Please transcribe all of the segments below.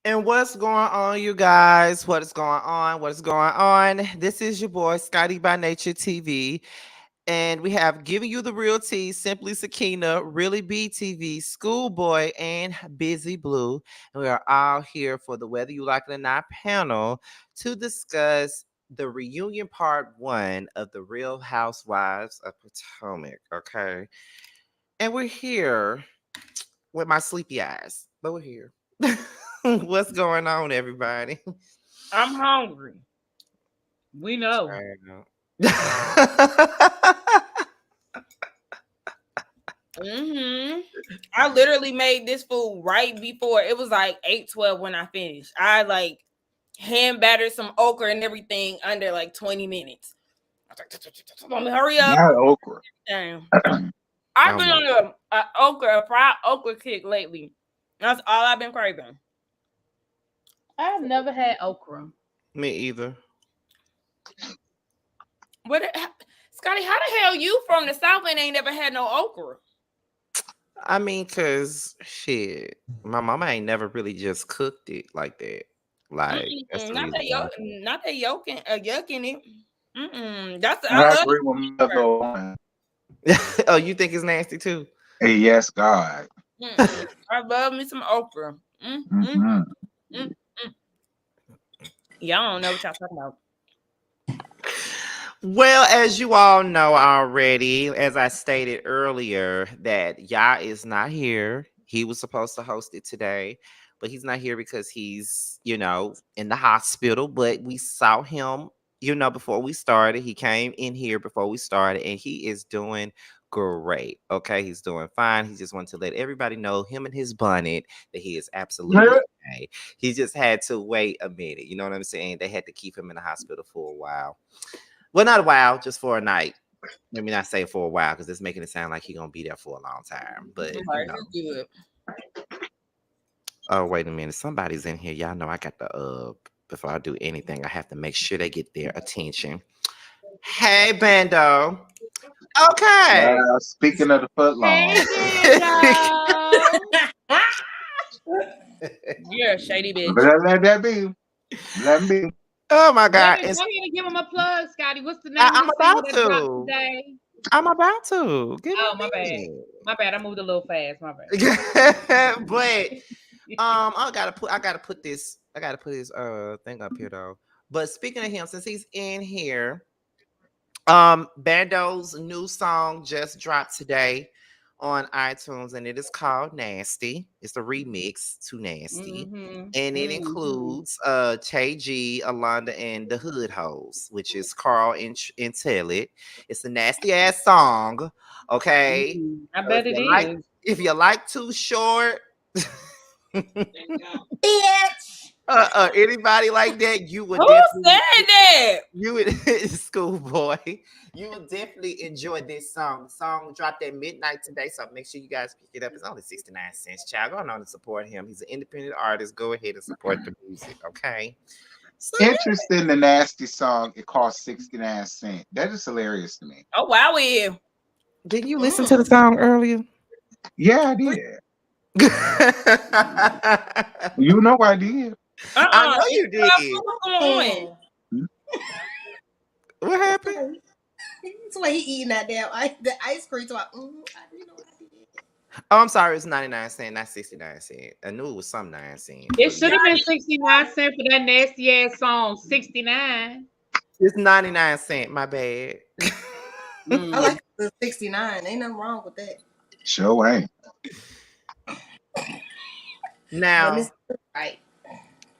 And what's going on, you guys? What is going on? What is going on? This is your boy, Scotty by Nature TV. And we have Giving You the Real Tea, Simply Sakina, Really BTV, Schoolboy, and Busy Blue. And we are all here for the Whether You Like It or Not panel to discuss the reunion part one of the Real Housewives of Potomac. Okay. And we're here with my sleepy eyes, but we're here. What's going on, everybody? I'm hungry. We know. I literally made this food right before it was like 8:12 when I finished. I like hand battered some okra and everything under like 20 minutes. I was like, hurry up. Not okra. I've been on a fried okra kick lately. That's all I've been craving. I've never had okra. Me either. Scotty, how the hell you from the South and ain't never had no okra? I mean, cause shit, my mama ain't never really just cooked it like that. Like that's not that yuck in it. That's I agree with my. Oh, you think it's nasty too? Hey, yes, God. I love me some okra. Y'all don't know what y'all talking about. Well, as you all know already, as I stated earlier, that Ya is not here. He was supposed to host it today, but he's not here because he's, in the hospital. But we saw him, before we started. He came in here before we started, and he is doing great. Okay, he's doing fine. He just wanted to let everybody know, him and his bonnet, that he is absolutely okay. He just had to wait a minute. You know what I'm saying? They had to keep him in the hospital for a while. Well, not a while, just for a night. Let me not say for a while, because it's making it sound like he's gonna be there for a long time. But oh, wait a minute, somebody's in here. Y'all know I got the before I do anything, I have to make sure they get their attention. Hey, Bando. Okay. Speaking of the footlong. You're a shady bitch. Let that be. Let me be. Oh my God! Go ahead and give him a plug, Scotty. What's the name? I'm about to. I'm about to. My bad. My bad. I moved a little fast. My bad. But I gotta put this thing up here though. But speaking of him, since he's in here, Bando's new song just dropped today on iTunes, and it is called Nasty. It's a remix to Nasty. And it includes Tay G, Alonda, and the Hood Hoes, which is Carl and Tell It. It's a nasty ass song. Okay. I bet it is. If you like Too Short, bitch. Anybody like that, you would. Who said that? You would, Schoolboy. You would definitely enjoy this song. The song dropped at midnight today, so make sure you guys pick it up. It's only 69 cents, child. Go on and support him. He's an independent artist. Go ahead and support the music, okay? So, interesting, the Nasty song. It cost 69 cents. That is hilarious to me. Oh wow, didn't you listen to the song earlier? Yeah, I did. You know I did. I know you did. What happened? That's why he eating that damn the ice cream. So I didn't know what I did. Oh, I'm sorry. It's 99 cents, not 69 cents. I knew it was some 9 cents. It should have been 69 cents for that nasty ass song. 69. It's 99 cents. My bad. I like the 69. Ain't nothing wrong with that. Sure ain't. Now, right.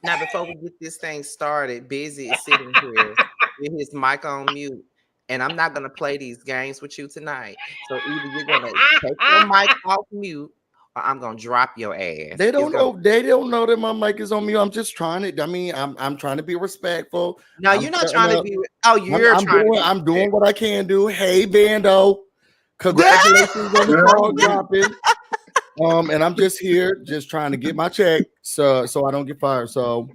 Now, before we get this thing started, Busy is sitting here with his mic on mute, and I'm not gonna play these games with you tonight. So either you're gonna take your mic off mute, or I'm gonna drop your ass. They don't know. They don't know that my mic is on mute. I'm just trying to. I mean, I'm trying to be respectful. No, you're not trying to be. Oh, I'm doing what I can do. Hey, Bando, congratulations on the song dropping. And I'm just here, just trying to get my check, so I don't get fired. So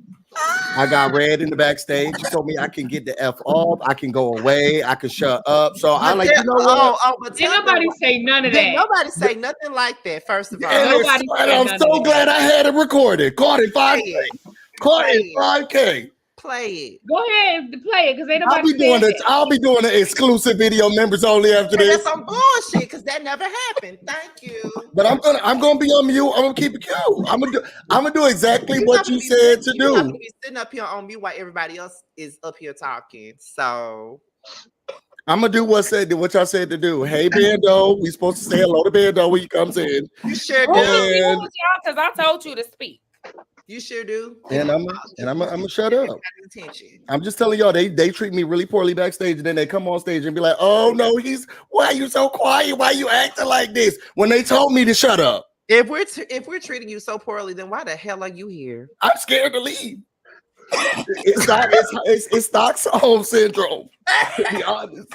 I got Red in the backstage. He told me I can get the F off, I can go away, I can shut up. So I like, you know what? But did nobody say none of that? Nobody say nothing like that. First of all, and I'm so glad I had it recorded. Caught it 5 days. Quiet, 5K. Play it. Go ahead and play it, because ain't I'll nobody be doing saying it. that. I'll be doing an exclusive video members only after And this. that's some bullshit because that never happened. Thank you. But I'm gonna be on mute. I'm gonna keep it cute. I'm gonna do exactly You're what not gonna you be said to You're not do. gonna be sitting up here on mute while everybody else is up here talking. So I'm gonna do what y'all said to do. Hey Bando, we supposed to say hello to Bando when he comes in. you sure Who do. is you, And- y'all? Because I told you to speak. You sure do. And I'm gonna shut up. Attention. I'm just telling y'all they treat me really poorly backstage, and then they come on stage and be like, "Oh no, why are you so quiet? Why are you acting like this?" When they told me to shut up. If we're treating you so poorly, then why the hell are you here? I'm scared to leave. It's Stockholm syndrome. To be honest,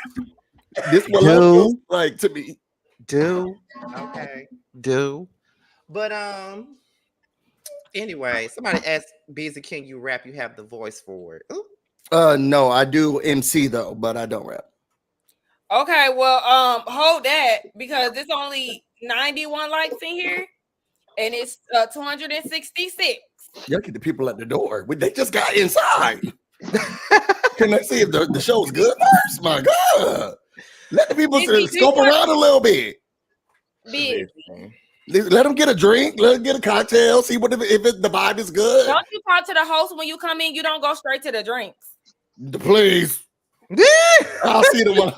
this is what love feels like to me. Okay. But anyway, somebody asked Busy, can you rap? You have the voice for it. Ooh. No, I do MC though, but I don't rap. Okay, well, hold that because it's only 91 likes in here, and it's 266. Y'all get the people at the door. They just got inside. Can I see if the show's good first? My God. Let the people scope around a little bit. Busy. Let them get a drink. Let them get a cocktail. See what the vibe is good. Don't you talk to the host when you come in? You don't go straight to the drinks. Please. I'll see the one.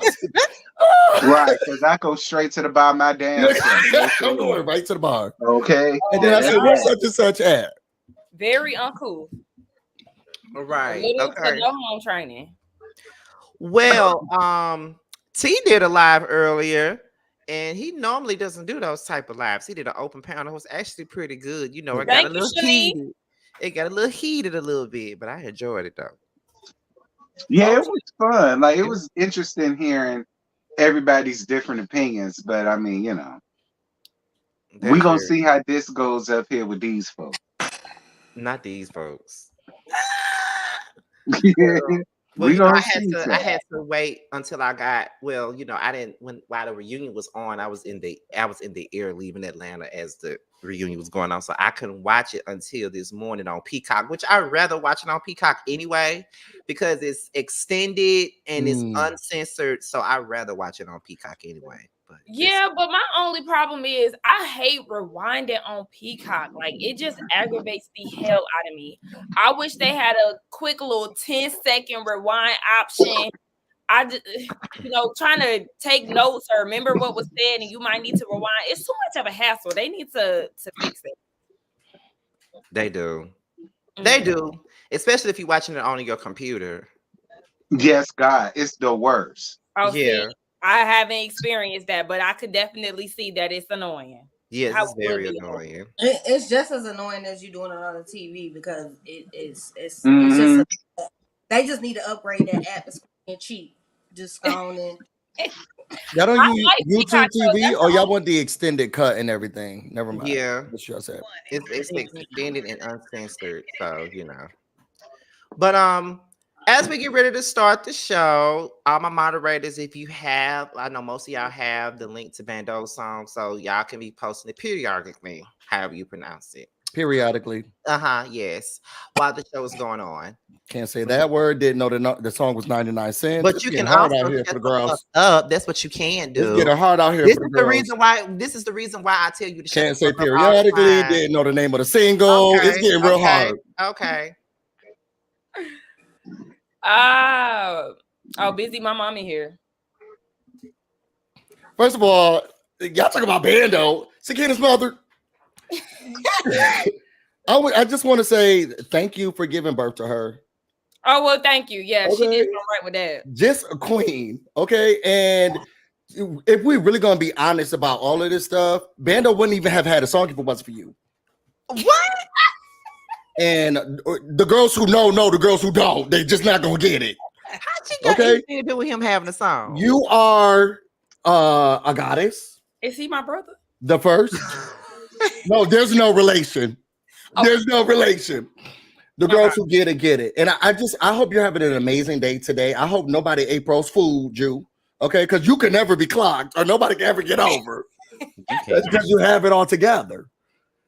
Right, because I go straight to the bar of my damn self. I'm going right to the bar. Okay. And then I say, where's such and such at? Very uncool. All right. Little Okay. to no home training. Well, T did a live earlier, and he normally doesn't do those type of lives. He did an open panel. It was actually pretty good. You know, it got a little heated. It got a little heated a little bit, but I enjoyed it though. Yeah, it was fun. Like, it was interesting hearing everybody's different opinions, but I mean, you know, we're gonna see how this goes up here with these folks. Not these folks. Well, you know, I had to wait until I got, well, you know, I didn't while the reunion was on, I was in the air leaving Atlanta as the reunion was going on. So I couldn't watch it until this morning on Peacock, which I'd rather watch it on Peacock anyway, because it's extended and it's uncensored. So I'd rather watch it on Peacock anyway. But but my only problem is I hate rewinding on Peacock. Like, it just aggravates the hell out of me. I wish they had a quick little 10-second rewind option. I just, trying to take notes or remember what was said, and you might need to rewind. It's too much of a hassle. They need to fix it. They do. They do. Especially if you're watching it on your computer. Yes, God, it's the worst. Oh, yeah. See, I haven't experienced that, but I could definitely see that it's annoying. Yes, it's very annoying. It's just as annoying as you doing it on the TV because it's just they just need to upgrade that app. It's cheap. Just on in. Y'all don't use YouTube TV, or y'all all. want the extended cut and everything? Never mind. Yeah, that's what I said. It's extended and uncensored, so you know. But as we get ready to start the show, all my moderators, if you have, I know most of y'all have the link to Bando's song, so y'all can be posting it periodically, however you pronounce it. Periodically. Yes. While the show is going on. Can't say that word. Didn't know the song was 99 cents. But you can hard also out here for the girls. That's what you can do. It's getting hard out here. This for is the the girls. reason why I tell you to can't say periodically. Didn't know the name of the single. Okay, it's getting real hard. Okay. Busy my mommy here. First of all, y'all talking about Bando. Sakina's mother. I just want to say thank you for giving birth to her. Oh, well, thank you. Yeah, she did all right with that. Just a queen, okay? And if we're really going to be honest about all of this stuff, Bando wouldn't even have had a song if it wasn't for you. What? And the girls who know, the girls who don't, they just not going to get it. How'd you got anything to do with him having a song? You are a goddess. Is he my brother? The first. No, there's no relation. There's no relation. The girls who get it. And I hope you're having an amazing day today. I hope nobody April's fooled you. Okay, because you can never be clocked or nobody can ever get over. That's because you have it all together.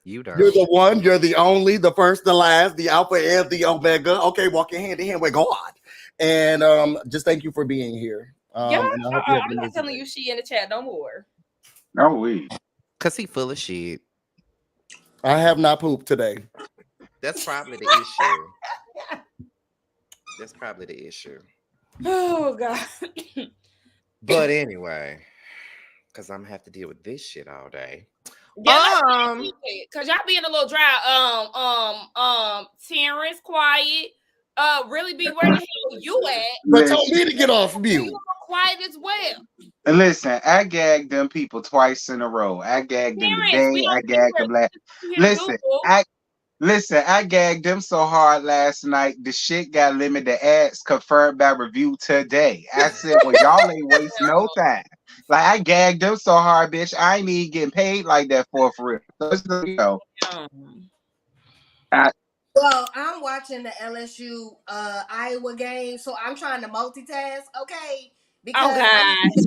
You don't. You're the one, you're the only, the first, the last, the alpha and the omega. Okay, walking hand in hand with God. And just thank you for being here. Yeah, And I hope you have an I'm not amazing telling day. you she in the chat no more. No, we. Cause he full of shit. I have not pooped today. That's probably the issue. That's probably the issue. Oh God. But anyway, because I'm gonna have to deal with this shit all day. Yeah, cause y'all being a little dry. Terrence, quiet. Really be where the hell you at? But told me to get off mute. You quiet as well. And listen, I gagged them people twice in a row. I gagged them Terrence, today. we I don't gagged them last. Listen, I gagged them so hard last night. The shit got limited ads confirmed by review today. I said, well, y'all ain't waste no time. Like I gagged them so hard, bitch. I ain't even getting paid like that for real. So, you know, Well, I'm watching the LSU Iowa game, so I'm trying to multitask, okay? Because I need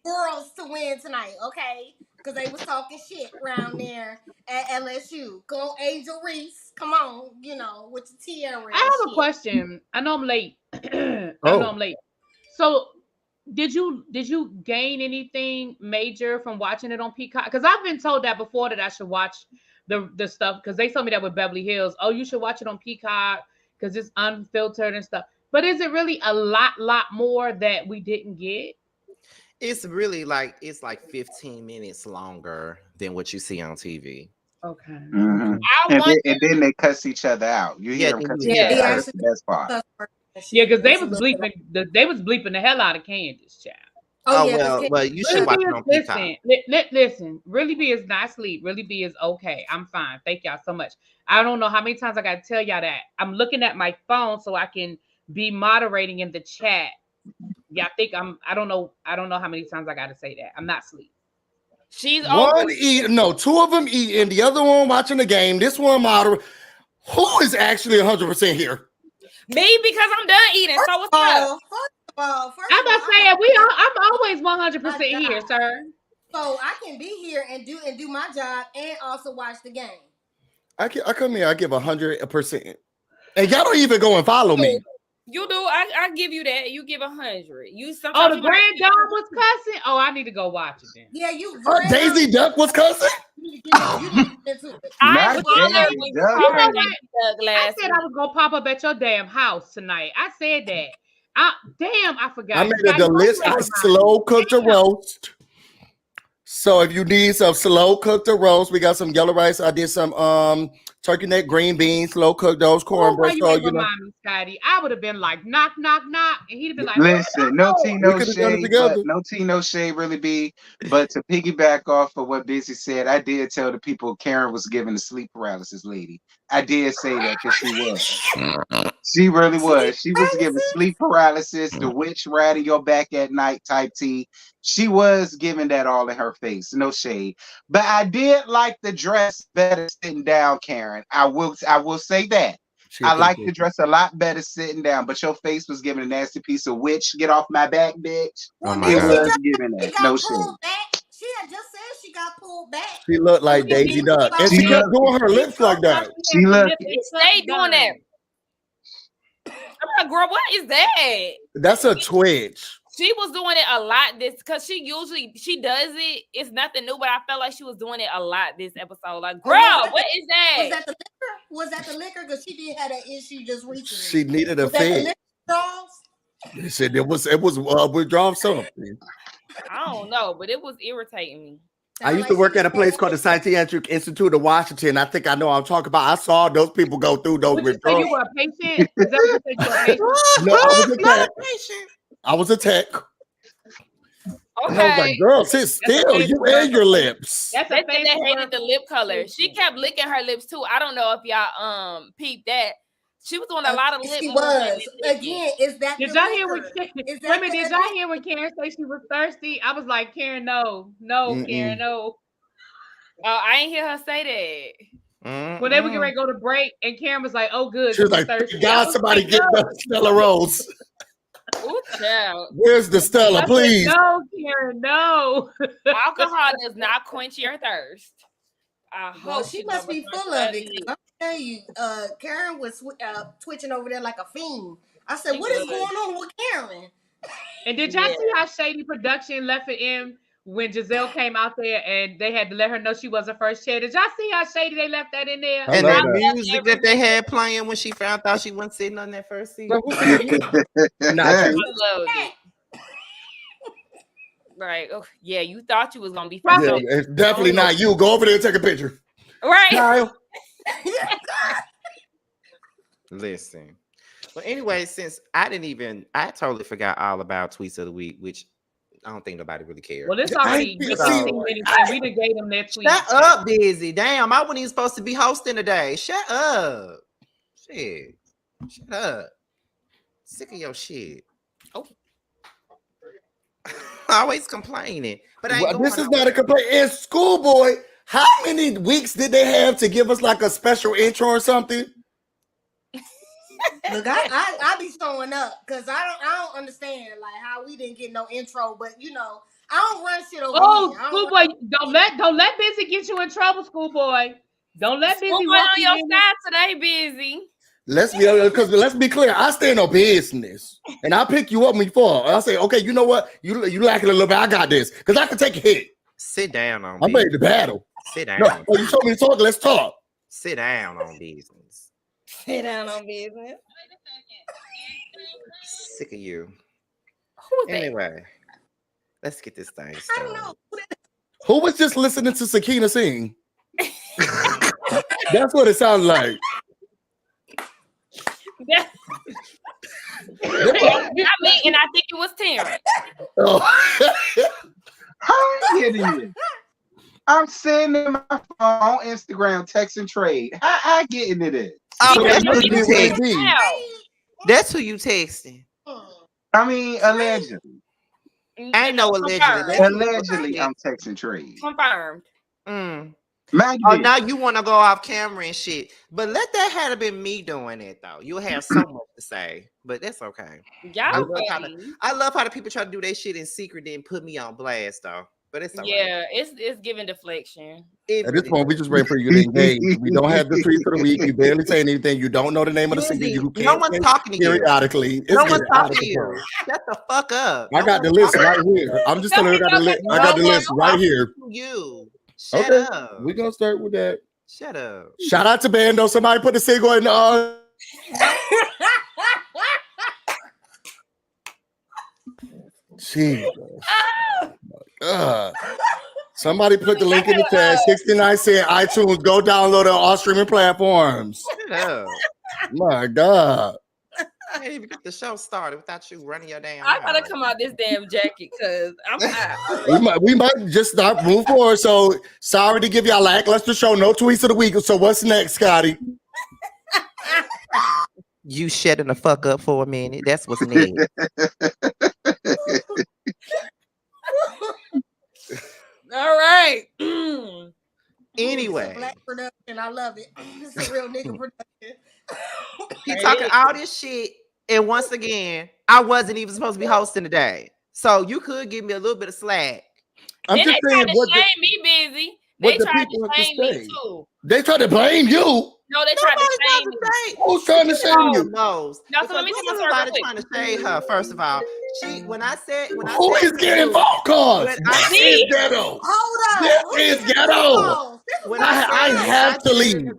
girls to win tonight, okay? Because they was talking shit around there at LSU. Go Angel Reese, come on, you know, with the tiara. I have a question. I know I'm late. I know I'm late. So did you gain anything major from watching it on Peacock? Because I've been told that before that I should watch the stuff, because they told me that with Beverly Hills. Oh, you should watch it on Peacock because it's unfiltered and stuff. But is it really a lot more that we didn't get? It's really like it's like 15 minutes longer than what you see on TV. Okay. Mm-hmm. And then they cuss each other out. You hear them cuss each other out. That's the best part. Yeah, because they was bleeping the hell out of Candice, child. Oh yeah, well, you should watch it on Peacock. Listen, Really B is not asleep. Really B is okay. I'm fine. Thank y'all so much. I don't know how many times I got to tell y'all that. I'm looking at my phone so I can be moderating in the chat. Yeah, I don't know how many times I got to say that. I'm not asleep. She's one eating. No, two of them eating. The other one watching the game. This one moderating. Who is actually 100% here? Me, because I'm done eating. So what's up? I'm about to say I'm always 100% here, sir. So I can be here and do my job and also watch the game. I come here. I give 100%, and y'all don't even go and follow me. You do. I give you that. You give 100. You sometimes. Oh, the grand dog was cussing. Oh, I need to go watch it then. Yeah, you. Daisy Duck was cussing. I said I was gonna pop up at your damn house tonight. I said that. I forgot. I made a delicious slow cooked roast. So if you need some slow cooked roast, we got some yellow rice. I did some turkey neck, green beans, slow cooked those cornbread. So you know, Scotty, I would have been like knock, knock, knock, and he'd have been like, listen, no tea, no shade, no tea, no shade, really be. But to piggyback off of what Busy said, I did tell the people Karen was giving the sleep paralysis lady. I did say that because she was. She really was. She was giving sleep paralysis, the witch riding your back at night type tea. She was giving that all in her face, no shade. But I did like the dress better sitting down, Karen. I will say that. I like the dress a lot better sitting down, but your face was giving a nasty piece of witch. Get off my back, bitch. Oh my it God. was giving that. No shade. She had just said she got pulled back. She looked like Daisy Duck. And she kept doing her lips like that. She looked. Stay doing that. I'm like, girl, what is that? That's a twitch. She was doing it a lot this because she does it. It's nothing new, but I felt like she was doing it a lot this episode. Like, girl, what is that? Was that the liquor? Was that the liquor? Because she did have that issue just recently. She needed a fix. They said it was withdrawal something. I don't know, but it was irritating me. I used to work at a place called the Psychiatric Institute of Washington. I think I know what I'm talking about. I saw those people go through those withdrawals. You were a patient? Is that what you said, you were a patient? No, I was a tech. I was a tech. Okay. And I was like, girl, sit still. You and your lips. That's a thing that hated the lip color. She kept licking her lips too. I don't know if y'all peeped that. She was doing a lot of lip. She was. Again, is that did y'all hear did y'all hear when Karen said she was thirsty? I was like, Karen, no, Karen, no. Oh, I ain't hear her say that. When they were getting ready to go to break, and Karen was like, "Oh, good." She was like, thirsty. God, somebody get the Stella Rose. Ooh, child. Where's the Stella, please? No, Karen, no. Alcohol does not quench your thirst. I Well, hope she she must don't be return full to of that it. 'Cause league. I'm telling you, Karen was twitching over there like a fiend. I said, She "What is was. going on with Karen?" And did y'all Yeah. see how shady production left it in when Jazelle came out there and they had to let her know she wasn't first chair? Did y'all see how shady they left that in there? I And love that that. music that they had playing when she found out she wasn't sitting on that first seat. But who said not I you? loved it. Right. Oh, yeah, you thought you was gonna be Yeah, first. it's definitely not you. Go over there and take a picture. Right. Kyle. Listen. But anyway, since I totally forgot all about tweets of the week, which I don't think nobody really cared. Well, it's I already see. 15 minutes and we done gave them their tweet. Shut up, busy. Damn, I wasn't even supposed to be hosting today. Shut up. Shit. Shut up. Sick of your shit. Oh. Always complaining. But I ain't Well, this going is not a complaint. In Schoolboy, how many weeks did they have to give us like a special intro or something? Look, I be showing up because I don't understand like how we didn't get no intro, but I don't run shit over here. Schoolboy, don't let Busy get you in trouble, Schoolboy. Don't let Busy Schoolboy walk on you your in. side today, busy. Let's be clear. I stand on business, and I pick you up when you fall. I say, okay, you know what? You lacking a little bit. I got this because I can take a hit. Sit down on I'm ready to battle. Sit down. No, you told me to talk. Let's talk. Sit down on business. Sit down on business. Sick of you. Who is that? Anyway, let's get this thing started. I don't know. Who was just listening to Sakina sing? That's what it sounds like. I mean, and I think it was Terrence. Oh. How am I getting this? I'm sitting in my phone on Instagram texting trade. How I get into this? Oh, So that's that who must you be what it texting. be. That's who you texting. I mean, allegedly. Ain't no allegedly. Allegedly, I'm texting trade. Confirmed. Mind Oh, you, now you want to go off camera and shit. But let that have been me doing it though. You'll have so much to say, but that's okay. I love how the people try to do their shit in secret, then put me on blast though. But it's all right. It's giving deflection. At this point, we just waiting for you to engage. We don't have the tweet for the week. You barely saying anything. You don't know the name of the singer. You can't no one's talking to you. Periodically. No one's talking to you. Shut the fuck up. I got the list right here. I'm just telling you, I got the list right here. You. Shut Okay. up. We're going to start with that. Shut up. Shout out to Bando. Somebody put the single in Jesus. Somebody put the link in the chat. 69 cent iTunes. Go download it on all streaming platforms. Shut up. My God. I can't even get the show started without you running your damn I gotta mouth. come out this damn jacket because I'm out. we might just start move forward. So sorry to give y'all lackluster show. No tweets of the week. So what's next, Scotty? You shutting the fuck up for a minute. That's what's next. All right. Anyway, It's a black production. I love it. It's a real nigga production. he talking all this shit, and once again, I wasn't even supposed to be hosting today. So you could give me a little bit of slack. I'm Then just they saying tried what to shame me, busy. They the tried people to have to shame me say. too. They try to blame you. No, they tried to shame me. Who's trying to shame you? Knows. No, so let me tell my story real quick. Trying to shade her. First of all, when I said Who is getting phone calls? This is ghetto. Hold on. This is ghetto. When I have to leave.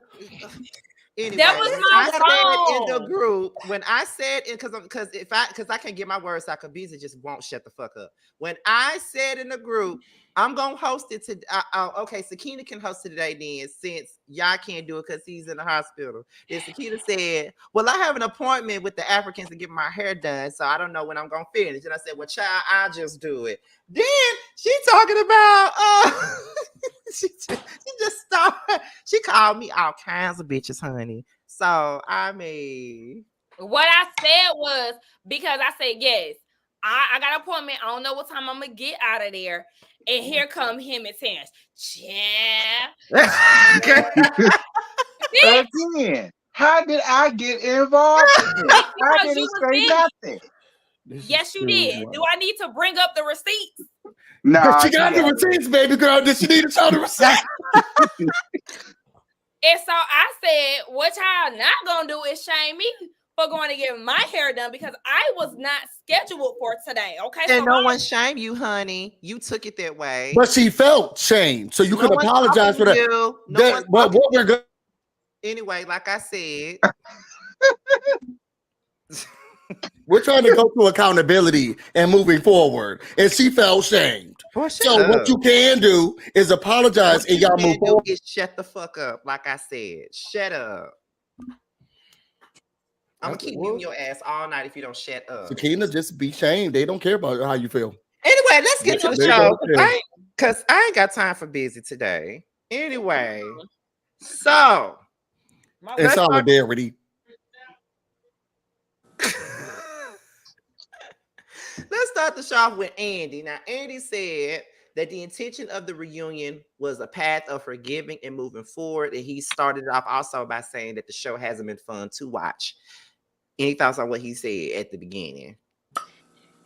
Anyway, that was my said in the phone. group when I said because I can't get my words out, because Beezy just won't shut the fuck up. When I said in the group, I'm gonna host it to okay, Sakina can host it today then, since y'all can't do it because he's in the hospital. Then Sakina said, well, I have an appointment with the Africans to get my hair done, so I don't know when I'm gonna finish. And I said, well, child, I'll just do it. Then she talking about she just started. She called me all kinds of bitches, honey. So I mean, what I said was, because I said yes, I got an appointment. I don't know what time I'm gonna get out of there. And here come him and Terrence. Again, how did I get involved? I didn't say nothing. Yes, you did. Do I need to bring up the receipts? No, she got the receipts, baby girl. Did she need to show the receipts? And so I said, what y'all not gonna do is shame me for going to get my hair done because I was not scheduled for today. Okay, And so no one shamed you, honey. You took it that way. But she felt shame, so you No could apologize for that. What we're going. Anyway, like I said, we're trying to go to accountability and moving forward, and she felt shamed. So what you can do is apologize and y'all move forward. Is shut the fuck up, like I said. Shut up. I'm gonna keep muting your ass all night if you don't shut up. Sakina, just be shamed. They don't care about how you feel. Anyway, let's get to the show. Because I ain't got time for busy today. Anyway, so in solidarity. Let's start the show off with Andy. Now, Andy said that the intention of the reunion was a path of forgiving and moving forward. And he started off also by saying that the show hasn't been fun to watch. Any thoughts on what he said at the beginning?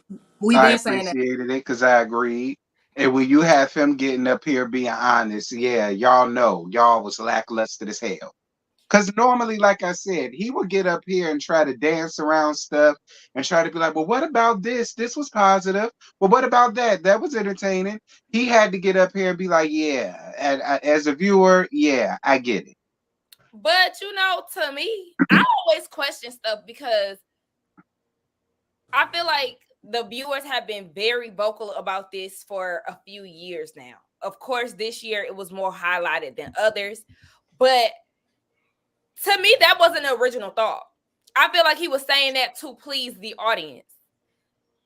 I appreciated it because I agreed. And when you have him getting up here being honest, yeah, y'all know y'all was lackluster as hell. Because normally, like I said, he would get up here and try to dance around stuff and try to be like, well, what about this? This was positive. Well, what about that? That was entertaining. He had to get up here and be like, yeah, as a viewer, yeah, I get it. But, you know, to me, I always question stuff because I feel like the viewers have been very vocal about this for a few years now. Of course, this year it was more highlighted than others. But to me, that wasn't an original thought. I feel like he was saying that to please the audience,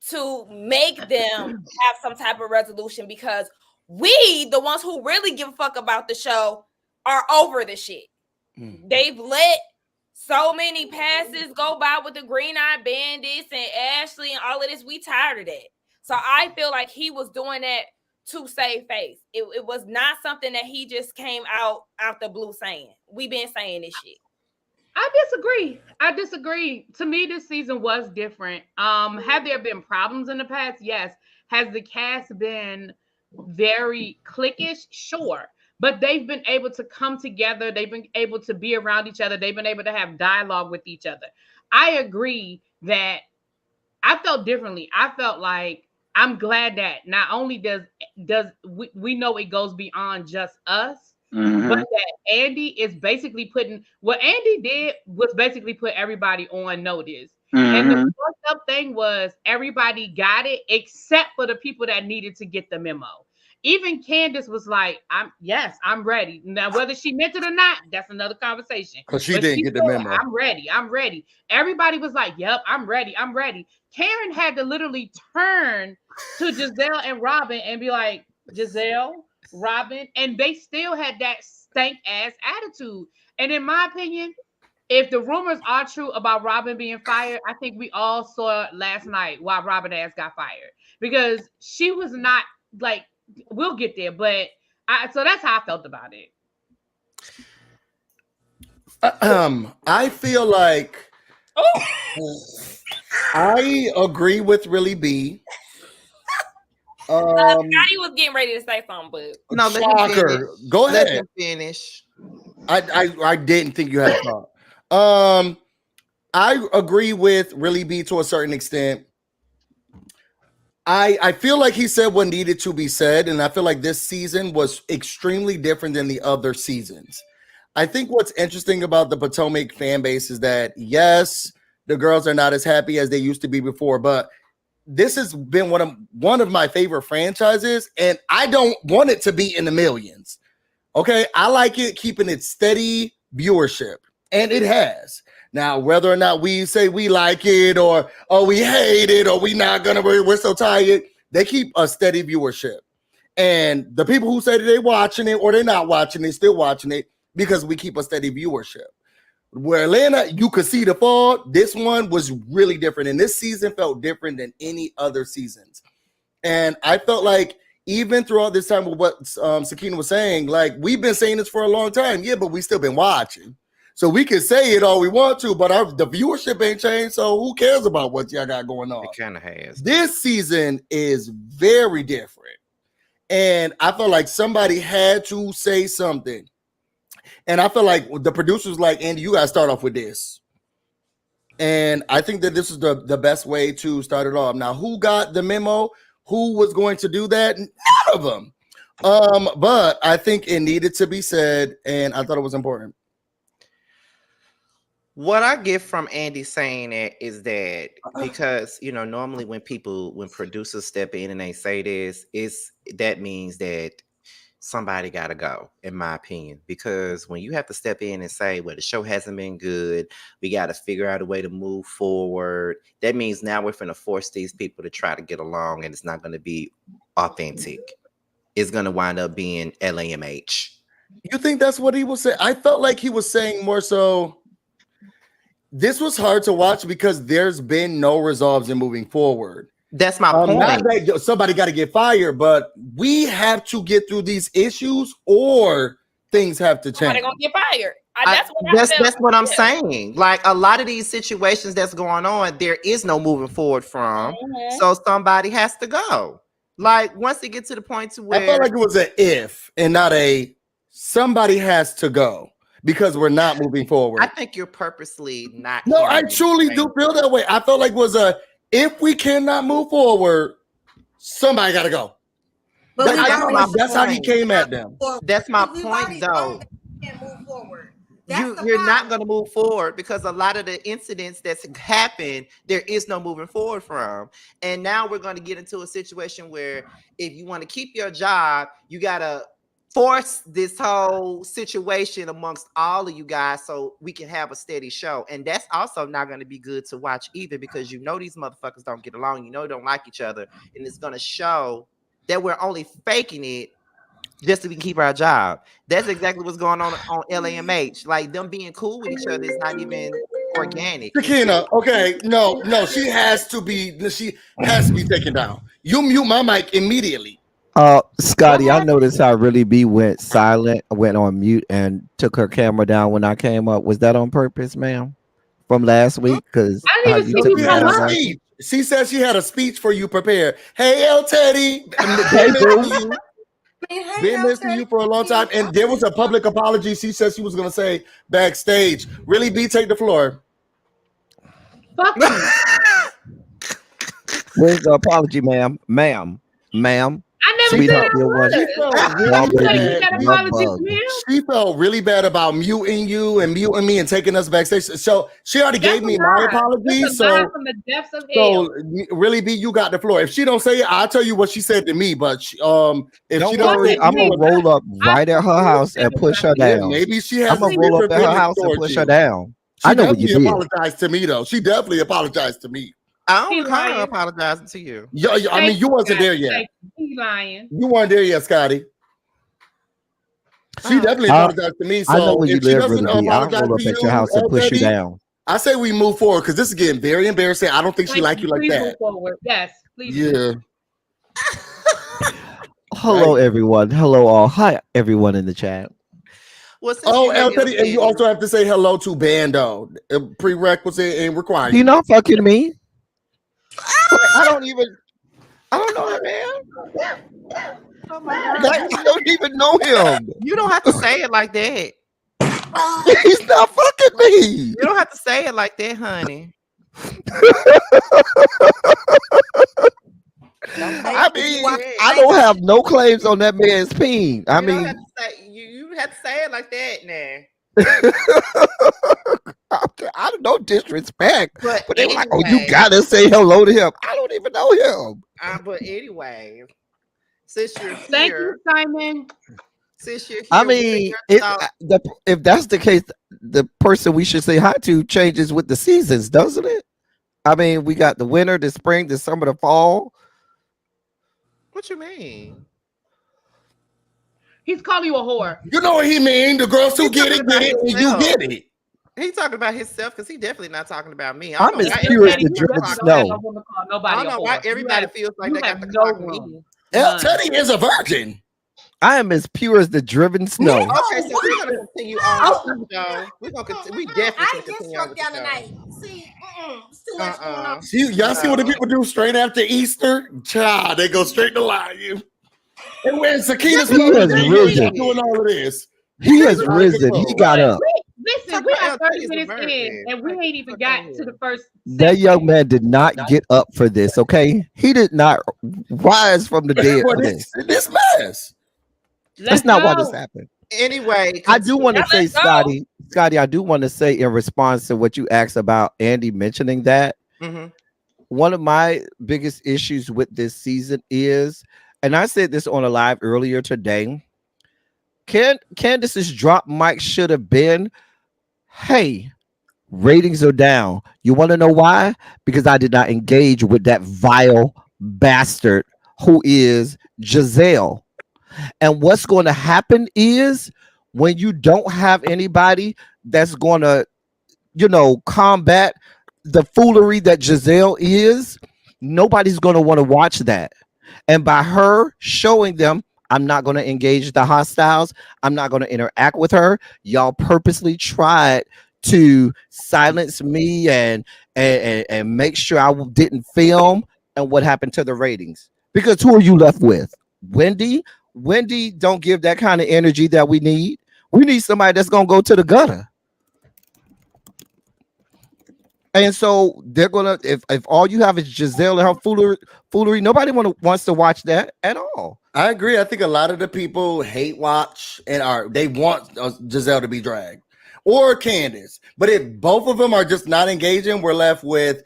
to make them have some type of resolution because we, the ones who really give a fuck about the show, are over the shit. Mm-hmm. They've let so many passes go by with the Green-Eyed Bandits and Ashley and all of this. We tired of that. So I feel like he was doing that to save face. It was not something that he just came out the blue saying. We've been saying this shit. I disagree. To me, this season was different. Have there been problems in the past? Yes. Has the cast been very cliquish? Sure. But they've been able to come together. They've been able to be around each other. They've been able to have dialogue with each other. I agree that I felt differently. I felt like I'm glad that not only does we know it goes beyond just us, mm-hmm. but that Andy is basically what Andy did was basically put everybody on notice. Mm-hmm. And the fucked up thing was everybody got it except for the people that needed to get the memo. Even Candice was like, I'm ready. Now, whether she meant it or not, that's another conversation. Because she didn't get the memo. I'm ready. Everybody was like, yep, I'm ready. Karen had to literally turn to Jazelle and Robin and be like, Jazelle, Robin, and they still had that stank ass attitude. And in my opinion, if the rumors are true about Robin being fired, I think we all saw last night why Robin ass got fired. Because she was not like, we'll get there, but so that's how I felt about it. I feel like I agree with Really B. Scotty was getting ready to say something, but no, shocker. Go ahead. Let him finish. I didn't think you had a thought. I agree with Really B to a certain extent. I feel like he said what needed to be said, and I feel like this season was extremely different than the other seasons. I think what's interesting about the Potomac fan base is that, yes, the girls are not as happy as they used to be before, but this has been one of my favorite franchises, and I don't want it to be in the millions. Okay, I like it keeping it steady viewership, and it has. Now, whether or not we say we like it or we hate it or we're so tired, they keep a steady viewership. And the people who say that they're watching it or they're not watching it, still watching it because we keep a steady viewership. Where Atlanta, you could see the fall. This one was really different. And this season felt different than any other seasons. And I felt like even throughout this time with what Sakina was saying, like we've been saying this for a long time. Yeah, but we still been watching. So we can say it all we want to, but the viewership ain't changed. So who cares about what y'all got going on? It kind of has. This season is very different. And I felt like somebody had to say something. And I feel like the producers like, Andy, you got to start off with this. And I think that this is the best way to start it off. Now, who got the memo? Who was going to do that? None of them. But I think it needed to be said, and I thought it was important. What I get from Andy saying it is that because normally when producers step in and they say this, that means that somebody gotta go, in my opinion. Because when you have to step in and say, well, the show hasn't been good, we got to figure out a way to move forward, that means now we're going to force these people to try to get along, and it's not going to be authentic. It's going to wind up being LAMH. You think that's what he was saying? I felt like he was saying more so, this was hard to watch because there's been no resolves in moving forward. That's my point. Not that somebody got to get fired, but we have to get through these issues or things have to change. Somebody gonna get fired. That's what I'm saying. Like a lot of these situations that's going on, there is no moving forward from. Mm-hmm. So somebody has to go. Like once it gets to the point to where I felt like it was an if and not a somebody has to go because we're not moving forward. I think you're purposely not. No, I truly do feel that way. I felt like it was a if we cannot move forward, somebody got to go. But that's how he came at them. That's my point, though. Can't move forward. You're not going to move forward because a lot of the incidents that's happened, there is no moving forward from. And now we're going to get into a situation where if you want to keep your job, you got to force this whole situation amongst all of you guys so we can have a steady show. And that's also not going to be good to watch either because these motherfuckers don't get along. Don't like each other. And it's going to show that we're only faking it just so we can keep our job. That's exactly what's going on LAMH. Like them being cool with each other is not even organic. Shakina, okay, no, she has to be taken down. You mute my mic immediately. Scotty, I noticed how Really B went silent, went on mute, and took her camera down when I came up. Was that on purpose, ma'am? From last week? Because she said she had a speech for you prepared. Hey, El Teddy. Been missing you for a long time. And there was a public apology she said she was going to say backstage. Really B, take the floor. Fuck you. Where's the apology, ma'am? Ma'am. I never She felt really bad about muting you and muting me and taking us backstage. So she already gave me my apology. So from the depths of hell. Really, B, you got the floor. If she don't say it, I'll tell you what she said to me. But if she don't, I'm gonna roll up right at her house and push her down. Maybe she has. I'm gonna roll up at her house and push her down. I know what you did. Apologized to me though. She definitely apologized to me. I don't call her apologizing to you. I mean, you wasn't there yet. He lying. You weren't there yet, Scotty. She definitely apologized to me. So I know where you live, Really. I'll roll up at your house and push you down. I say we move forward because this is getting very embarrassing. I don't think she like you like that. Move forward. Yes, please. Yeah. Hello, everyone. Hello, all. Hi, everyone in the chat. El Teddy, and you also have to say hello to Bando. A prerequisite and requirement. You not fucking me. I don't know that man. Oh my God. I don't even know him. You don't have to say it like that. He's not fucking me. You don't have to say it like that, honey. I mean, I don't have no claims on that man's peen. I mean, you have to say it like that now. I don't know disrespect, but they were like, "Oh, anyway, you gotta say hello to him." I don't even know him. But anyway, since you're here, thank you, Simon. Since you're here, I mean, if that's the case, the person we should say hi to changes with the seasons, doesn't it? I mean, we got the winter, the spring, the summer, the fall. What you mean? He's calling you a whore. You know what he mean? The girls who get it, and you get it. He talking about himself because he definitely not talking about me. I'm as pure as the driven snow. I don't know why everybody feels like they got to call me. El Teddy is a virgin. I am as pure as the driven snow. Okay, so we're gonna continue on. We're gonna continue. We definitely continue on with the show. Tonight. See, it's too much going on. Y'all see what the people do straight after Easter? Child, they go straight to lie you. And when Sakina's He has risen. doing all of this. He has risen. He got up. Listen, we are 30 minutes in, and we ain't even got to the first. That young man did not get up for this. Okay, he did not rise from the dead for this. This mess. That's not why this happened. Anyway, I do want to say, Scotty, I do want to say in response to what you asked about Andy mentioning that, one of my biggest issues with this season is, and I said this on a live earlier today, Candice's drop mic should have been, hey, ratings are down. You want to know why? Because I did not engage with that vile bastard who is Jazelle. And what's going to happen is when you don't have anybody that's going to, combat the foolery that Jazelle is, nobody's going to want to watch that. And by her showing them, I'm not going to engage the hostiles, I'm not going to interact with her, y'all purposely tried to silence me and make sure I didn't film. And what happened to the ratings? Because who are you left with? Wendy don't give that kind of energy that we need. We need somebody that's gonna go to the gutter. And so they're gonna, if all you have is Jazelle and her foolery, nobody wants to watch that at all. I agree. I think a lot of the people hate watch and they want Jazelle to be dragged or Candice. But if both of them are just not engaging, we're left with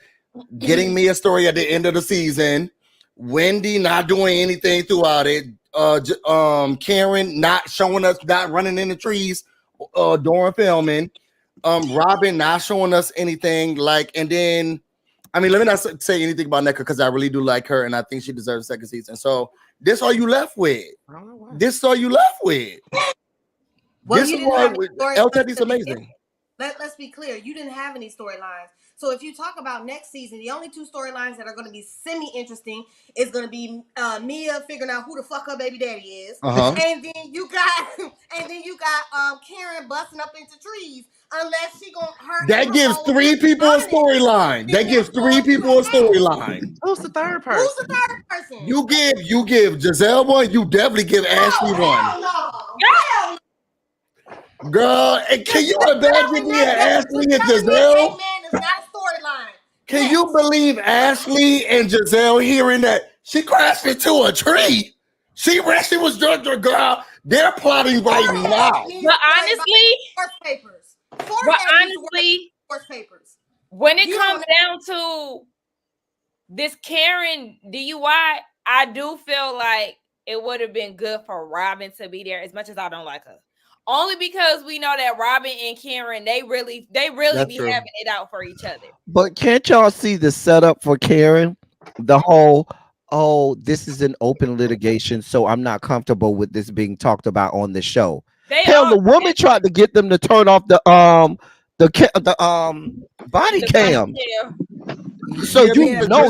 getting me a story at the end of the season. Wendy not doing anything throughout it. Karen not showing us, not running in the trees during filming. Robin not showing us anything. And then, let me not say anything about NECA because I really do like her and I think she deserves a second season. So this all you left with. This is all you left with. Well, this is why El Teddy's amazing. Let's be clear. You didn't have any storylines. So if you talk about next season, the only two storylines that are going to be semi-interesting is going to be Mia figuring out who the fuck her baby daddy is, and then you got Karen busting up into trees. Unless she gonna hurt. That gives three people a storyline. Who's the third person? You give Jazelle one. You definitely give Ashley one. Hell no. Girl, and can you imagine me and Ashley and Jazelle? Man is not a storyline. Can you believe Ashley and Jazelle hearing that she crashed into a tree? She was drunk, girl. They're plotting right now. But honestly, when it comes down to this Karen DUI, I do feel like it would have been good for Robin to be there, as much as I don't like her. Only because we know that Robin and Karen, they really be having it out for each other. But can't y'all see the setup for Karen? The whole, this is an open litigation, so I'm not comfortable with this being talked about on the show. The woman tried to get them to turn off the body cam. So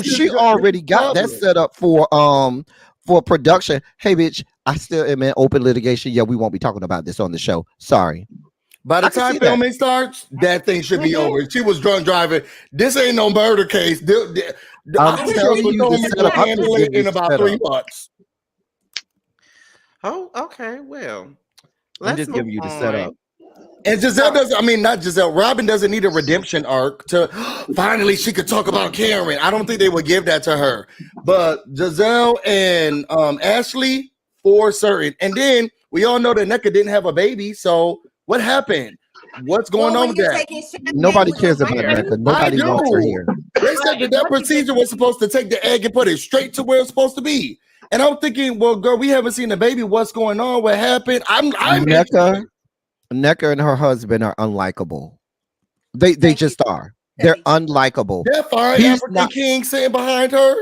she already got that set up for production. Hey, bitch, I still am in open litigation. Yeah, we won't be talking about this on the show. Sorry. By the time filming starts, that thing should be over. She was drunk driving. This ain't no murder case. I'm telling you, the handle it in about 3 months. Oh, okay. Well, I'm just giving you the setup. And Robin doesn't need a redemption arc to finally she could talk about Karen. I don't think they would give that to her. But Jazelle and Ashley, for certain. And then we all know that NECA didn't have a baby. So what happened? What's going on with that? Nobody cares about NECA. Nobody wants her here. They said that procedure was supposed to take the egg and put it straight to where it's supposed to be. And I'm thinking, well, girl, we haven't seen the baby. What's going on? What happened? NECA and her husband are unlikable. They just are. They're unlikable. They're fine. African King sitting behind her.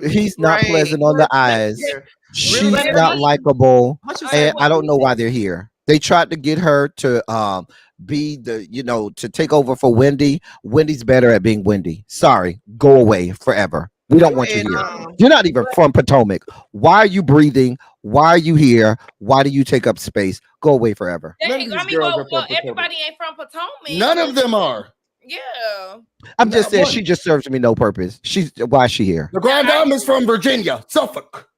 He's not pleasant on the eyes. She's not likable, and I don't know why they're here. They tried to get her to be to take over for Wendy. Wendy's better at being Wendy. Sorry, go away forever. We don't want you here. You're not even from Potomac. Why are you breathing? Why are you here? Why do you take up space? Go away forever. Everybody ain't from Potomac. None of them are. Yeah. I'm just saying she just serves me no purpose. Why is she here? The Grand Dame is from Virginia, Suffolk.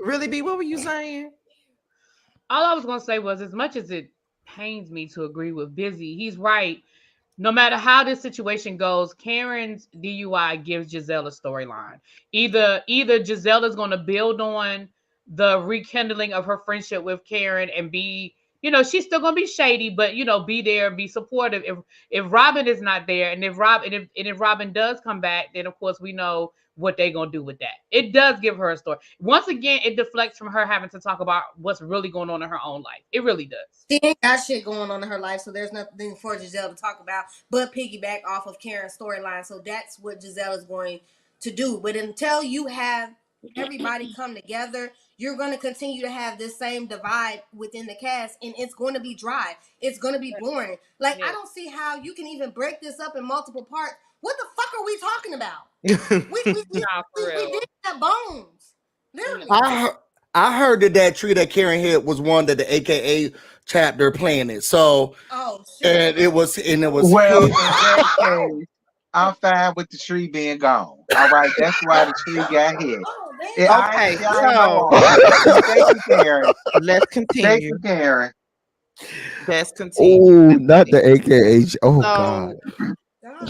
Really, B, what were you saying? All I was gonna say was, as much as it pains me to agree with Busy, he's right. No matter how this situation goes, Karen's DUI gives Jazelle a storyline. Either Jazelle is going to build on the rekindling of her friendship with Karen and be, she's still going to be shady, but be there and be supportive. If Robin is not there, and if Robin does come back, then of course we know what they're going to do with that. It does give her a story. Once again, it deflects from her having to talk about what's really going on in her own life. It really does. She ain't got shit going on in her life, so there's nothing for Jazelle to talk about but piggyback off of Karen's storyline. So that's what Jazelle is going to do. But until you have everybody come together, you're going to continue to have this same divide within the cast, and it's going to be dry. It's going to be boring. Like, I don't see how you can even break this up in multiple parts. What the fuck are we talking about? We did have bones. Literally. I heard that tree that Karen hit was one that the AKA chapter planted. So, and it was well. In that case, I'm fine with the tree being gone. All right, that's why the tree got hit. Okay, so thank you, Karen. Let's continue. Thank you, Karen. Let's continue. Oh, not the AKA. Oh God.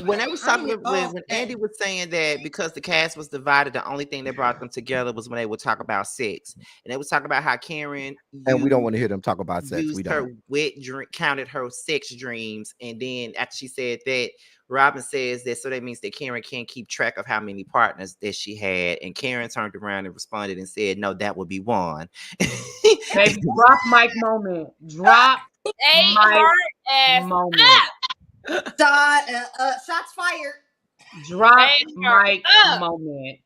When I was talking when Andy was saying that because the cast was divided, the only thing that brought them together was when they would talk about sex, and they would talk about how Karen and we don't want to hear them talk about sex. Used her wet drink, counted her sex dreams, and then after she said that, Robin says that so that means that Karen can't keep track of how many partners that she had, and Karen turned around and responded and said, "No, that would be one." Baby, drop mic moment. Drop mic moment. Shots fired. Drop mic moment.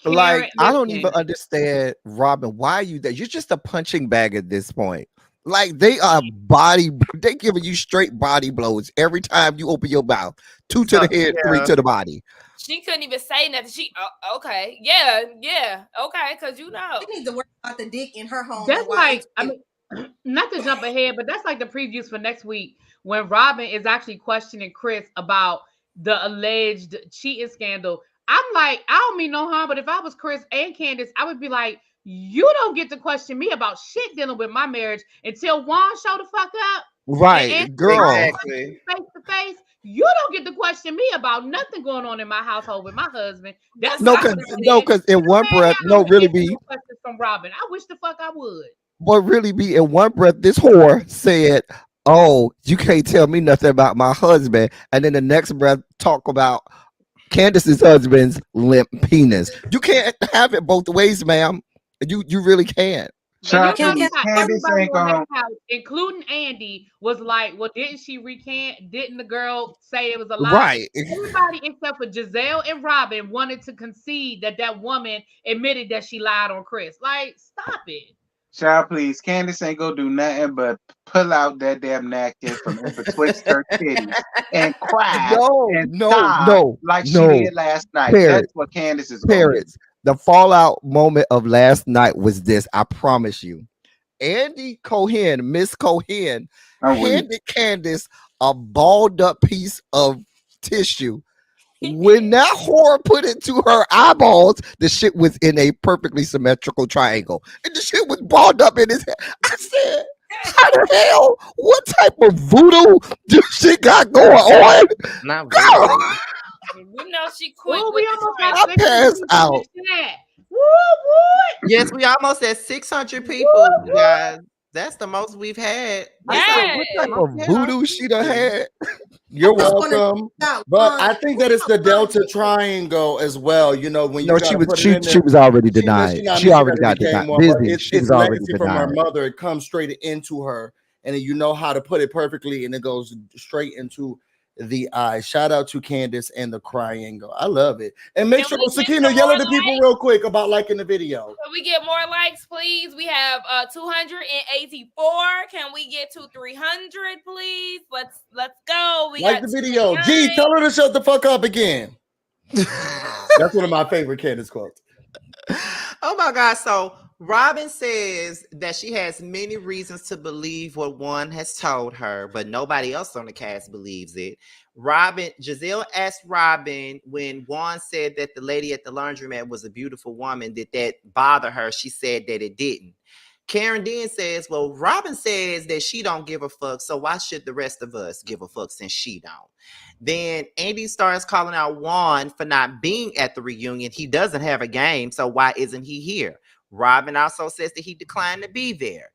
Like, I don't even understand, Robin. Why are you there? You're just a punching bag at this point. Like, they giving you straight body blows every time you open your mouth. 2 to the head, 3 to the body. She couldn't even say nothing. Okay, yeah, okay, because we need to worry about the dick in her home. That's like, I mean, not to jump ahead, but that's like the previews for next week when Robin is actually questioning Chris about the alleged cheating scandal. I'm like, I don't mean no harm, but if I was Chris and Candice, I would be like, you don't get to question me about shit dealing with my marriage until Juan show the fuck up. Right, girl. Exactly. Face to face. You don't get to question me about nothing going on in my household with my husband. That's because in one breath, really be questions from Robin. I wish the fuck I would. But really be in one breath, this whore said, "Oh, you can't tell me nothing about my husband," and then the next breath talk about Candice's husband's limp penis. You can't have it both ways, ma'am. You really can't. Everybody on that house, including Andy, was like, "Well, didn't she recant? Didn't the girl say it was a lie?" Right. Everybody except for Jazelle and Robin wanted to concede that woman admitted that she lied on Chris. Like, stop it. Child, please. Candice ain't gonna do nothing but pull out that damn napkin from betwixt her titties and cry. No, like she did last night. That's what Candice is going to do. The fallout moment of last night was this. I promise you. Andy Cohen, Miss Cohen, handed Candice a balled up piece of tissue. When that whore put it to her eyeballs, the shit was in a perfectly symmetrical triangle. And the shit was balled up in his head. I said, how the hell? What type of voodoo do she got going on? Not voodoo. We know she quit. I passed out. Yes, we almost at 600 people, guys. That's the most we've had. What type of voodoo she done had? You're welcome. But I think that it's the Delta Triangle as well. You know, when you she was already denied. She already got denied. It's legacy from her mother. It comes straight into her, and you know how to put it perfectly, and it goes straight into the eye. Shout out to Candice and the triangle. I love it. And make sure Sakina yell at the people real quick about liking the video. Can we get more likes, please? We have 284. Can we get to 300, please? Let's go. We like got the video. G, tell her to shut the fuck up again. That's one of my favorite Candice quotes. Oh my God. So Robin says that she has many reasons to believe what Juan has told her, but nobody else on the cast believes it. Jazelle asked Robin when Juan said that the lady at the laundromat was a beautiful woman, did that bother her? She said that it didn't. Karen then says, well, Robin says that she don't give a fuck, so why should the rest of us give a fuck since she don't? Then Andy starts calling out Juan for not being at the reunion. He doesn't have a game, so why isn't he here? Robin also says that he declined to be there.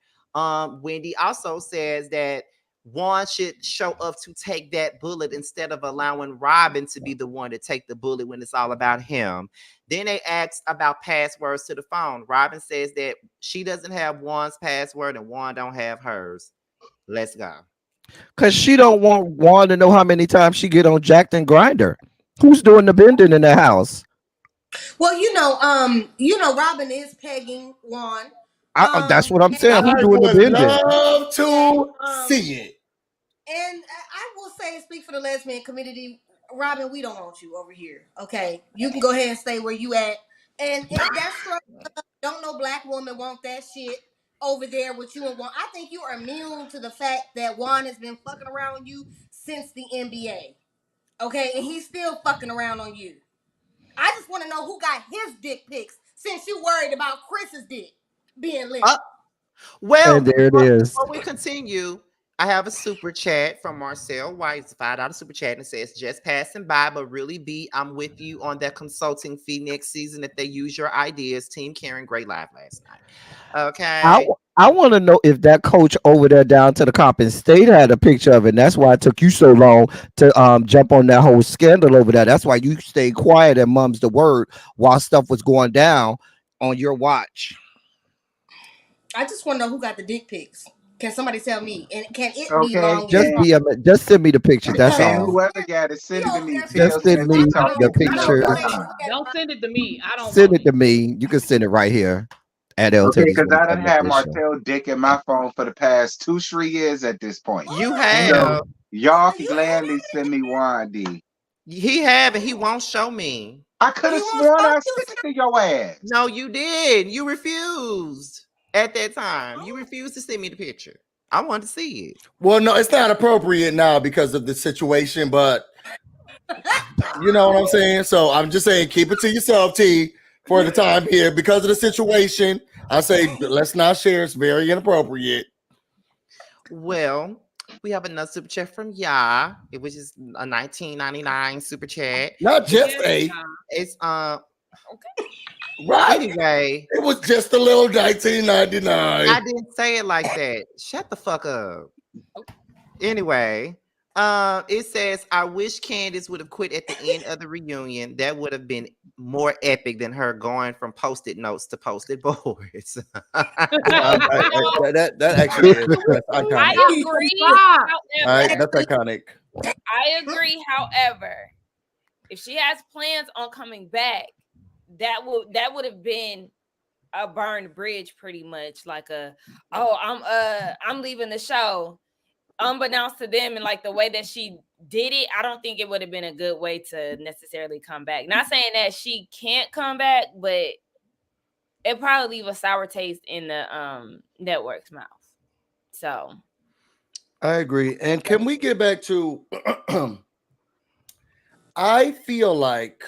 Wendy also says that Juan should show up to take that bullet instead of allowing Robin to be the one to take the bullet when it's all about him. Then they asked about passwords to the phone. Robin says that she doesn't have Juan's password and Juan don't have hers. Let's go. Cause she don't want Juan to know how many times she get on Jacked and Grinder. Who's doing the bending in the house? Well, Robin is pegging Juan. That's what I'm saying. Who's doing the bending? Love to see it. And I will say, speak for the lesbian community, Robin, we don't want you over here. Okay, you can go ahead and stay where you at. And that's don't no black woman want that shit over there with you and Juan. I think you are immune to the fact that Juan has been fucking around on you since the NBA. Okay, and he's still fucking around on you. I just want to know who got his dick pics since you worried about Chris's dick being lit. Well, and there it is. Before we continue, I have a super chat from Marcel White. It's a $5 super chat and it says, just passing by, but really B, I'm with you on that consulting fee next season if they use your ideas. Team Karen, great live last night. Okay. I want to know if that coach over there down to the Coppin State had a picture of it. And that's why it took you so long to jump on that whole scandal over there. That's why you stayed quiet and mum's the word while stuff was going down on your watch. I just want to know who got the dick pics. Can somebody tell me? And can it be long? Just send me the picture. That's all. Whoever got it, send it to me. Just send me the picture. Don't send it to me. I don't send it to me. You can send it right here at LT. Okay, because I done had Martell dick in my phone for the past 2-3 years at this point. You have. So, y'all can gladly send me Juan D. He have and he won't show me. I could have sworn I sent it to your ass. No, you did. You refused. At that time, you refused to send me the picture. I wanted to see it. Well, no, it's not appropriate now because of the situation, but you know what I'm saying? So I'm just saying, keep it to yourself, T, for the time here. Because of the situation, I say, let's not share. It's very inappropriate. Well, we have another super chat from Ya, which is a $19.99 super chat. Not just it's okay. Right. Anyway, it was just a little $19.99. I didn't say it like that. Shut the fuck up. Anyway, it says, I wish Candice would have quit at the end of the reunion. That would have been more epic than her going from post-it notes to post-it boards. that actually is. I agree. That's iconic. I agree. However, if she has plans on coming back, that would have been a burned bridge, pretty much. Like I'm leaving the show, unbeknownst to them, and like the way that she did it, I don't think it would have been a good way to necessarily come back. Not saying that she can't come back, but it probably leave a sour taste in the network's mouth. So I agree. And can we get back to I feel like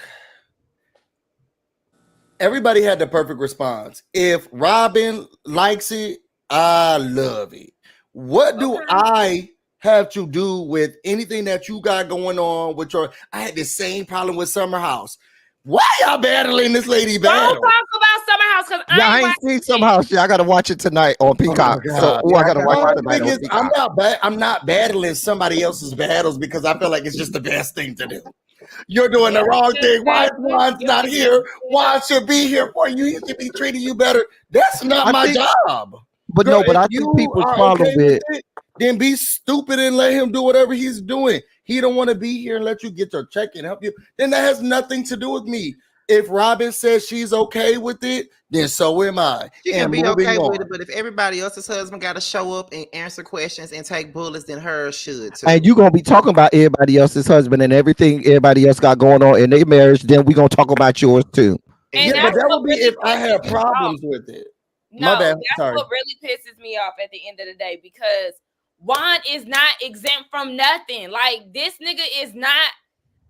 everybody had the perfect response. If Robin likes it, I love it. What do I have to do with anything that you got going on with your? I had the same problem with Summer House. Why y'all battling this lady battle? Don't talk about Summer House because I ain't seen Summer House. I gotta watch it tonight on Peacock. I gotta watch it tonight on Peacock. I'm not battling somebody else's battles because I feel like it's just the best thing to do. You're doing the wrong thing. Why is Juan's not here? Juan should be here for you. He should be treating you better. That's not my job. But girl, no, but I think people's problem with it, then be stupid and let him do whatever he's doing. He don't want to be here and let you get your check and help you. Then that has nothing to do with me. If Robin says she's okay with it, then so am I. She can be okay with it, but if everybody else's husband got to show up and answer questions and take bullets, then hers should too. And you gonna be talking about everybody else's husband and everything everybody else got going on in their marriage, then we gonna talk about yours too. And but that would be if I had problems with it. No, bad. that's Sorry. what really pisses me off at the end of the day, because Juan is not exempt from nothing. Like, this nigga is not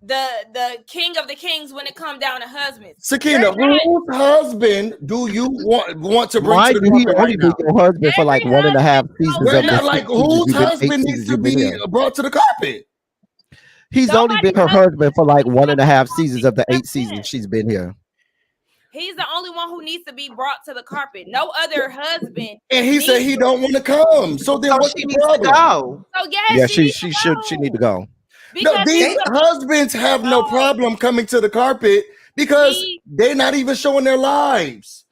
the king of the kings when it comes down to husbands. Sakina, whose husband do you want to bring to Mind the you, he carpet only right been now? your husband for like Every 1.5 husband seasons shows of the up. Like, 6 seasons. whose You've been 8 husband needs seasons. to You've been be here. brought to the carpet? He's only been her Nobody husband for like 1.5 seasons of the 8 except seasons him. she's been here. He's the only one who needs to be brought to the carpet. No other husband. And he said he don't want to come. So then So what's she the needs to problem? go. So yes, Yeah, she she needs she to should she need to go. go. No, Because these it's husbands have no problem coming to the carpet because he, they're not even showing their lives.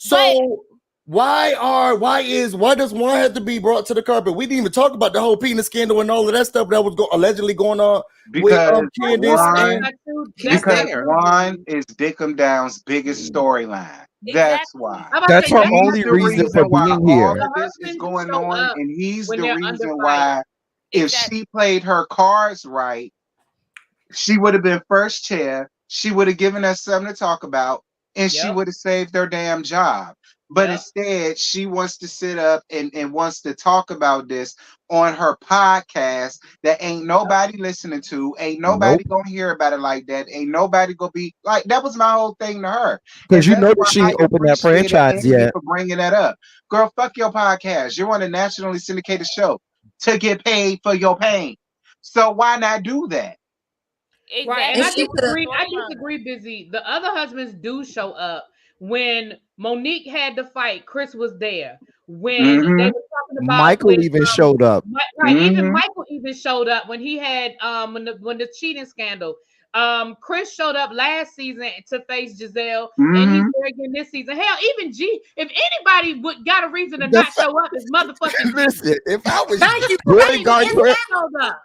but So why does one have to be brought to the carpet? We didn't even talk about the whole penis scandal and all of that stuff that was allegedly going on with Because Candice Juan, and He's because there. Juan is Dickum Down's biggest storyline. That's exactly. why. I'm about to That's say her that's He's only the reason reason for why being all here. of the this is husbands going show on, up and he's when the they're under reason fire. why if Exactly. she played her cards right, she would have been first chair. She would have given us something to talk about, and she Yep. would have saved her damn job. But Yep. instead, she wants to sit up and wants to talk about this on her podcast that ain't nobody listening to, ain't nobody Nope. gonna hear about it like that, ain't nobody gonna be like that was my whole thing to her. Because And you that's know that why she I ain't opened that appreciated franchise Andy yet. for bringing that up. Girl, fuck your podcast. You're on a nationally syndicated show to get paid for your pain. So why not do that? Right. Exactly. And And I she would have. disagree, Busy. The other husbands do show up. When Monique had to fight, Chris was there. When they Mm-hmm. were talking about Michael even showed up. right, even Mm-hmm. Michael even showed up when he had when the cheating scandal. Chris showed up last season to face Jazelle, and he's Mm-hmm. there again this season. Hell, even G, if anybody would got a reason to The not show up, it's motherfucking G. Listen, if I was Thank you. really Thank you. going It's to that, Showed up.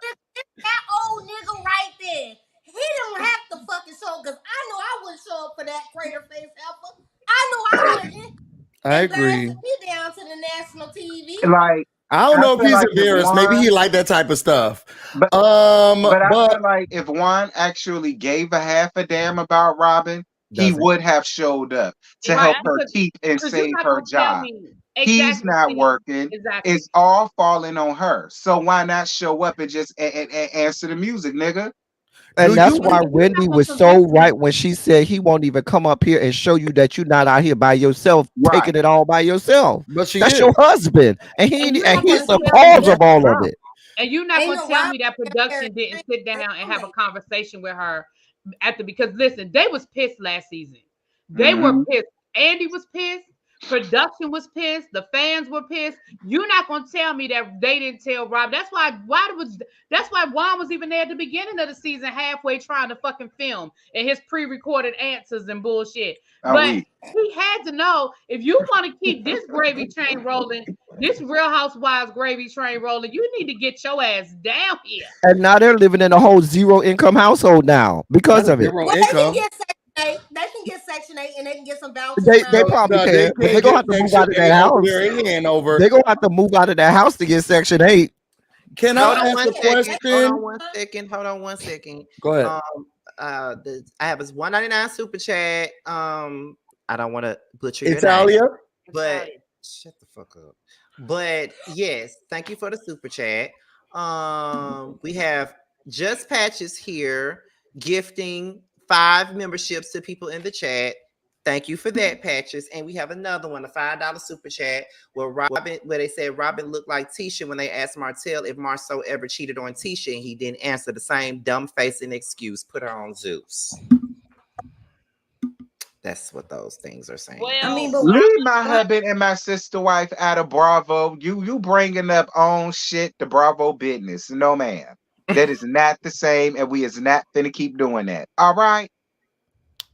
that old nigga right there. He don't have to fucking show because I know I wouldn't show up for that crater face heifer. I know I wouldn't. I agree. Embarrassing me down to the national TV. Like I don't I know if feel he's like if embarrassed. Maybe Juan, he like that type of stuff. but I But feel like if Juan actually gave a half a damn about Robin, he doesn't. would have showed up to help Right, her keep and because you're save not her gonna tell job. me He's exactly. not working. Exactly. It's all falling on her. So why not show up and just and answer the music, nigga? do And you that's But why if you're not Wendy gonna was so convince me, right when she said he won't even come up here and show you that you're not out here by yourself, Right. taking it all by yourself. but she That's is. your husband, and and you're and not he's gonna the tell cause me, of all of it. and you're not Ain't gonna no tell Rob me that Harris. production didn't sit down and have a conversation with her at the because listen, they was pissed last season. They were Mm-hmm. pissed. Andy was pissed. Production was pissed. The fans were pissed. You're not gonna tell me that they didn't tell Rob. That's why Juan was even there at the beginning of the season, halfway trying to fucking film and his pre-recorded answers and bullshit. Are But we? he had to know if you want to keep this gravy train rolling, this Real Housewives gravy train rolling, you need to get your ass down here. And now they're living in a whole zero income household now because Not of it. zero Well, they can income. get Section 8. They can get Section 8 and they can get some vouchers They from. probably No, they can, but they're can't gonna get have to move Section out of that 8 over house. there in Hanover. They're gonna have to move out of that house to get Section 8. Can I Hold on ask one a second. Hold question? on one second. Hold on one second. Go ahead. Um, I have his 199 super chat. I don't want to butcher your name, Italia. but shut the fuck up. But yes, thank you for the super chat. We have Just Patches here gifting 5 memberships to people in the chat. Thank you for that, Patches. And we have another one, a $5 super chat where they said Robin looked like Tisha when they asked Martell if Marceau ever cheated on Tisha, and he didn't answer. The same dumb facing excuse. Put her on Zeus. That's what those things are saying. I mean, Well, but Leave my husband and my sister wife out of Bravo. You bringing up own shit to Bravo business. No, ma'am. That is not the same, and we is not finna keep doing that. All right?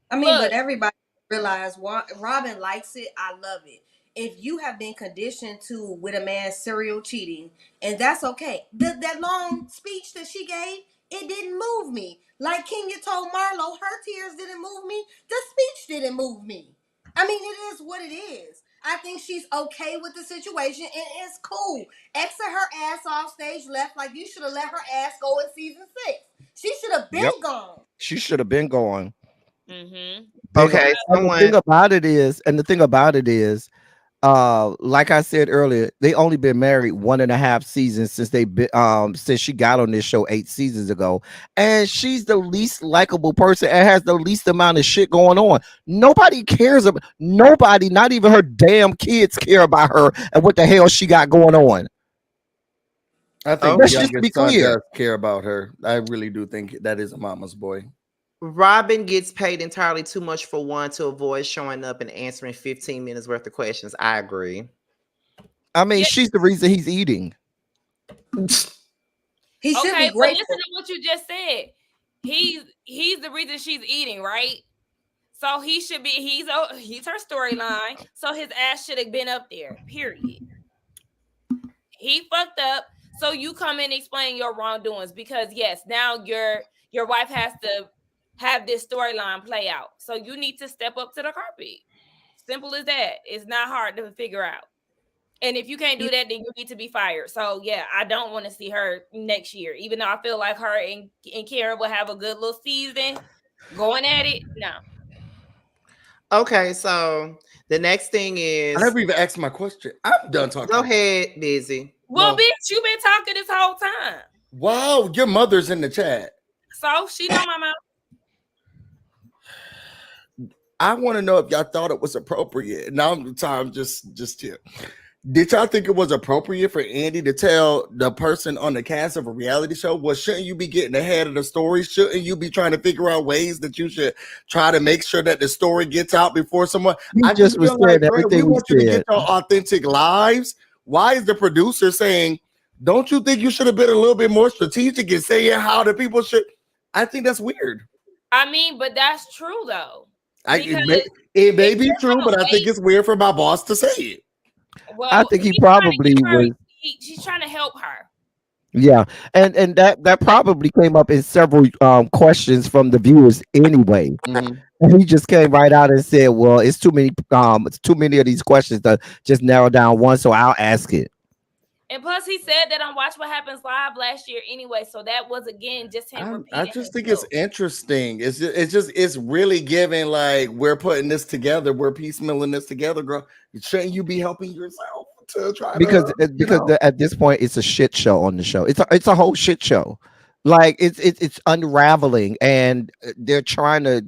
but look, everybody realize Robin likes it. I love it. If you have been conditioned to with a man serial cheating, and that's okay. That long speech that she gave, it didn't move me. Like Kenya told Marlo, her tears didn't move me. The speech didn't move me. I mean, it is what it is. I think she's okay with the situation, and it's cool. Exit her ass off stage left, like you should have let her ass go in season 6. She should have been Yep. gone. She should have been going. mm-hmm. Been Okay, and the thing about it is, like I said earlier, they only been married 1.5 seasons since they been since she got on this show 8 seasons ago, and she's the least likable person and has the least amount of shit going on. Nobody cares about nobody, not even her damn kids care about her and what the hell she got going on. I think Let's the just be youngest son clear. does care about her. I really do think that is a mama's boy. Robin gets paid entirely too much for one to avoid showing up and answering 15 minutes worth of questions. I agree. I mean, she's the reason he's eating. He should Okay, be but listen grateful. to what you just said. He's the reason she's eating, right? So he should be. He's her storyline. So his ass should have been up there. Period. He fucked up. So you come in and explain your wrongdoings because yes, now your wife has to have this storyline play out. So you need to step up to the carpet. Simple as that. It's not hard to figure out. And if you can't do that, then you need to be fired. So yeah, I don't want to see her next year. Even though I feel like her and Karen will have a good little season going at it. No. Okay, so the next thing is I never even asked my question. I'm done talking. Go ahead, Busy. Well, No. bitch, you been talking this whole time. Wow, your mother's in the chat. So she know my mouth. I want to know if y'all thought it was appropriate. Now I'm just here. Did y'all think it was appropriate for Andy to tell the person on the cast of a reality show, well, shouldn't you be getting ahead of the story? Shouldn't you be trying to figure out ways that you should try to make sure that the story gets out before someone? You I just feel was saying like, everything we we want you to said. get your authentic lives. Why is the producer saying, don't you think you should have been a little bit more strategic in saying how the people should? I think that's weird. I mean, but that's true though. It may be true, but I think it's weird for my boss to say it. Well, I think he probably was. She's trying to help her. Yeah, and that probably came up in several questions from the viewers anyway. Mm-hmm. And he just came right out and said, "Well, it's too many of these questions to just narrow down one, so I'll ask it." And plus, he said that on Watch What Happens Live last year anyway, so that was again just him repeating. I just think it's interesting. It's really giving like we're putting this together, we're piecemealing this together, girl. Shouldn't you be helping yourself to try because to, at this point it's a shit show on the show. It's a whole shit show. Like it's unraveling, and they're trying to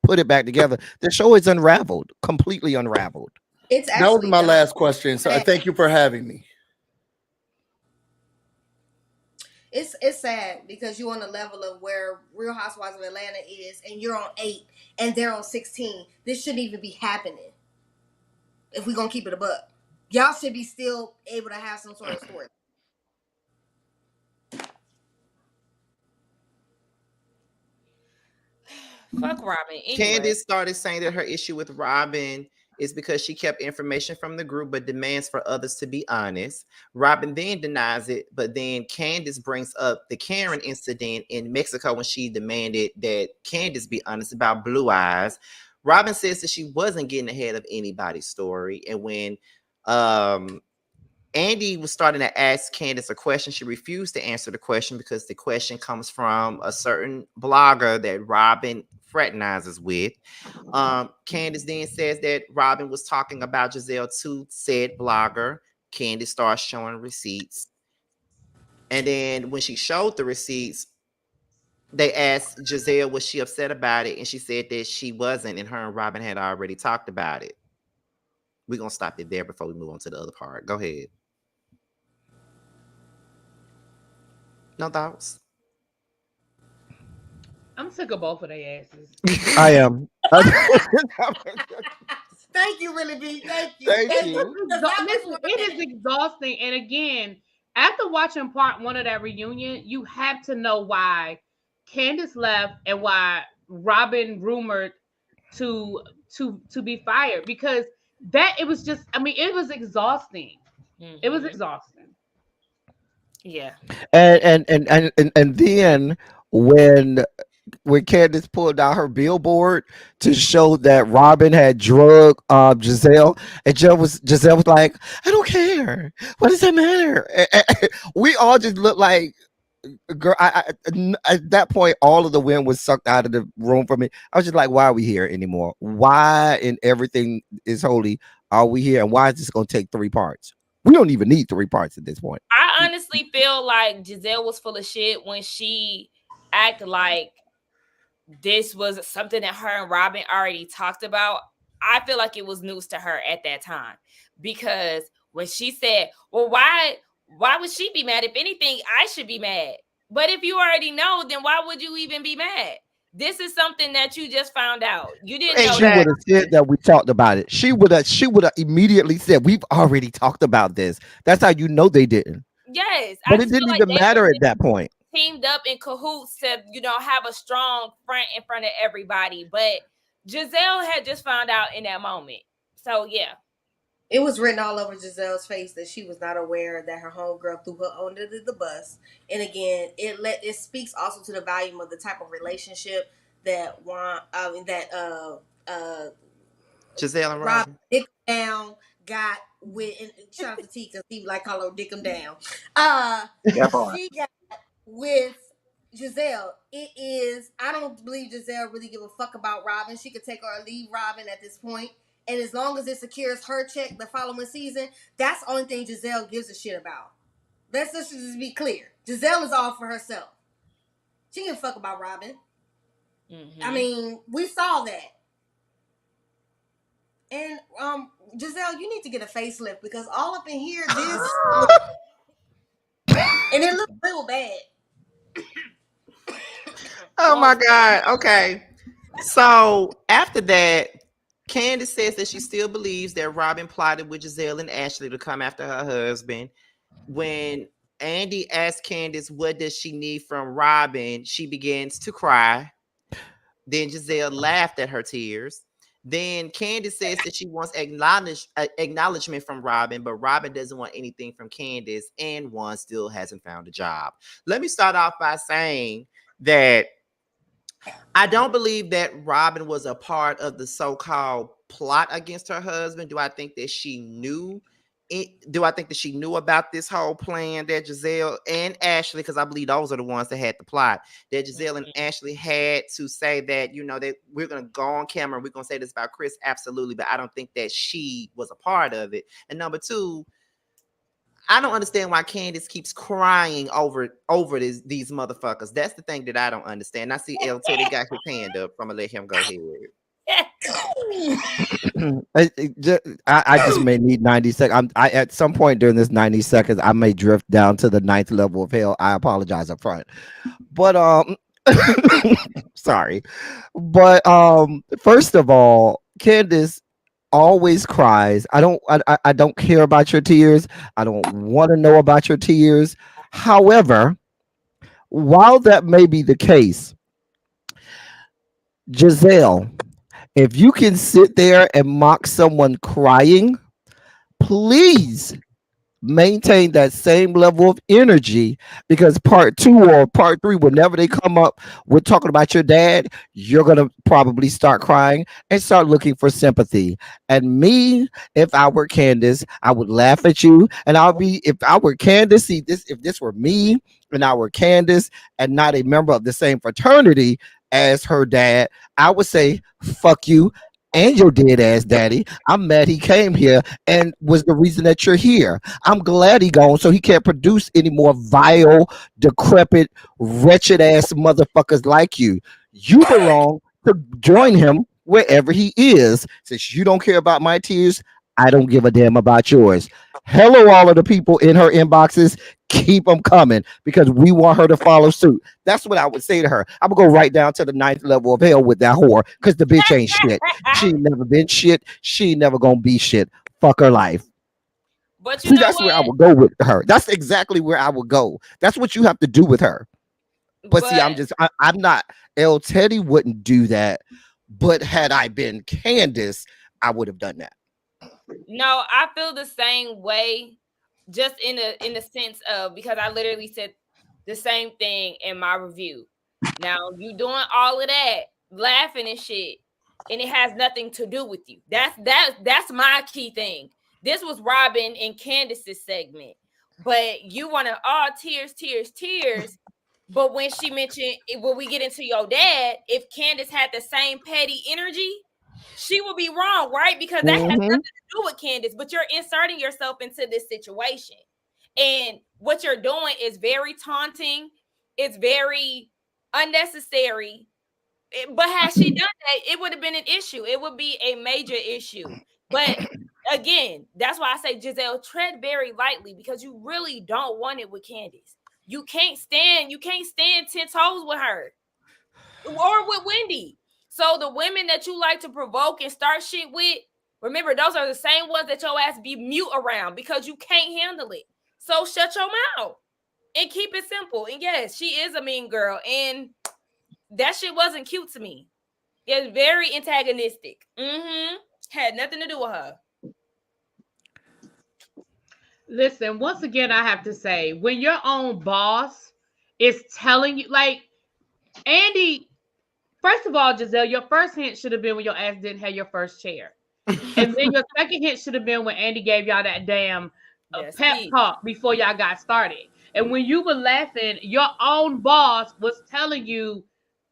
put it back together. The show is unraveled, completely unraveled. It's that was my last question. So thank you for having me. It's sad because you're on the level of where Real Housewives of Atlanta is, and you're on 8 and they're on 16. This shouldn't even be happening. If we're gonna keep it a buck, y'all should be still able to have some sort of story. Fuck Robin. Anyway. Candice started saying that her issue with Robin is because she kept information from the group but demands for others to be honest. Robin then denies it, but then Candice brings up the Karen incident in Mexico when she demanded that Candice be honest about Blue Eyes. Robin says that she wasn't getting ahead of anybody's story, and when Andy was starting to ask Candice a question, she refused to answer the question because the question comes from a certain blogger that Robin fraternizes with. Candice then says that Robin was talking about Jazelle to said blogger. Candice starts showing receipts. And then when she showed the receipts, they asked Jazelle, was she upset about it? And she said that she wasn't, and her and Robin had already talked about it. We're going to stop it there before we move on to the other part. Go ahead. No thoughts? I'm sick of both of their asses. I am. Thank you, really, B. Thank you. Thank you. Listen, it is exhausting. And again, after watching part 1 of that reunion, you have to know why Candice left and why Robin rumored to be fired, because that it was just, I mean, it was exhausting. Mm-hmm. It was exhausting. Yeah. And then when Candice pulled out her billboard to show that Robin had drugged Jazelle, and Jazelle was like, I don't care. What does that matter? We all just look like, girl, at that point, all of the wind was sucked out of the room for me. I was just like, why are we here anymore? Why in everything is holy are we here? And why is this going to take 3 parts? We don't even need 3 parts at this point. I honestly feel like Jazelle was full of shit when she acted like this was something that her and Robin already talked about. I feel like it was news to her at that time, because when she said, well, why would she be mad? If anything, I should be mad. But if you already know, then why would you even be mad? This is something that you just found out. You didn't know She would that. have said that we talked about it. She would have immediately said, we've already talked about this. That's how you know they didn't. Yes. But I it just feel didn't like even they matter were at that point. teamed up in cahoots to, have a strong front in front of everybody. But Jazelle had just found out in that moment. So, yeah. It was written all over Giselle's face that she was not aware that her homegirl threw her under the bus. And again, it speaks also to the volume of the type of relationship that Jazelle and Rob Robin. Dick down got with, and shout out to T because he like call her Dick him down. She got with Jazelle. It is, I don't believe Jazelle really give a fuck about Robin. She could take or leave Robin at this point. And as long as it secures her check the following season, that's the only thing Jazelle gives a shit about. Let's just be clear. Jazelle is all for herself. She can fuck about Robin. Mm-hmm. I mean, we saw that. And Jazelle, you need to get a facelift because all up in here, and it looks real bad. Oh my God. Okay. So after that, Candice says that she still believes that Robin plotted with Jazelle and Ashley to come after her husband. When Andy asked Candice what does she need from Robin, she begins to cry. Then Jazelle laughed at her tears. Then Candice says that she wants acknowledgement from Robin, but Robin doesn't want anything from Candice, and one still hasn't found a job. Let me start off by saying that I don't believe that Robin was a part of the so-called plot against her husband. Do I think that she knew it? Do I think that she knew about this whole plan that Jazelle and Ashley, because I believe those are the ones that had the plot, that Jazelle and Ashley had to say that, that we're going to go on camera and we're going to say this about Chris? Absolutely. But I don't think that she was a part of it. And number two, I don't understand why Candice keeps crying over these motherfuckers. That's the thing that I don't understand. I see El Teddy got his hand up. I'm gonna let him go ahead. I just may need 90 seconds. I at some point during this 90 seconds, I may drift down to the 9th level of hell. I apologize up front. But sorry. But first of all, Candice always cries. I don't care about your tears. I don't want to know about your tears. However, while that may be the case, Jazelle, if you can sit there and mock someone crying, please maintain that same level of energy, because part 2 or part 3, whenever they come up with talking about your dad, you're going to probably start crying and start looking for sympathy. And me, if I were Candice, I would laugh at you. And if I were Candice, if this were me and I were Candice and not a member of the same fraternity as her dad, I would say, fuck you and your dead ass daddy. I'm mad he came here and was the reason that you're here. I'm glad he gone so he can't produce any more vile, decrepit, wretched ass motherfuckers like you. You belong to join him wherever he is. Since you don't care about my tears, I don't give a damn about yours. Hello, all of the people in her inboxes. Keep them coming because we want her to follow suit. That's what I would say to her. I'm gonna go right down to the 9th level of hell with that whore because the bitch ain't shit. She ain't never been shit. She ain't never gonna be shit. Fuck her life. But see, that's where I would go with her. That's exactly where I would go. That's what you have to do with her. But see, I'm not. El Teddy wouldn't do that. But had I been Candice, I would have done that. No, I feel the same way, just in the sense of, because I literally said the same thing in my review. Now you doing all of that, laughing and shit, and it has nothing to do with you. That's my key thing. This was Robin and Candice's segment, but you want to all tears, But when she mentioned, when we get into your dad, if Candice had the same petty energy, she would be wrong, right? Because that has nothing to do with Candice, but you're inserting yourself into this situation. And what you're doing is very taunting. It's very unnecessary. But had she done that, it would have been an issue. It would be a major issue. But again, that's why I say, Jazelle, tread very lightly, because you really don't want it with Candice. You can't stand 10 toes with her or with Wendy. So the women that you like to provoke and start shit with, remember, those are the same ones that your ass be mute around because you can't handle it. So shut your mouth and keep it simple. And yes, she is a mean girl, and that shit wasn't cute to me. It's very antagonistic. Had nothing to do with her. Listen, once again, I have to say, when your own boss is telling you, like, Andy, first of all, Jazelle, your first hint should have been when your ass didn't have your first chair. And then your second hint should have been when Andy gave y'all that damn pep talk before y'all got started. And when you were laughing, your own boss was telling you,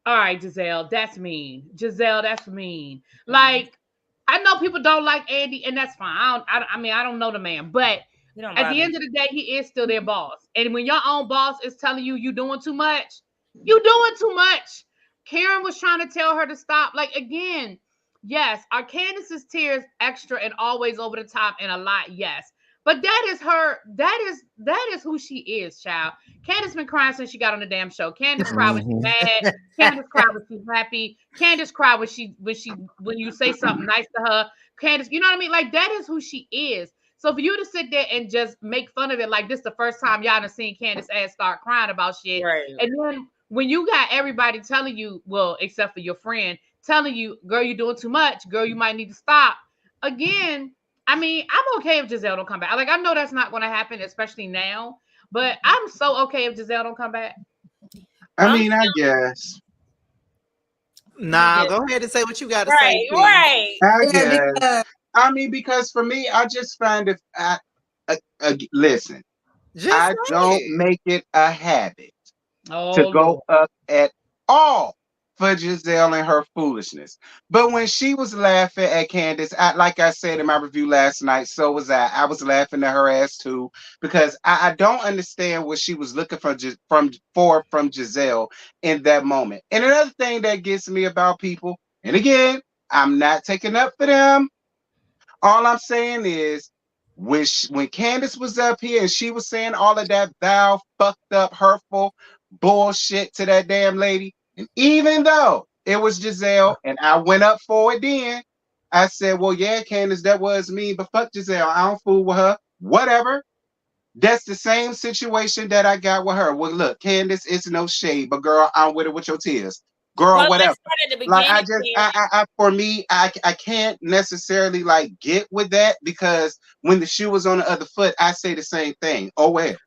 all right, Jazelle, that's mean. Jazelle, that's mean. Like, I know people don't like Andy, and that's fine. I mean, I don't know the man, but at the end of the day, he is still their boss. And when your own boss is telling you you doing too much, you doing too much. Karen was trying to tell her to stop. Like, again, yes, are Candice's tears extra and always over the top and a lot? Yes. But that is her, that is who she is, child. Candice been crying since she got on the damn show. Candice cried when she's mad. Candice cried when she's happy. Candice cried when you say something nice to her. Candice, you know what I mean? Like, that is who she is. So for you to sit there and just make fun of it like this the first time y'all done seen Candice ass start crying about shit. Right. And then when you got everybody telling you, well, except for your friend, telling you, girl, you're doing too much. Girl, you might need to stop. Again, I mean, I'm okay if Jazelle don't come back. Like, I know that's not going to happen, especially now. But I'm so okay if Jazelle don't come back. I mean, I guess. Nah, go ahead and say what you got to say. Right. I guess. I mean, because for me, I just find it. Listen, I don't make it a habit to go up at all for Jazelle and her foolishness. But when she was laughing at Candice, like I said in my review last night, so was I. I was laughing at her ass too, because I don't understand what she was looking for from Jazelle in that moment. And another thing that gets me about people, and again, I'm not taking up for them. All I'm saying is, when Candice was up here and she was saying all of that foul, fucked up, hurtful bullshit to that damn lady, and even though it was Jazelle and I went up for it then, I said, well, yeah, Candice, that was me, but fuck Jazelle. I don't fool with her. Whatever. That's the same situation that I got with her. Well, look, Candice, it's no shade, but girl, I'm with it with your tears. Girl, whatever. Like, for me, I can't necessarily like get with that, because when the shoe was on the other foot, I say the same thing. Oh well.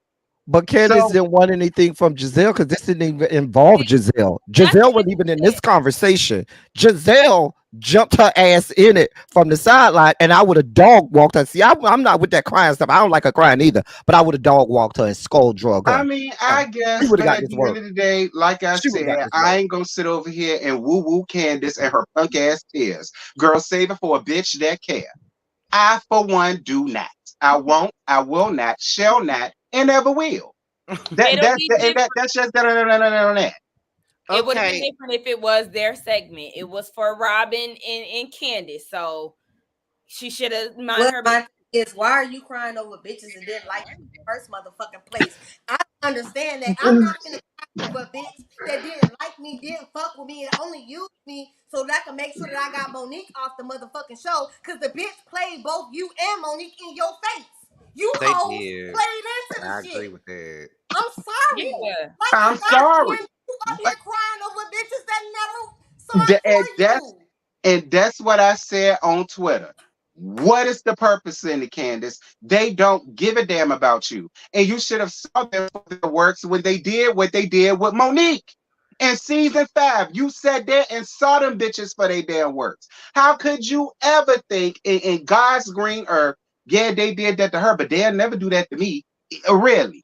But Candice didn't want anything from Jazelle because this didn't even involve Jazelle. Jazelle wasn't even in this conversation. Jazelle jumped her ass in it from the sideline, and I would have dog walked her. See, I'm not with that crying stuff. I don't like her crying either, but I would have dog walked her and skull drug her. I mean, I guess, but at the end of the day, like I said, I ain't gonna sit over here and woo Candice and her punk ass tears. Girl, save it for a bitch that care. I, for one, do not. I won't. I will not. Shall not. And never will. That's just that. It would have been different if it was their segment. It was for Robin and Candice, so she should have minded her business. Why are you crying over bitches and didn't like you in the first motherfucking place? I understand that. I'm not gonna cry over a bitch that didn't like me, didn't fuck with me, and only used me so that I can make sure that I got Monique off the motherfucking show, because the bitch played both you and Monique in your face. You hoes played into the shit. I agree with that. I'm sorry. Yeah. Like, I'm sorry. You up here crying over bitches that never saw you. And that's what I said on Twitter. What is the purpose in it, Candice? They don't give a damn about you. And you should have saw them for their works when they did what they did with Monique. In season 5, you sat there and saw them bitches for their damn works. How could you ever think in God's green earth, yeah, they did that to her, but they'll never do that to me? Really?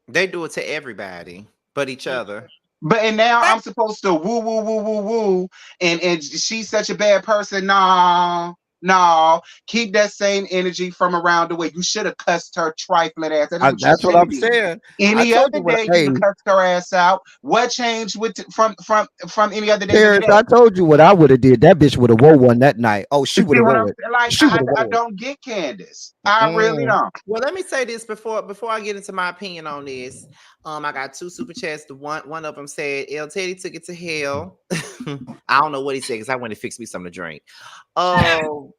They do it to everybody. but each other. But and now I'm supposed to woo woo woo woo woo, and she's such a bad person. No, no, keep that same energy from around the way. You should have cussed her trifling ass. That is what you That's what should have I'm did. saying. I Any told other you what. day you Hey, can cuss her ass out. What changed with from any other day to Terrence, today? I told you what I would have did. That bitch would have wore one that night. Oh, she You would see have what wore I'm it. like? She would have I wore it. don't get Candice. I really don't. Well, let me say this before I get into my opinion on this. I got two super chats. The one of them said, "El Teddy took it to hell." I don't know what he said because I went to fix me something to drink. The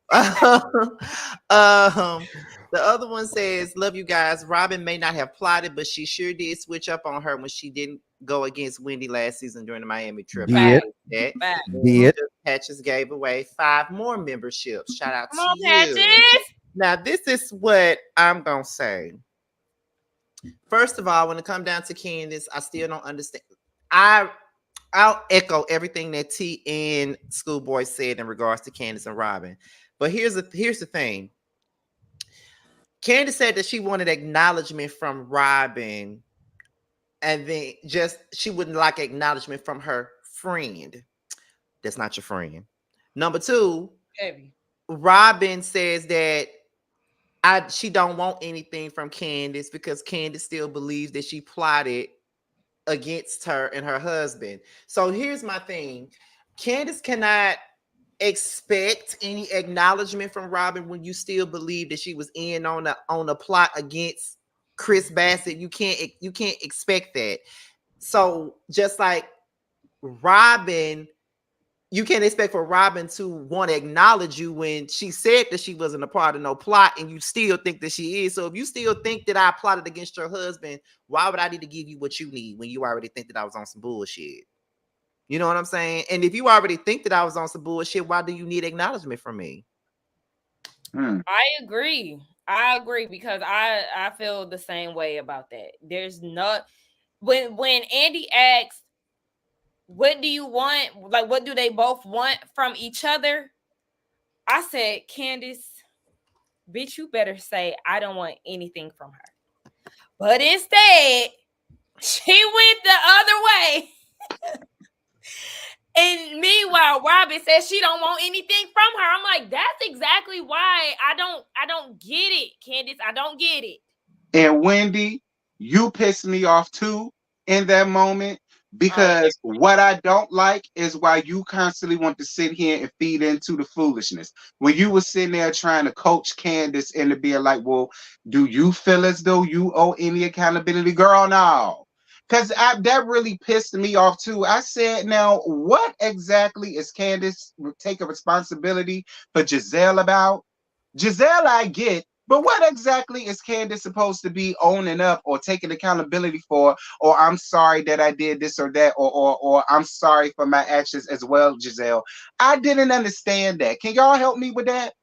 other one says, "Love you guys. Robin may not have plotted, but she sure did switch up on her when she didn't go against Wendy last season during the Miami trip." Did. Did. Patches gave away 5 more memberships. Shout out Come to on, you. Patches. Now, this is what I'm gonna say. First of all, when it comes down to Candice, I still don't understand. I'll echo everything that T and Schoolboy said in regards to Candice and Robin. But here's the thing. Candice said that she wanted acknowledgement from Robin, and then just she wouldn't like acknowledgement from her friend. That's not your friend. Number 2, Heavy. Robin says that she don't want anything from Candice because Candice still believes that she plotted against her and her husband. So here's my thing. Candice cannot expect any acknowledgement from Robin when you still believe that she was in on a plot against Chris Bassett. You can't expect that. So just like Robin, you can't expect for Robin to want to acknowledge you when she said that she wasn't a part of no plot and you still think that she is. So if you still think that I plotted against your husband, why would I need to give you what you need when you already think that I was on some bullshit? You know what I'm saying? And if you already think that I was on some bullshit, why do you need acknowledgement from me? I agree. Because I feel the same way about that. There's not when Andy asked, what do you want? Like, what do they both want from each other? I said, Candice, bitch, you better say I don't want anything from her. But instead, she went the other way. And meanwhile, Robin says she don't want anything from her. I'm like, that's exactly why I don't get it, Candice. I don't get it. And Wendy, you pissed me off too in that moment because what I don't like is why you constantly want to sit here and feed into the foolishness. When you were sitting there trying to coach Candice into being like, well, do you feel as though you owe any accountability? Girl, no. Because that really pissed me off too. I said, now, what exactly is Candice taking responsibility for Jazelle about? Jazelle, I get, but what exactly is Candice supposed to be owning up or taking accountability for? Or I'm sorry that I did this or that, or I'm sorry for my actions as well, Jazelle. I didn't understand that. Can y'all help me with that?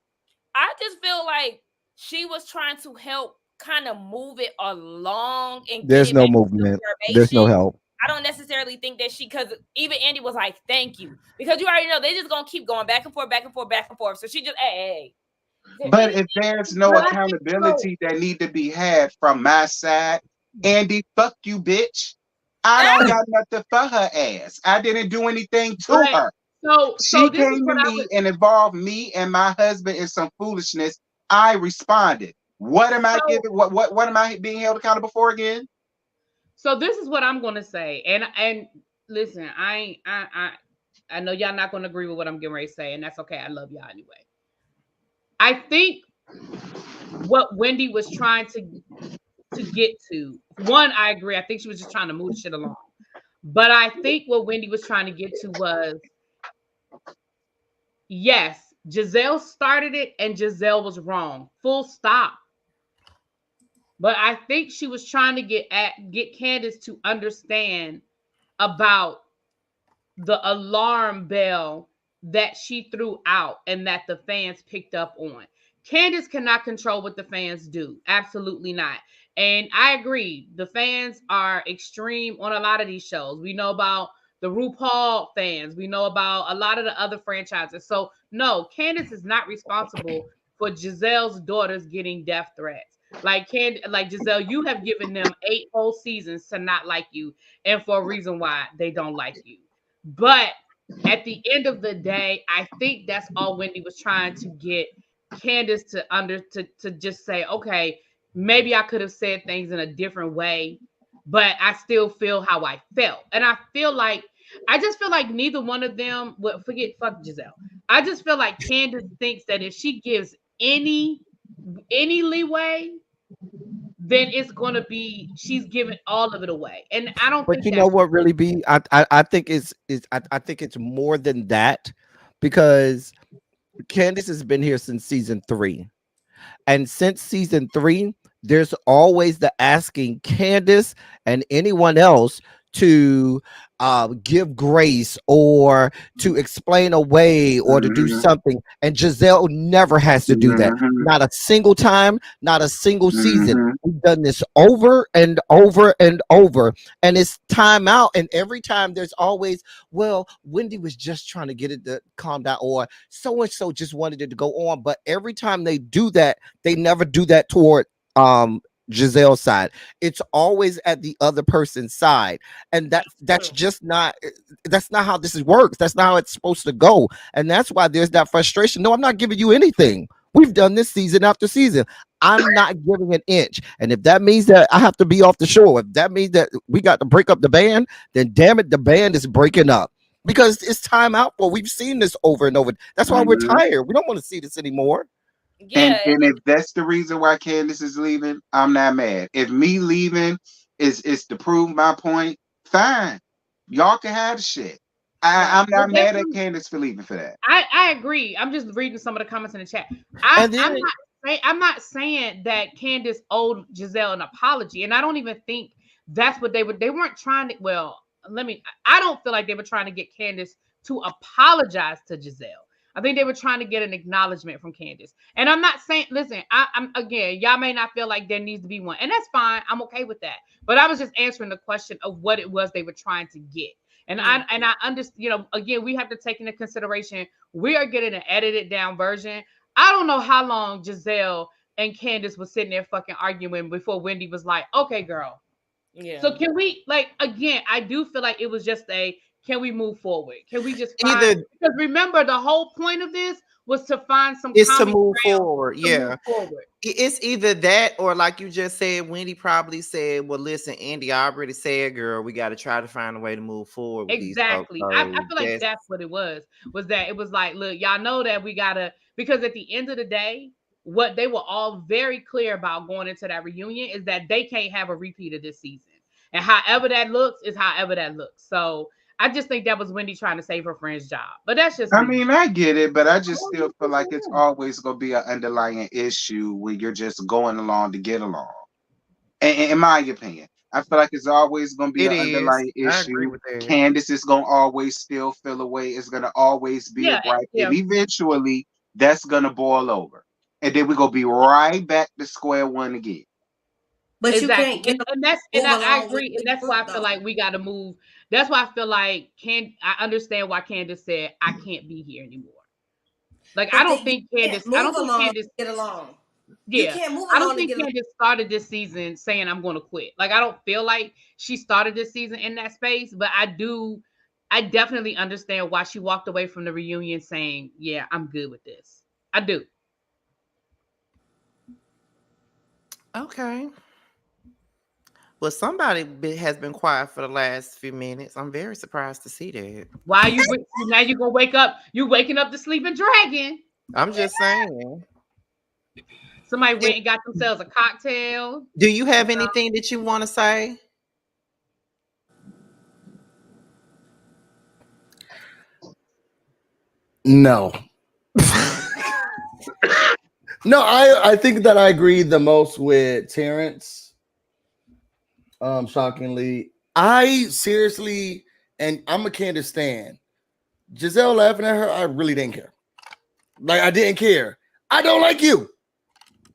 I just feel like she was trying to help kind of move it along and There's get it no back movement. to There's no help. I don't necessarily think that because even Andy was like, thank you. Because you already know they're just going to keep going back and forth, back and forth, back and forth. So she just, hey. But if there's no accountability that need to be had from my side, Andy, fuck you, bitch. I don't got nothing for her ass. I didn't do anything to her. She came to me and involved me and my husband in some foolishness. I responded. What am I giving? What am I being held accountable for again? So this is what I'm gonna say, and listen, I know y'all not gonna agree with what I'm getting ready to say, and that's okay. I love y'all anyway. I think what Wendy was trying to get to, one, I agree. I think she was just trying to move the shit along. But I think what Wendy was trying to get to was, yes, Jazelle started it and Jazelle was wrong. Full stop. But I think she was trying to get Candice to understand about the alarm bell that she threw out and that the fans picked up on. Candice cannot control what the fans do. Absolutely not. And I agree. The fans are extreme on a lot of these shows. We know about the RuPaul fans. We know about a lot of the other franchises. So no, Candice is not responsible for Giselle's daughters getting death threats. Like Jazelle, you have given them 8 whole seasons to not like you, and for a reason why they don't like you. But at the end of the day, I think that's all Wendy was trying to get Candice to just say, okay, maybe I could have said things in a different way, but I still feel how I felt. And I just feel like neither one of them would fuck Jazelle. I just feel like Candice thinks that if she gives any leeway, then it's gonna be she's giving all of it away. And I don't But think you know that's what really be? I think I think it's more than that, because Candice has been here since season 3. And since season 3, there's always the asking Candice and anyone else to give grace or to explain away or to do something. And Jazelle never has to do that. Not a single time, not a single season. We've done this over and over and over. And it's time out. And every time there's always, well, Wendy was just trying to get it to calm down, or so and so just wanted it to go on. But every time they do that, they never do that toward Jazelle's side. It's always at the other person's side, and that's just not how this works. That's not how it's supposed to go, and that's why there's that frustration. No, I'm not giving you anything. We've done this season after season. I'm not giving an inch, and if that means that I have to be off the show, if that means that we got to break up the band, then damn it, the band is breaking up. Because it's time out for. We've seen this over and over. That's why we're tired. We don't want to see this anymore. Yeah. And if that's the reason why Candice is leaving, I'm not mad. If me leaving is to prove my point, fine. Y'all can have the shit. I'm not mad at Candice for leaving for that. I agree. I'm just reading some of the comments in the chat. I'm not saying that Candice owed Jazelle an apology, and I don't even think that's what they weren't trying to. Well, I don't feel like they were trying to get Candice to apologize to Jazelle. I think they were trying to get an acknowledgement from Candice. And I'm not saying, listen, I'm again, y'all may not feel like there needs to be one, and that's fine. I'm okay with that. But I was just answering the question of what it was they were trying to get. And I understand, again, we have to take into consideration we are getting an edited down version. I don't know how long Jazelle and Candice was sitting there fucking arguing before Wendy was like, okay, girl. Yeah. So can we, again, I do feel like it was just can we move forward? Can we just because remember the whole point of this was to find some to move forward. It's either that or like you just said, Wendy probably said, well, listen, Andy, I already said, girl, we got to try to find a way to move forward with exactly. These I feel like that's what it was that it was like, look, y'all know that we gotta, because at the end of the day, what they were all very clear about going into that reunion is that they can't have a repeat of this season. And however that looks is however that looks. So I just think that was Wendy trying to save her friend's job. But that's just I mean, I get it, but I just still feel like it's always going to be an underlying issue where you're just going along to get along. In my opinion, I feel like it's always going to be an underlying issue. Candice is going to always still feel a way. It's going to always be a gripe. And eventually, that's going to boil over. And then we're going to be right back to square one again. But exactly. You can't I agree. And that's why I feel like we got to move. That's why I feel like I understand why Candice said I can't be here anymore. Like but I don't think Candice get along. Yeah, I don't think Candice started this season saying I'm going to quit. Like I don't feel like she started this season in that space, but I definitely understand why she walked away from the reunion saying, "Yeah, I'm good with this." I do. Okay. Well, somebody has been quiet for the last few minutes. I'm very surprised to see that. Why you now you're gonna wake up? You waking up the sleeping dragon. I'm just saying. Somebody went and got themselves a cocktail. Do you have anything that you want to say? No. No, I think that I agree the most with Terrence. Shockingly, I seriously, and I'm a Candice stan. Jazelle laughing at her, I really didn't care. Like I didn't care. I don't like you.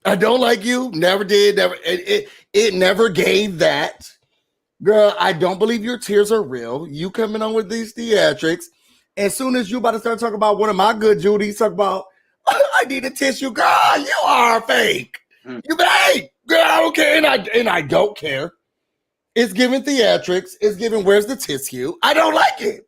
I don't like you. Never did. Never. It never gave that. Girl, I don't believe your tears are real. You coming on with these theatrics. As soon as you about to start talking about one of my good Judies, talk about I need a tissue. Girl, you are fake. You be hey, girl, I don't care, and I don't care. It's giving theatrics. It's giving where's the tissue. I don't like it.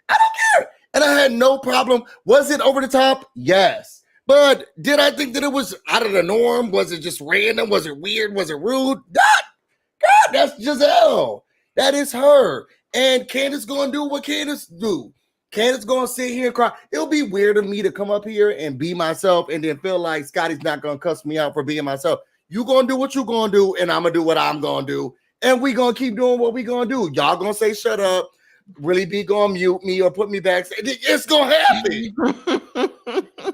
I don't care. And I had no problem. Was it over the top? Yes. But did I think that it was out of the norm? Was it just random? Was it weird? Was it rude? God, that's Jazelle. That is her. And Candice gonna do what Candice do. Candice gonna sit here and cry. It'll be weird of me to come up here and be myself and then feel like Scotty's not gonna cuss me out for being myself. You gonna do what you gonna do, and I'm gonna do what I'm gonna do. And we gonna keep doing what we gonna do. Y'all gonna say shut up, really be gonna mute me or put me back. It's gonna happen.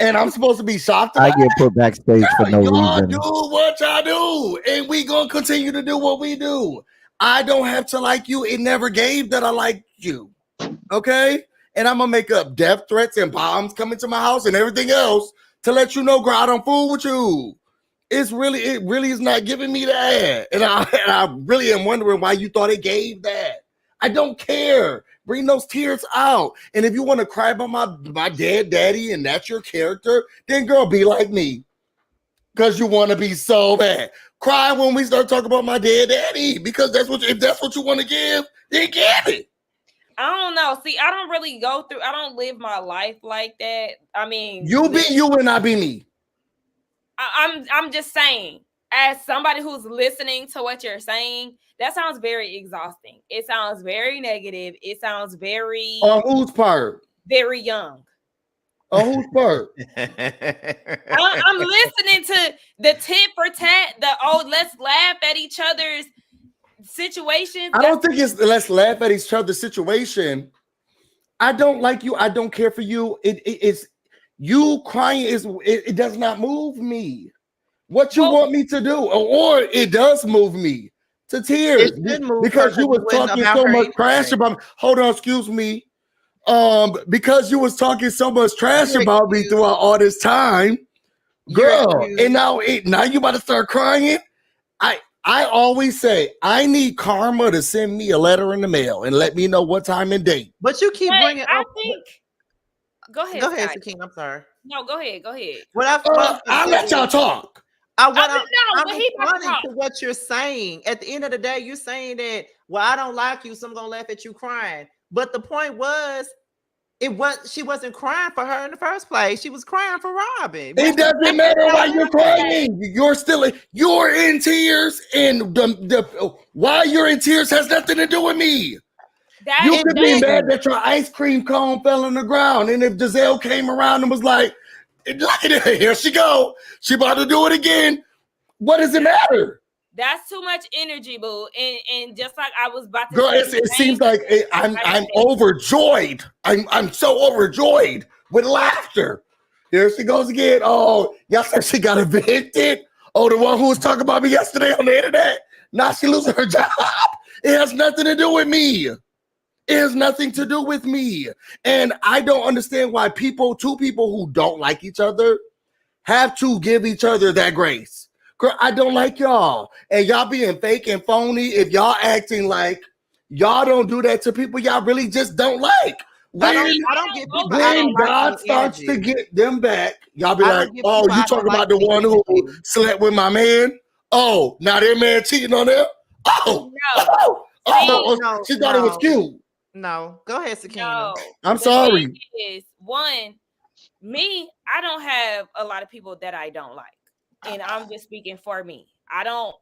And I'm supposed to be shocked. I get put backstage for no reason. Do what y'all do, and we gonna continue to do what we do. I don't have to like you. It never gave that I like you. Okay? And I'm gonna make up death threats and bombs coming to my house and everything else to let you know, girl, I don't fool with you. It really is not giving me that. And I really am wondering why you thought it gave that. I don't care. Bring those tears out. And if you want to cry about my dead daddy and that's your character, then girl, be like me. Because you want to be so bad. Cry when we start talking about my dead daddy. Because if that's what you want to give, then give it. I don't know. See, I don't really I don't live my life like that. I mean, you be you and I be me. I'm just saying, as somebody who's listening to what you're saying, that sounds very exhausting. It sounds very negative. It sounds very on whose part? Very young. On whose part? I'm listening to the tit for tat, let's laugh at each other's situations. I don't think it's let's laugh at each other's situation. I don't like you. I don't care for you. It's you crying it does not move me. What you want me to do, or it does move me to tears because you was talking so much trash about me. Hold on, excuse me. Because you was talking so much trash about me throughout all this time, girl, and now you about to start crying. I always say I need karma to send me a letter in the mail and let me know what time and date. But you keep bringing up. Go ahead, Sakeem. I'm sorry. No, go ahead. I'll let y'all talk. I'm responding to what you're saying. At the end of the day, you're saying that, well, I don't like you, so I'm gonna laugh at you crying. But the point was, she wasn't crying for her in the first place. She was crying for Robin. It doesn't matter why you're crying. You're in tears, and why you're in tears has nothing to do with me. You could be mad that your ice cream cone fell on the ground, and if Jazelle came around and was like, "Look at it, here she go. She about to do it again." What does it matter? That's too much energy, boo. And just like I was about to girl, it seems like I'm overjoyed. I'm so overjoyed with laughter. Here she goes again. Oh, y'all said she got evicted. Oh, the one who was talking about me yesterday on the internet. Now she losing her job. It has nothing to do with me. It has nothing to do with me. And I don't understand why two people who don't like each other have to give each other that grace. Girl, I don't like y'all. And y'all being fake and phony, if y'all acting like y'all don't do that to people y'all really just don't like. I don't get people. When God starts to get them back, y'all be like, oh, you talking about the one who slept with my man? Oh, now their man cheating on them? Oh, no. She thought it was cute. No, go ahead, Sakina. No. I'm sorry. I don't have a lot of people that I don't like. And I'm just speaking for me. I don't,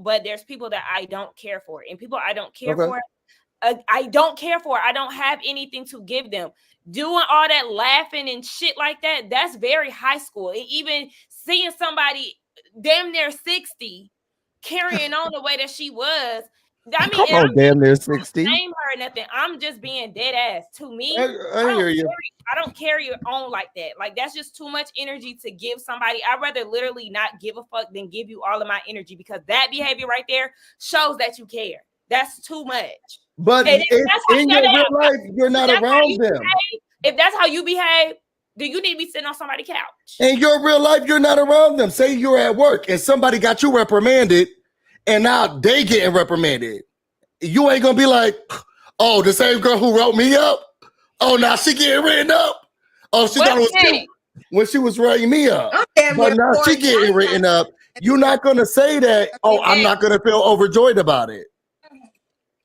but there's people that I don't care for. And people I don't care for, I don't care for. I don't have anything to give them. Doing all that laughing and shit like that, that's very high school. And even seeing somebody damn near 60 carrying on the way that she was, I mean, come on, damn near 60. Name her or nothing. I'm just being dead ass. To me, I hear you. I don't carry it on like that. Like, that's just too much energy to give somebody. I'd rather literally not give a fuck than give you all of my energy, because that behavior right there shows that you care. That's too much. But in your real life, you're not around them. If that's how you behave, then you need to be sitting on somebody's couch. In your real life, you're not around them. Say you're at work and somebody got you reprimanded, and now they getting reprimanded. You ain't gonna be like, oh, the same girl who wrote me up. Oh, now she getting written up. Oh, she thought it was cute when she was writing me up. But now she getting written up, you're not gonna say that. Oh, I'm not gonna feel overjoyed about it.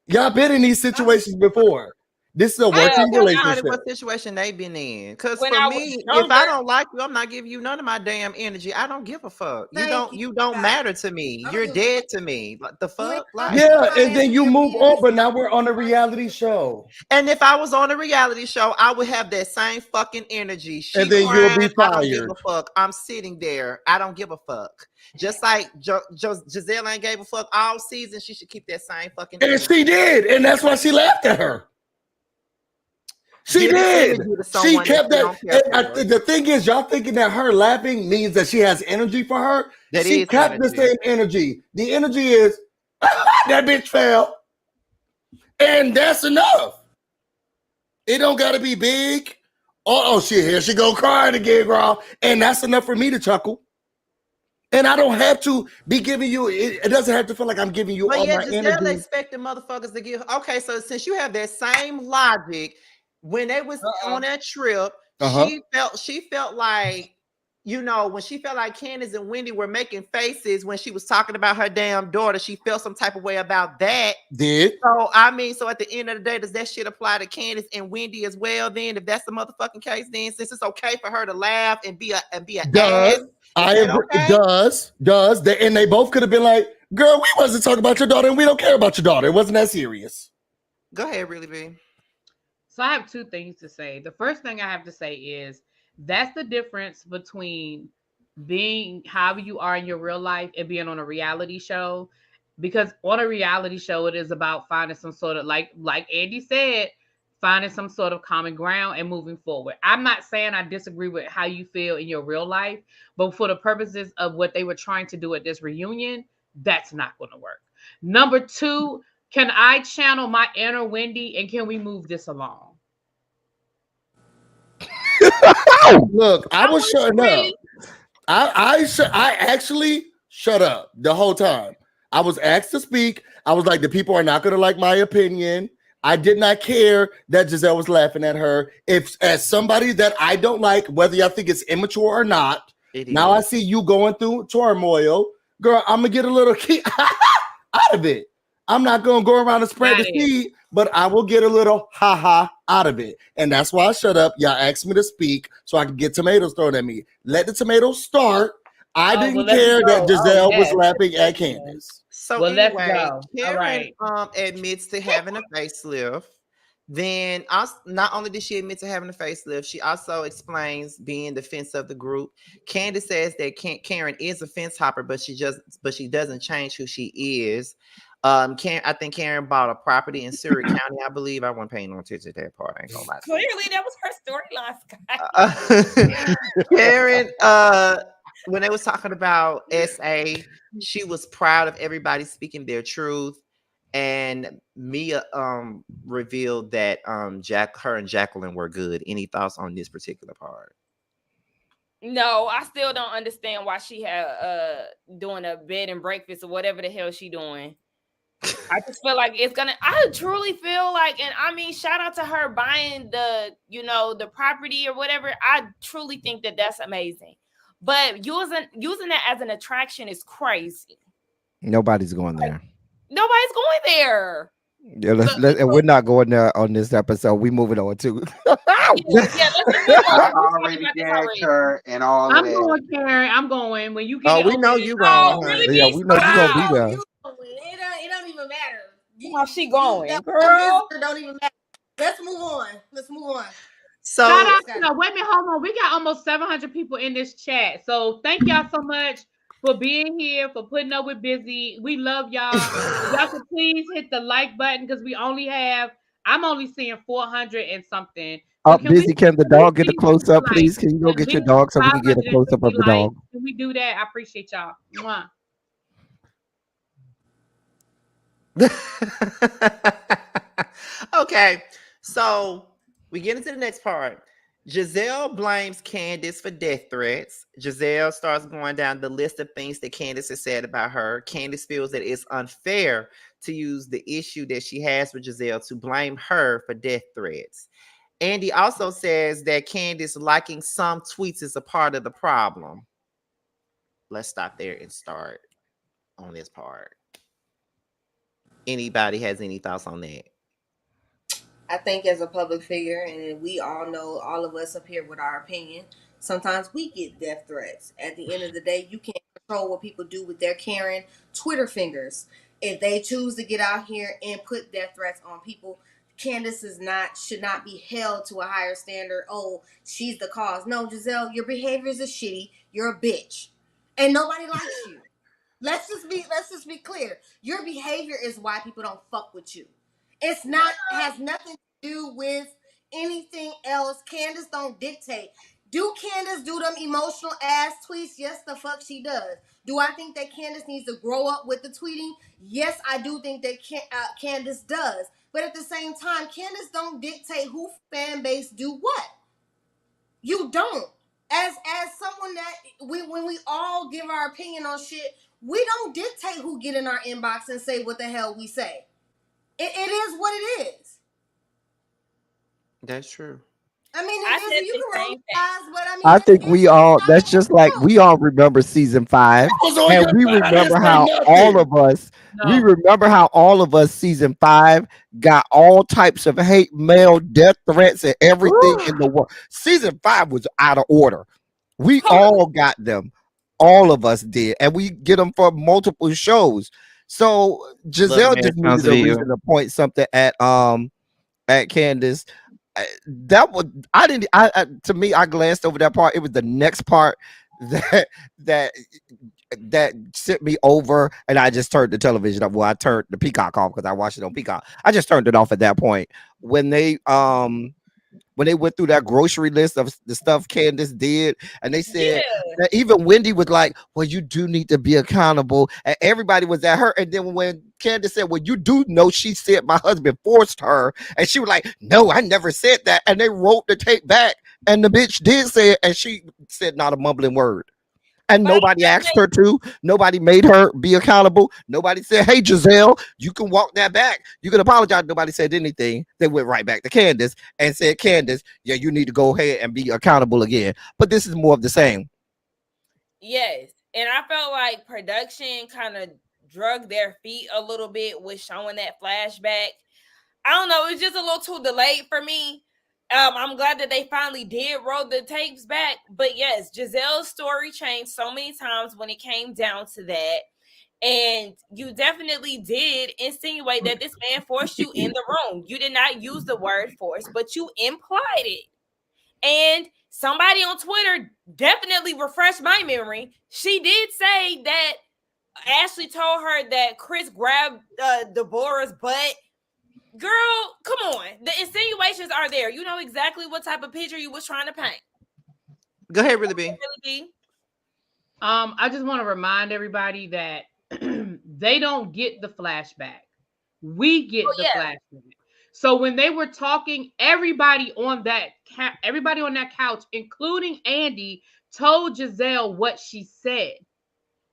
Y'all been in these situations before. This is a working relationship. What situation they been in? Because for me, if I don't like you, I'm not giving you none of my damn energy. I don't give a fuck. You don't matter to me. You're dead to me. Like the fuck? Like, yeah, and then you move on, but now we're on a reality show. And if I was on a reality show, I would have that same fucking energy. She and then crying, you'll be I don't give fired. a fuck. I'm sitting there. I don't give a fuck. Just like Jazelle ain't gave a fuck all season, she should keep that same fucking energy. And she did, and that's why she laughed at her. She did. She kept that. The thing is, y'all thinking that her laughing means that she has energy for her. She kept the same energy. The energy is that bitch fell, and that's enough. It don't gotta be big. Oh shit! Here she go crying again, girl, and that's enough for me to chuckle. And I don't have to be giving you. It doesn't have to feel like I'm giving you all my energy. Expecting motherfuckers to give. Okay, so since you have that same logic. When they was on that trip, she felt like, you know, when she felt like Candice and Wendy were making faces when she was talking about her damn daughter, she felt some type of way about that. So I mean, so at the end of the day, does that shit apply to Candice and Wendy as well? Then, if that's the motherfucking case, then since it's okay for her to laugh and be a ass, does, and they both could have been like, girl, we wasn't talking about your daughter, and we don't care about your daughter. It wasn't that serious. Go ahead, really, B. So I have two things to say. The first thing I have to say is that's the difference between being however you are in your real life and being on a reality show. Because on a reality show, it is about finding some sort of, like Andy said, finding some sort of common ground and moving forward. I'm not saying I disagree with how you feel in your real life, but for the purposes of what they were trying to do at this reunion, that's not going to work. Number two, can I channel my inner Wendy and can we move this along? Look, I was shutting up. I actually shut up the whole time. I was asked to speak. I was like, the people are not going to like my opinion. I did not care that Jazelle was laughing at her. If as somebody that I don't like, whether y'all think it's immature or not, now I see you going through turmoil. Girl, I'm going to get a little key out of it. I'm not going to go around and spread the seed, but I will get a little ha-ha out of it. And that's why I shut up. Y'all asked me to speak so I could get tomatoes thrown at me. Let the tomatoes start. I didn't care that Jazelle was laughing at Candice. So anyway, Karen admits to having a facelift. Then not only did she admit to having a facelift, she also explains being the fence of the group. Candice says that Karen is a fence hopper, but she doesn't change who she is. I think Karen bought a property in Surrey County, I believe. I wasn't paying no attention to that part. I ain't gonna lie. Clearly, that was her storyline, Scott. Karen, when they was talking about SA, she was proud of everybody speaking their truth. And Mia revealed that her and Jacqueline were good. Any thoughts on this particular part? No, I still don't understand why she had doing a bed and breakfast or whatever the hell she doing. I just feel like I truly feel like, and I mean, shout out to her buying the property or whatever. I truly think that that's amazing. But using that as an attraction is crazy. Nobody's going there. Nobody's going there. Yeah, we're not going there on this episode. We moving on too. I already gagged her and all I'm that. going, Karen. I'm going. When you get we know you going. Really? Yeah, we know you gonna be there. It don't even matter. How's she going, girl? It don't even matter. Let's move on. So wait a minute, hold on. We got almost 700 people in this chat. So thank y'all so much for being here, for putting up with Busy. We love y'all. Y'all can please hit the like button because I'm only seeing 400 and something. So Busy, can the dog get a close up, please? Can you go get your dog so we can get a close up of the dog? Can we do that? I appreciate y'all. Mwah. Okay, so we get into the next part. Jazelle blames Candice for death threats. Jazelle starts going down the list of things that Candice has said about her. Candice feels that it's unfair to use the issue that she has with Jazelle to blame her for death threats. Andy also says that Candice liking some tweets is a part of the problem. let's stop there and start on this part. Anybody has any thoughts on that? I think as a public figure, and we all know, all of us up here with our opinion, sometimes we get death threats. At the end of the day, you can't control what people do with their Karen Twitter fingers. If they choose to get out here and put death threats on people, Candice should not be held to a higher standard. Oh, she's the cause. No, Jazelle, your behaviors are shitty. You're a bitch, and nobody likes you. Let's just be clear. Your behavior is why people don't fuck with you. It's not has nothing to do with anything else. Candice don't dictate. Do Candice do them emotional ass tweets? Yes, the fuck she does. Do I think that Candice needs to grow up with the tweeting? Yes, I do think that Candice does. But at the same time, Candice don't dictate who fan base do what. You don't. As someone that when we all give our opinion on shit, we don't dictate who get in our inbox and say what the hell we say. It is what it is. That's true. I mean, I it said is. You the can roll same your eyes, but I mean, I think it's we all, not that's just like true. we all remember season 5. I was on And your we side. I didn't remember say how all nothing. of us, we No. remember how all of us season 5 got all types of hate mail, death threats, and everything in the world. Season 5 was out of order. We all got them. All of us did. And we get them for multiple shows. So Love Giselle just needed a Townsville. reason to point something at Candice. That was I didn't I to me I glanced over that part. It was the next part that that that sent me over, and I just turned the television off. Well, I turned the Peacock off because I watched it on Peacock. I just turned it off at that point when they went through that grocery list of the stuff Candice did, and they said Yeah. that even Wendy was like, "Well, you do need to be accountable," and everybody was at her. And then when Candice said, "Well, you do know," she said, "My husband forced her," and she was like, "No, I never said that." And they wrote the tape back, and the bitch did say it, and she said not a mumbling word. And But nobody asked her to. Nobody made her be accountable. Nobody said, "Hey, Giselle, you can walk that back. You can apologize." Nobody said anything. They went right back to Candice and said, "Candice, yeah, you need to go ahead and be accountable again." But this is more of the same. yes, and I felt like production kind of drug their feet a little bit with showing that flashback. I don't know, it's just a little too delayed for me. I'm glad that they finally did roll the tapes back, but yes, Giselle's story changed so many times when it came down to that. And you definitely did insinuate that this man forced you in the room. You did not use the word force, but you implied it. And somebody on Twitter definitely refreshed my memory. She did say that Ashley told her that Chris grabbed Deborah's butt. Girl, come on. The insinuations are there. You know exactly what type of picture you was trying to paint. Go ahead, Really B. Really be. I just want to remind everybody that they don't get the flashback. We get the flashback. So when they were talking, everybody on that couch, including Andy, told Jazelle what she said.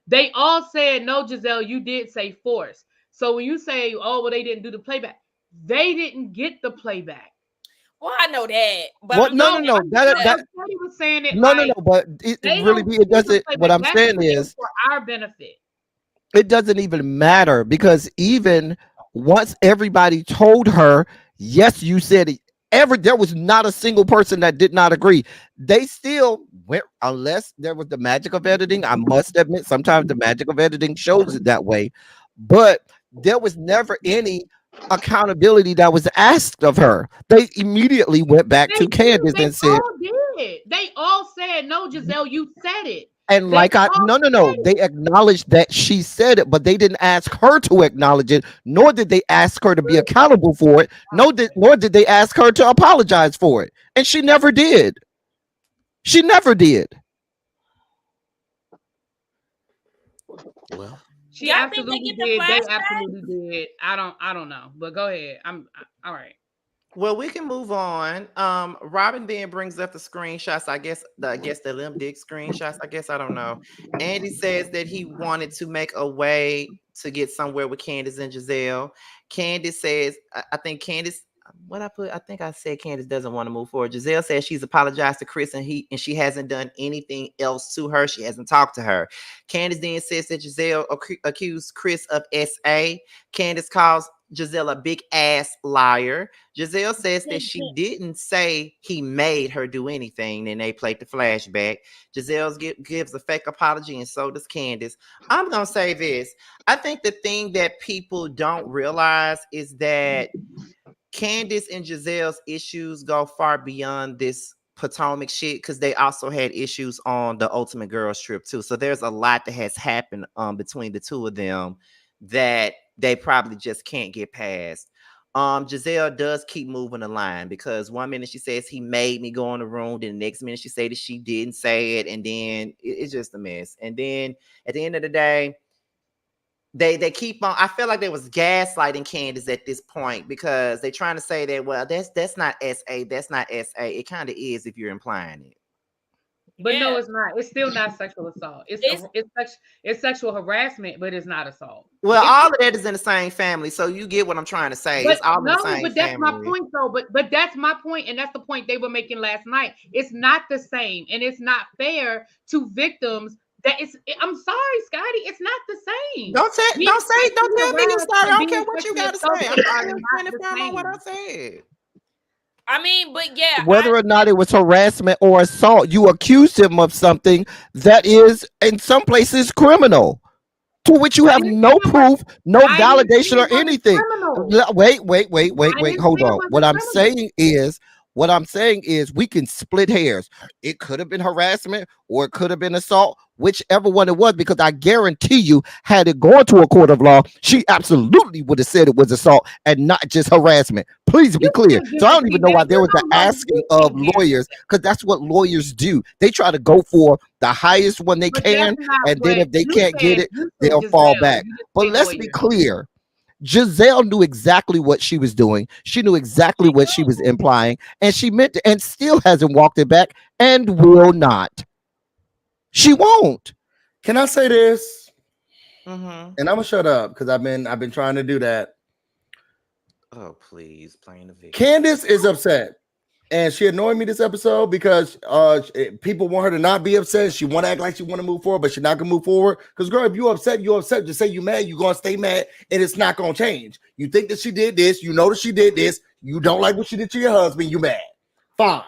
They all said, "No, Jazelle, you did say force." So when you say, "Oh, well, they didn't do the playback," they didn't get the playback. Well, I know that, but What? I'm No, just no, no. That Somebody was saying it no, no, like no. But it they really don't be. It do the doesn't. What playback. I'm That's saying there is, for our benefit. it doesn't even matter because even once everybody told her, "Yes, you said it." There was not a single person that did not agree. They still went, unless there was the magic of editing. I must admit, sometimes the magic of editing shows it that way, but there was never any accountability that was asked of her. They immediately went back They to did. Candace They and said, all did. They all said, "No, Giselle, you said it." and They like I all no, said they it. acknowledged that she said it, but they didn't ask her to acknowledge it, nor did they ask her to be accountable for it, nor did they ask her to apologize for it. And she never did. She never did. Well, She y'all think they absolutely get the did. They flashback? absolutely did. I don't know. But go ahead. All right. well, we can move on. Robin then brings up the screenshots. I guess the limb dick screenshots. I guess I don't know. Andy says that he wanted to make a way to get somewhere with Candice and Giselle. Candice says, I think Candice. what I put, I think I said Candice doesn't want to move forward. Jazelle says she's apologized to Chris and she hasn't done anything else to her. She hasn't talked to her. Candice then says that Jazelle accused Chris of SA. Candice calls Jazelle a big ass liar. Jazelle says that she didn't say he made her do anything. Then they played the flashback. Jazelle gives a fake apology, and so does Candice. I'm gonna say this. I think the thing that people don't realize is that Candice and Jazelle's issues go far beyond this Potomac shit because they also had issues on the Ultimate Girls Trip too. So there's a lot that has happened between the two of them that they probably just can't get past. Jazelle does keep moving the line because one minute she says he made me go in the room, then the next minute she said that she didn't say it, and then it's just a mess. And then at the end of the day, they keep on. I feel like they was gaslighting Candice at this point because they're trying to say that, well, that's not SA, that's not SA. It kind of is if you're implying it. But no, it's not. It's still not sexual assault. It's sexual harassment, but it's not assault. Well, all of that is in the same family, so you get what I'm trying to say. It's all in the same but that's family. my point, though. But that's my point, and that's the point they were making last night. It's not the same, and it's not fair to victims. I'm sorry, Scotty. It's not the same. Don't tell me you're sorry. I don't care what you got to say. I'm trying to find out what I said. I mean, but yeah. Whether or not it was harassment or assault, you accused him of something that is, in some places, criminal, to which you have no proof, no validation or anything. Wait, hold on. What I'm saying is we can split hairs. It could have been harassment or it could have been assault, whichever one it was, because I guarantee you, had it gone to a court of law, she absolutely would have said it was assault and not just harassment. Please be clear. So I don't even know why there was the asking of lawyers, because that's what lawyers do. They try to go for the highest one they can, and then if they can't get it, they'll fall back. But let's be clear. Jazelle knew exactly what she was doing. She knew exactly what she was implying, and she meant to, and still hasn't walked it back and will not. She won't. Can I say this? Mm-hmm. And I'm gonna shut up because I've been trying to do that. Oh, please, playing the video. Candice is upset. And she annoyed me this episode because people want her to not be upset. She want to act like she want to move forward, but she's not going to move forward. Because, girl, if you're upset, you're upset. Just say you're mad. You're going to stay mad, and it's not going to change. You think that she did this. You know that she did this. You don't like what she did to your husband. You mad. Fine.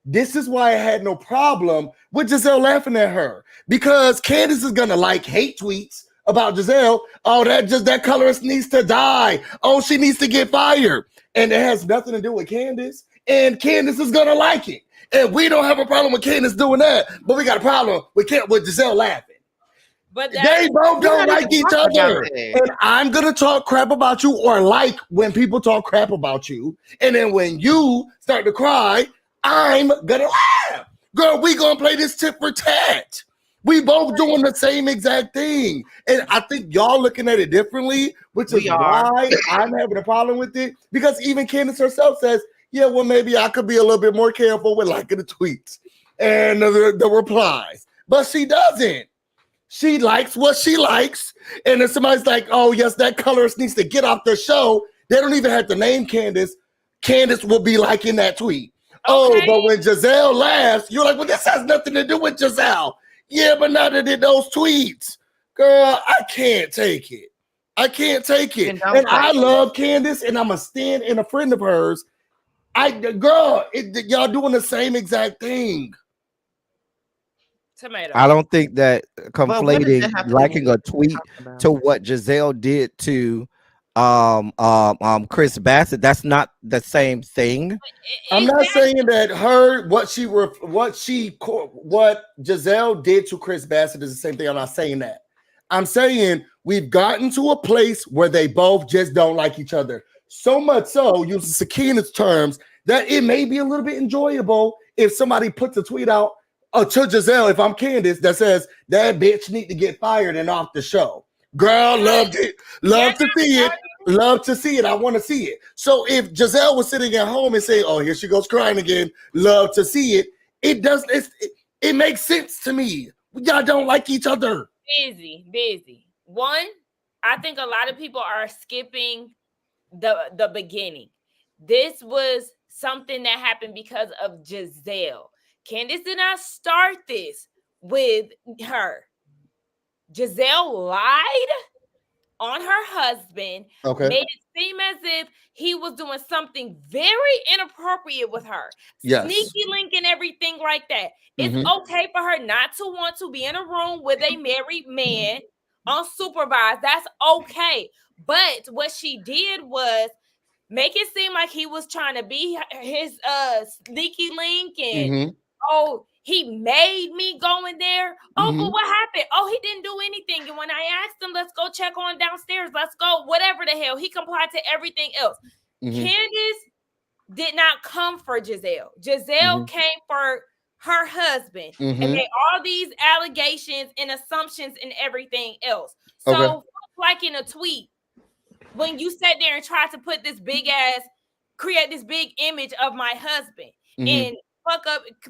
This is why I had no problem with Jazelle laughing at her. Because Candice is going to like hate tweets about Jazelle. Oh, that colorist needs to die. Oh, she needs to get fired. And it has nothing to do with Candice. And Candice is gonna like it, and we don't have a problem with Candice doing that, but we got a problem with Jazelle laughing. But they both don't like each other, and I'm gonna talk crap about you, or like when people talk crap about you, and then when you start to cry, I'm gonna laugh. Girl, we gonna play this tit for tat. We both doing the same exact thing, and I think y'all looking at it differently, which is why I'm having a problem with it. Because even Candice herself says, yeah, well, maybe I could be a little bit more careful with liking the tweets and the replies. But she doesn't. She likes what she likes. And if somebody's like, oh, yes, that colorist needs to get off the show, they don't even have to name Candice. Candice will be liking that tweet. Okay. Oh, but when Jazelle laughs, you're like, well, this has nothing to do with Jazelle. Yeah, but not that it those tweets. Girl, I can't take it. I can't take it. And I love Candice, and I'm a stan and a friend of hers. Y'all doing the same exact thing. Tomato. I don't think that conflating liking a tweet to what Jazelle did to Chris Bassett, that's not the same thing. I'm not saying that what Jazelle did to Chris Bassett is the same thing. I'm not saying that. I'm saying we've gotten to a place where they both just don't like each other. So much so, using Sakina's terms, that it may be a little bit enjoyable if somebody puts a tweet out to Jazelle, if I'm Candice, that says that bitch need to get fired and off the show. Girl, loved it. Love to see it. Love to see it. I want to see it. So if Jazelle was sitting at home and saying, oh, here she goes crying again, love to see it, it makes sense to me. Y'all don't like each other. Busy. One, I think a lot of people are skipping the beginning. this was something that happened because of Jazelle. Candice did not start this with her. Jazelle lied on her husband, made it seem as if he was doing something very inappropriate with her, sneaky link and everything like that. It's okay for her not to want to be in a room with a married man unsupervised. That's okay. But what she did was make it seem like he was trying to be his sneaky link and oh, he made me go in there. Oh, but what happened? Oh, he didn't do anything. And when I asked him, let's go check on downstairs, let's go, whatever the hell, he complied to everything else. Candice did not come for Jazelle. Jazelle came for her husband and made all these allegations and assumptions and everything else. So, like in a tweet, when you sat there and tried to put this big ass, create this big image of my husband and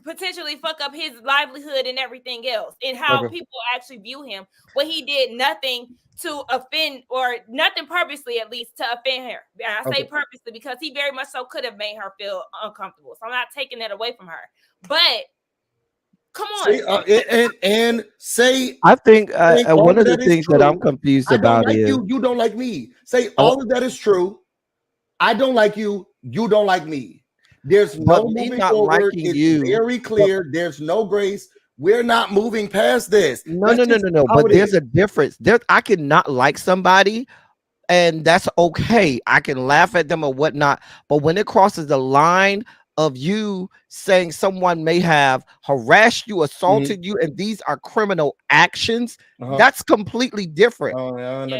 potentially fuck up his livelihood and everything else, and how people actually view him, when he did nothing to offend, or nothing purposely, at least, to offend her. And I say purposely because he very much so could have made her feel uncomfortable. So I'm not taking that away from her. But come on. I think one of the things that I'm confused about is you don't like me. Say all of that is true. I don't like you. You don't like me. There's no moving forward. It's very clear. There's no grace. We're not moving past this. No. But there's a difference. I can not like somebody, and that's okay. I can laugh at them or whatnot. But when it crosses the line of you saying someone may have harassed you, assaulted you, and these are criminal actions, that's completely different.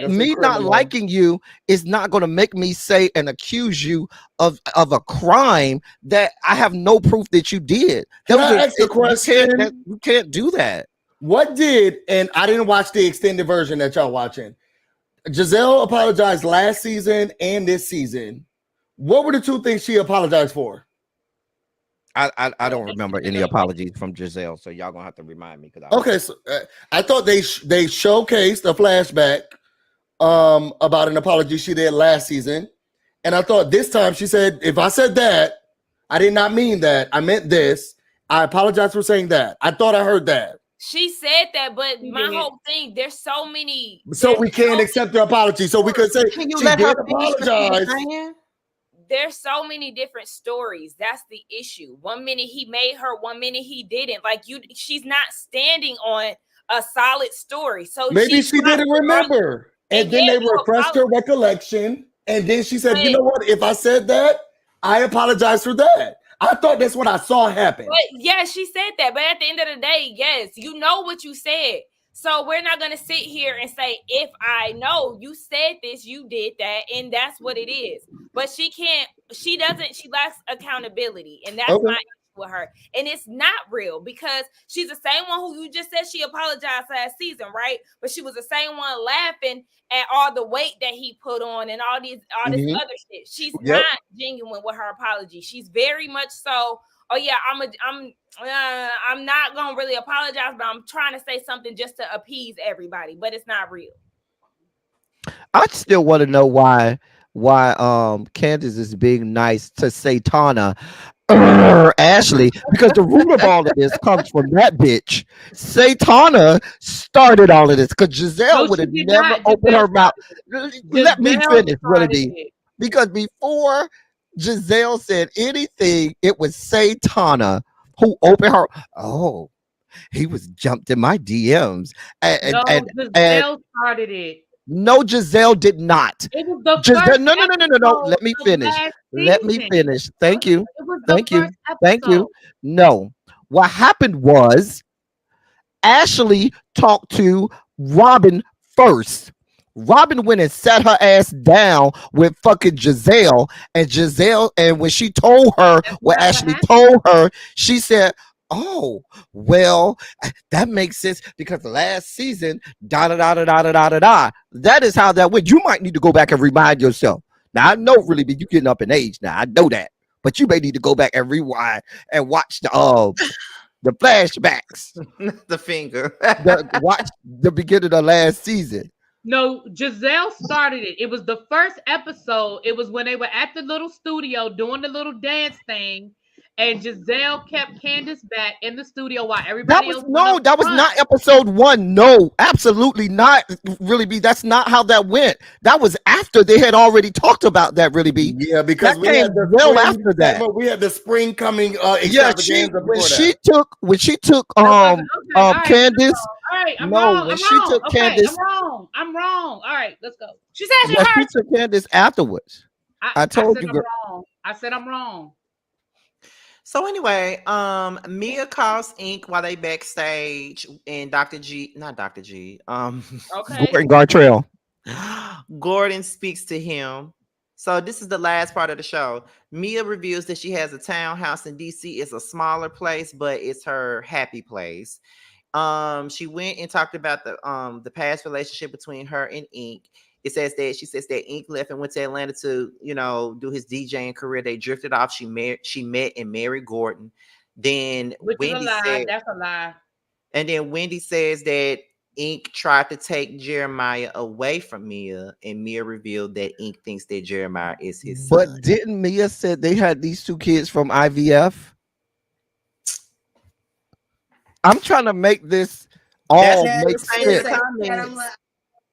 Me not liking you is not going to make me say and accuse you of a crime that I have no proof that you did. Can I ask a question? You can't do that. What did, and I didn't watch the extended version that y'all watching, Jazelle apologized last season and this season. What were the two things she apologized for? I don't remember any apologies from Jazelle, so y'all gonna have to remind me. So I thought they showcased a flashback about an apology she did last season, and I thought this time she said, if I said that, I did not mean that. I meant this. I apologize for saying that. I thought I heard that. She said that, but my whole thing, there's so many. So we can't accept the apology. So we could say she did apologize. There's so many different stories. That's the issue. 1 minute he made her, 1 minute he didn't. Like she's not standing on a solid story. So maybe she didn't remember. And then they refreshed her recollection. And then she said, you know what? If I said that, I apologize for that. I thought that's what I saw happen. But yeah, she said that. But at the end of the day, yes, you know what you said. So we're not going to sit here and say, if I know you said this, you did that, and that's what it is. But she lacks accountability, and that's my issue with her. And it's not real, because she's the same one who you just said she apologized last season, right? But she was the same one laughing at all the weight that he put on and all this other shit. She's not genuine with her apology. She's very much so, oh yeah, I'm not gonna really apologize, but I'm trying to say something just to appease everybody, but it's not real. I still want to know why Candice is being nice to Satana Ashley, because the root of all of this comes from that bitch. Satana started all of this, because Jazelle would have never opened her mouth. Let me finish, Willoughby. Because before Jazelle said anything, it was Satana who opened her. Oh, he was jumped in my DMs. Jazelle started it. No, Jazelle did not. It was the first No. Let me finish. Let me finish. Thank you. Thank you. No. What happened was Ashley talked to Robin first. Robin went and sat her ass down with fucking Jazelle, and when she told her what Ashley told her, she said, oh, well, that makes sense, because last season, da. That is how that went. You might need to go back and remind yourself. Now, I know, really, but you're getting up in age now. I know that. But you may need to go back and rewind and watch the flashbacks. The finger. Watch the beginning of last season. No, Jazelle started it. It was the first episode. It was when they were at the little studio doing the little dance thing, and Jazelle kept Candice back in the studio while everybody else went up That was front. not episode 1. No, absolutely not. Really, B. That's not how that went. That was after they had already talked about that. Really, B. Yeah, because that we came had the well spring, after that. We had the spring coming Yeah, extravaganza when before she that. took Okay, all right, Candice. all right, I'm No, wrong. when I'm she wrong. took Okay, Candice, I'm wrong. All right, let's go. She said she yeah, she heard. took Candice afterwards. I I told said you, I'm girl. wrong. I said I'm wrong. So anyway, Mia calls Ink while they backstage, and Dr. G, not Dr. G, Okay. Gordon Gartrell. Gordon speaks to him. So this is the last part of the show. Mia reveals that she has a townhouse in DC. It's a smaller place, but it's her happy place. She went and talked about the past relationship between her and Ink. She says that Ink left and went to Atlanta to, do his DJing career. They drifted off. She met and married Gordon. Then Which is a lie. That's a lie. And then Wendy says that Ink tried to take Jeremiah away from Mia, and Mia revealed that Ink thinks that Jeremiah is his son. But didn't Mia said they had these 2 kids from IVF? I'm trying to make this all make sense.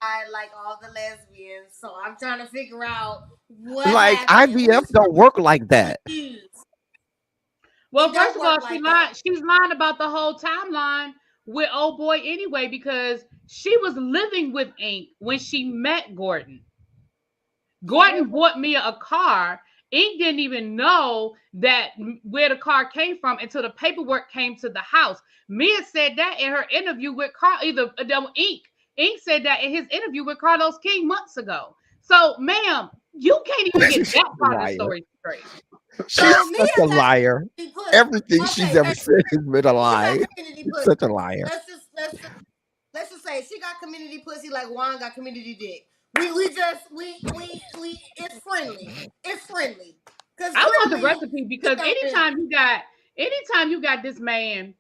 I like all the lesbians, so I'm trying to figure out what Like happened. IVF don't work like that. Well, first of all, she's lying about the whole timeline with old boy anyway, because she was living with Ink when she met Gordon. Gordon bought Mia a car. Ink didn't even know that where the car came from until the paperwork came to the house. Mia said that in her interview with Ink said that in his interview with Carlos King months ago. So, ma'am, you can't even get that part of the story straight. She's such a liar. Everything she's ever said has been a lie. Such a liar. Let's just say she got community pussy like Juan got community dick. It's friendly. It's friendly. I want the recipe because anytime you got this man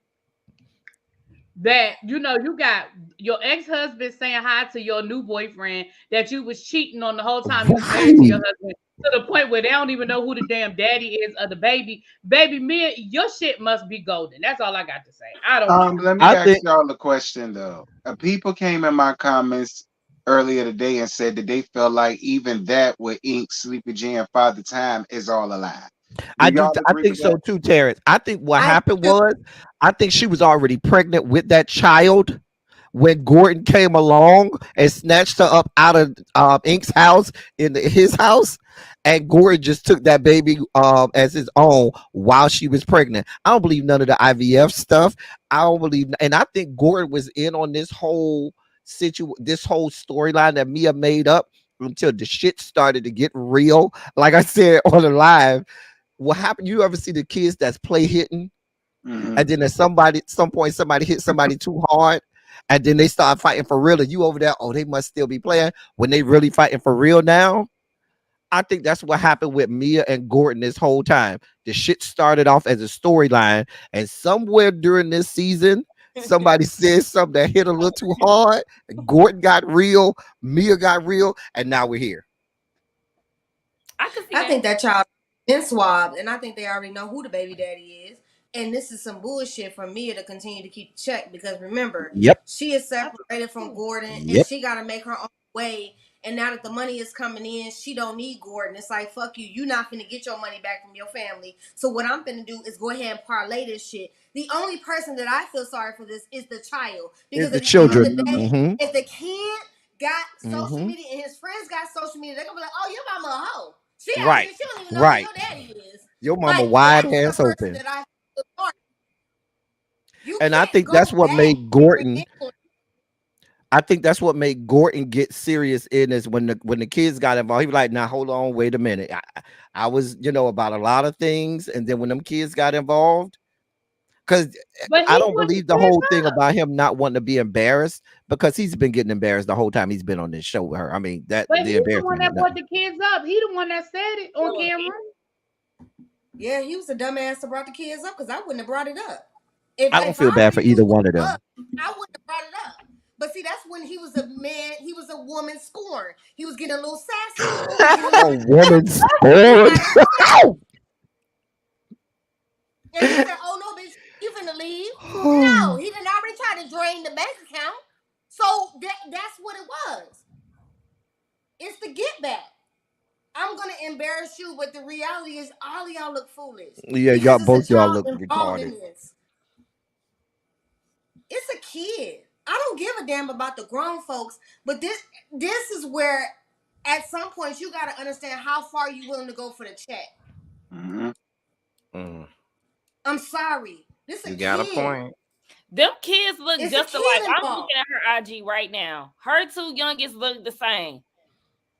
that you got your ex-husband saying hi to your new boyfriend that you was cheating on the whole time you was married to your husband, to the point where they don't even know who the damn daddy is of the baby. Baby Mia, your shit must be golden. That's all I got to say. I don't know. Let me ask y'all a question though. People came in my comments earlier today and said that they felt like even that with Ink, Sleepy J, and Father Time is all a lie. I think so too, Terrence. I think what happened was, I think she was already pregnant with that child when Gordon came along and snatched her up out of Ink's house in his house, and Gordon just took that baby as his own while she was pregnant. I don't believe none of the IVF stuff. I don't believe, and I think Gordon was in on this whole storyline that Mia made up until the shit started to get real. Like I said on the live, what happened? You ever see the kids that's play hitting, and then at some point somebody hit somebody too hard, and then they start fighting for real, and you over there, oh, they must still be playing when they really fighting for real now. I think that's what happened with Mia and Gordon this whole time. The shit started off as a storyline, and somewhere during this season, somebody said something that hit a little too hard. Gordon got real, Mia got real, and now we're here. I think that child been swabbed, and I think they already know who the baby daddy is. And this is some bullshit for Mia to continue to keep check, because remember, she is separated from Gordon, and she got to make her own way. And now that the money is coming in, she don't need Gordon. It's like, fuck you. You're not finna get your money back from your family. So what I'm finna do is go ahead and parlay this shit. The only person that I feel sorry for this is the child. Because the children. If the kid got social media and his friends got social media, they're going to be like, oh, your mama a hoe. She don't even know who your daddy is. Your mama wide ass open. And I think that's what made Gordon. I think that's what made Gordon get serious in is when the kids got involved. He was like, now hold on, wait a minute. I was, about a lot of things. And then when them kids got involved, because I don't believe the whole thing about him not wanting to be embarrassed, because he's been getting embarrassed the whole time he's been on this show with her. I mean, but he's the one that brought the kids up. He the one that said it on camera. Yeah, he was the dumbass that brought the kids up, because I wouldn't have brought it up. I don't feel bad for either one of them. I wouldn't have brought it up. But see, that's when he was a man. He was a woman scorned. He was getting a little sassy. He was getting a A little. woman scorned. And he said, "Oh no, bitch, you finna leave." No, he didn't already try to drain the bank account. So that's what it was. It's the get back. I'm gonna embarrass you, but the reality is all of y'all look foolish. Yeah, y'all Because it's both a y'all child look involved in retarded. this. It's a kid. I don't give a damn about the grown folks, but this is where at some point you gotta understand how far you willing to go for the check. Mm-hmm. I'm sorry. This is You a got a kid. point. Them kids look It's just a alike. kid I'm involved. looking at her IG right now. Her two youngest look the same.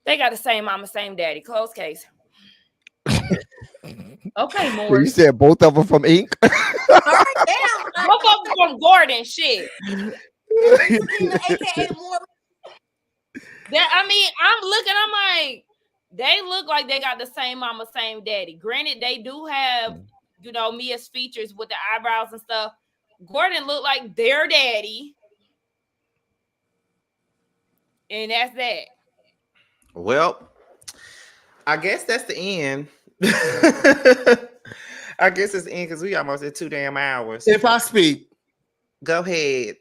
They got the same mama, same daddy. Close case. Okay, You Morris. said both of them from Ink. All right, damn. Both of them from Gordon. Shit. Sakina, aka More. I mean, I'm looking. I'm like, they look like they got the same mama, same daddy. Granted, they do have, Mia's features with the eyebrows and stuff. Gordon looked like their daddy, and that's that. Well, I guess that's the end. I guess it's the end because we almost at 2 damn hours. If I speak, Go ahead.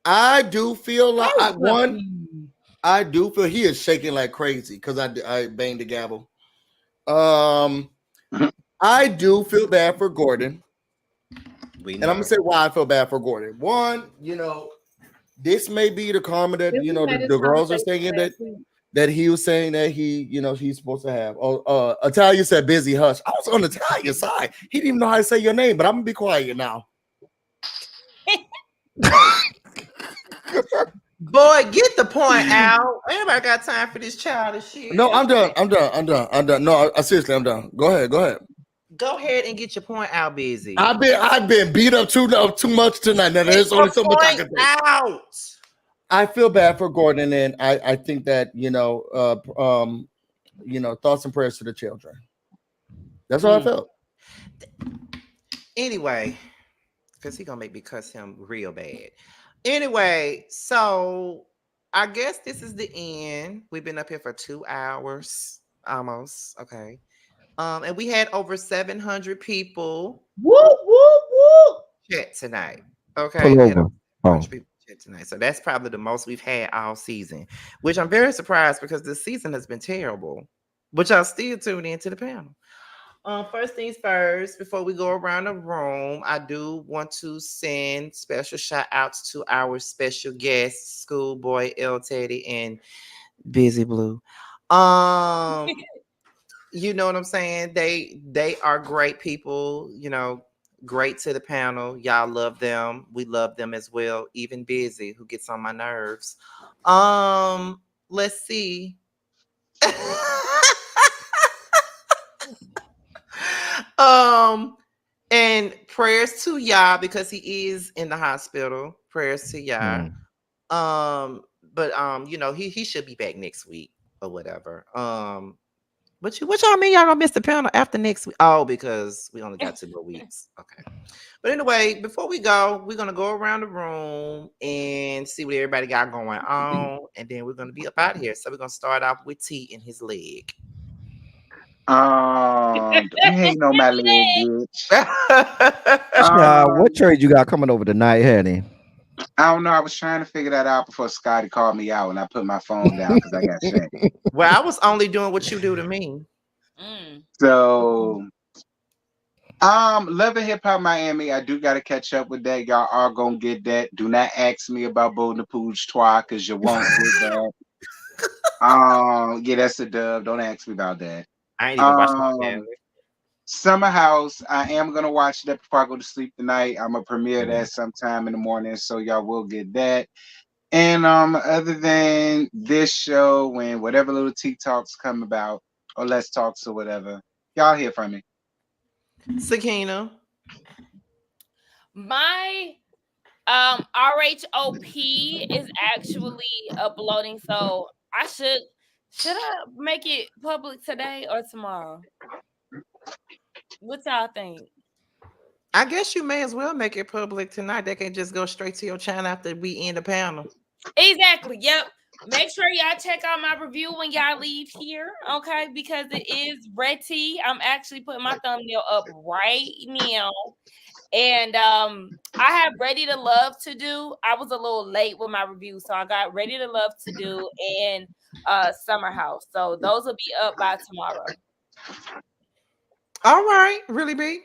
I do feel like I do feel he is shaking like crazy because I banged the gavel. I do feel bad for Gordon. And I'm gonna say why I feel bad for Gordon. One, this may be the karma that the girls are saying that he was saying that he's supposed to have. Oh, Italia said busy hush. I was on the Italian side. He didn't even know how to say your name, but I'm gonna be quiet now. Boy, get the point out. Everybody got time for this childish shit. No, I'm done. No, seriously, I'm done. Go ahead. Go ahead and get your point out, busy. I've been beat up too much tonight. Now there's only so much I can say. Out. I feel bad for Gordon, and I think that thoughts and prayers to the children. That's how I felt. Anyway, because he gonna make me cuss him real bad. Anyway, so I guess this is the end. We've been up here for 2 hours almost. Okay. And we had over 700 people chat tonight. Okay. Pull over. People chat tonight. So that's probably the most we've had all season, which I'm very surprised because this season has been terrible. But y'all still tuned into the panel. First things first, before we go around the room, I do want to send special shout outs to our special guests, Schoolboy, L Teddy, and Busy Blue. You know what I'm saying? They are great people, great to the panel. Y'all love them. We love them as well. Even Busy, who gets on my nerves. Let's see. And prayers to y'all because he is in the hospital. Prayers to y'all. But he should be back next week or whatever. What y'all mean y'all gonna miss the panel after next week? Oh, because we only got 2 more weeks. Okay. But anyway, before we go, we're gonna go around the room and see what everybody got going on, and then we're gonna be up out of here. So we're gonna start off with T in his leg. Don't hate on my leg, bitch. What trade you got coming over tonight, honey? I don't know. I was trying to figure that out before Scotty called me out, and I put my phone down because I got shit. Well, I was only doing what you do to me. So, Love and Hip Hop Miami. I do got to catch up with that. Y'all are gonna get that. Do not ask me about Bo Napooge Twa because you won't get that. Yeah, that's a dub. Don't ask me about that. I ain't even watching Summer House. I am gonna watch that before I go to sleep tonight. I'm gonna premiere that sometime in the morning, so y'all will get that. And other than this show and whatever little TikToks come about or Let's Talks or whatever, y'all hear from me. Sakina. My RHOP is actually uploading, so should I make it public today or tomorrow? What y'all think? I guess you may as well make it public tonight. They can just go straight to your channel after we end the panel. Exactly. Yep. Make sure y'all check out my review when y'all leave here, okay? Because it is ready. I'm actually putting my thumbnail up right now. And I have Ready to Love to do. I was a little late with my review, so I got Ready to Love to do and Summer House. So those will be up by tomorrow. All right, really big.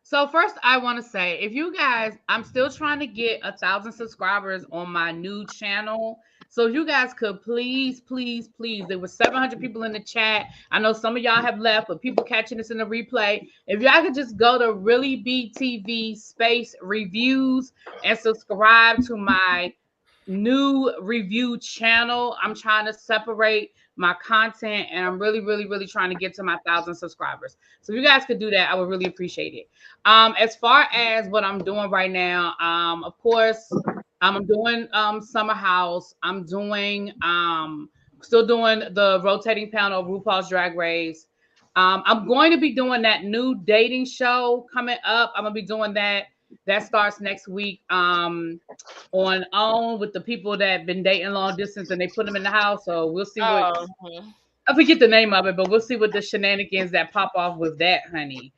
So first, I want to say, if you guys, I'm still trying to get 1,000 subscribers on my new channel. So if you guys could please, please, please, there were 700 people in the chat. I know some of y'all have left, but people catching this in the replay. If y'all could just go to Really Big TV space reviews and subscribe to my new review channel. I'm trying to separate my content, and I'm really, really, really trying to get to my 1,000 subscribers. So if you guys could do that, I would really appreciate it. As far as what I'm doing right now, of course, I'm doing Summer House. I'm doing still doing the rotating panel of RuPaul's Drag Race. I'm going to be doing that new dating show coming up. I'm gonna be doing that. That starts next week. On with the people that have been dating long distance, and they put them in the house. So we'll see what I forget the name of it, but we'll see what the shenanigans that pop off with that, honey.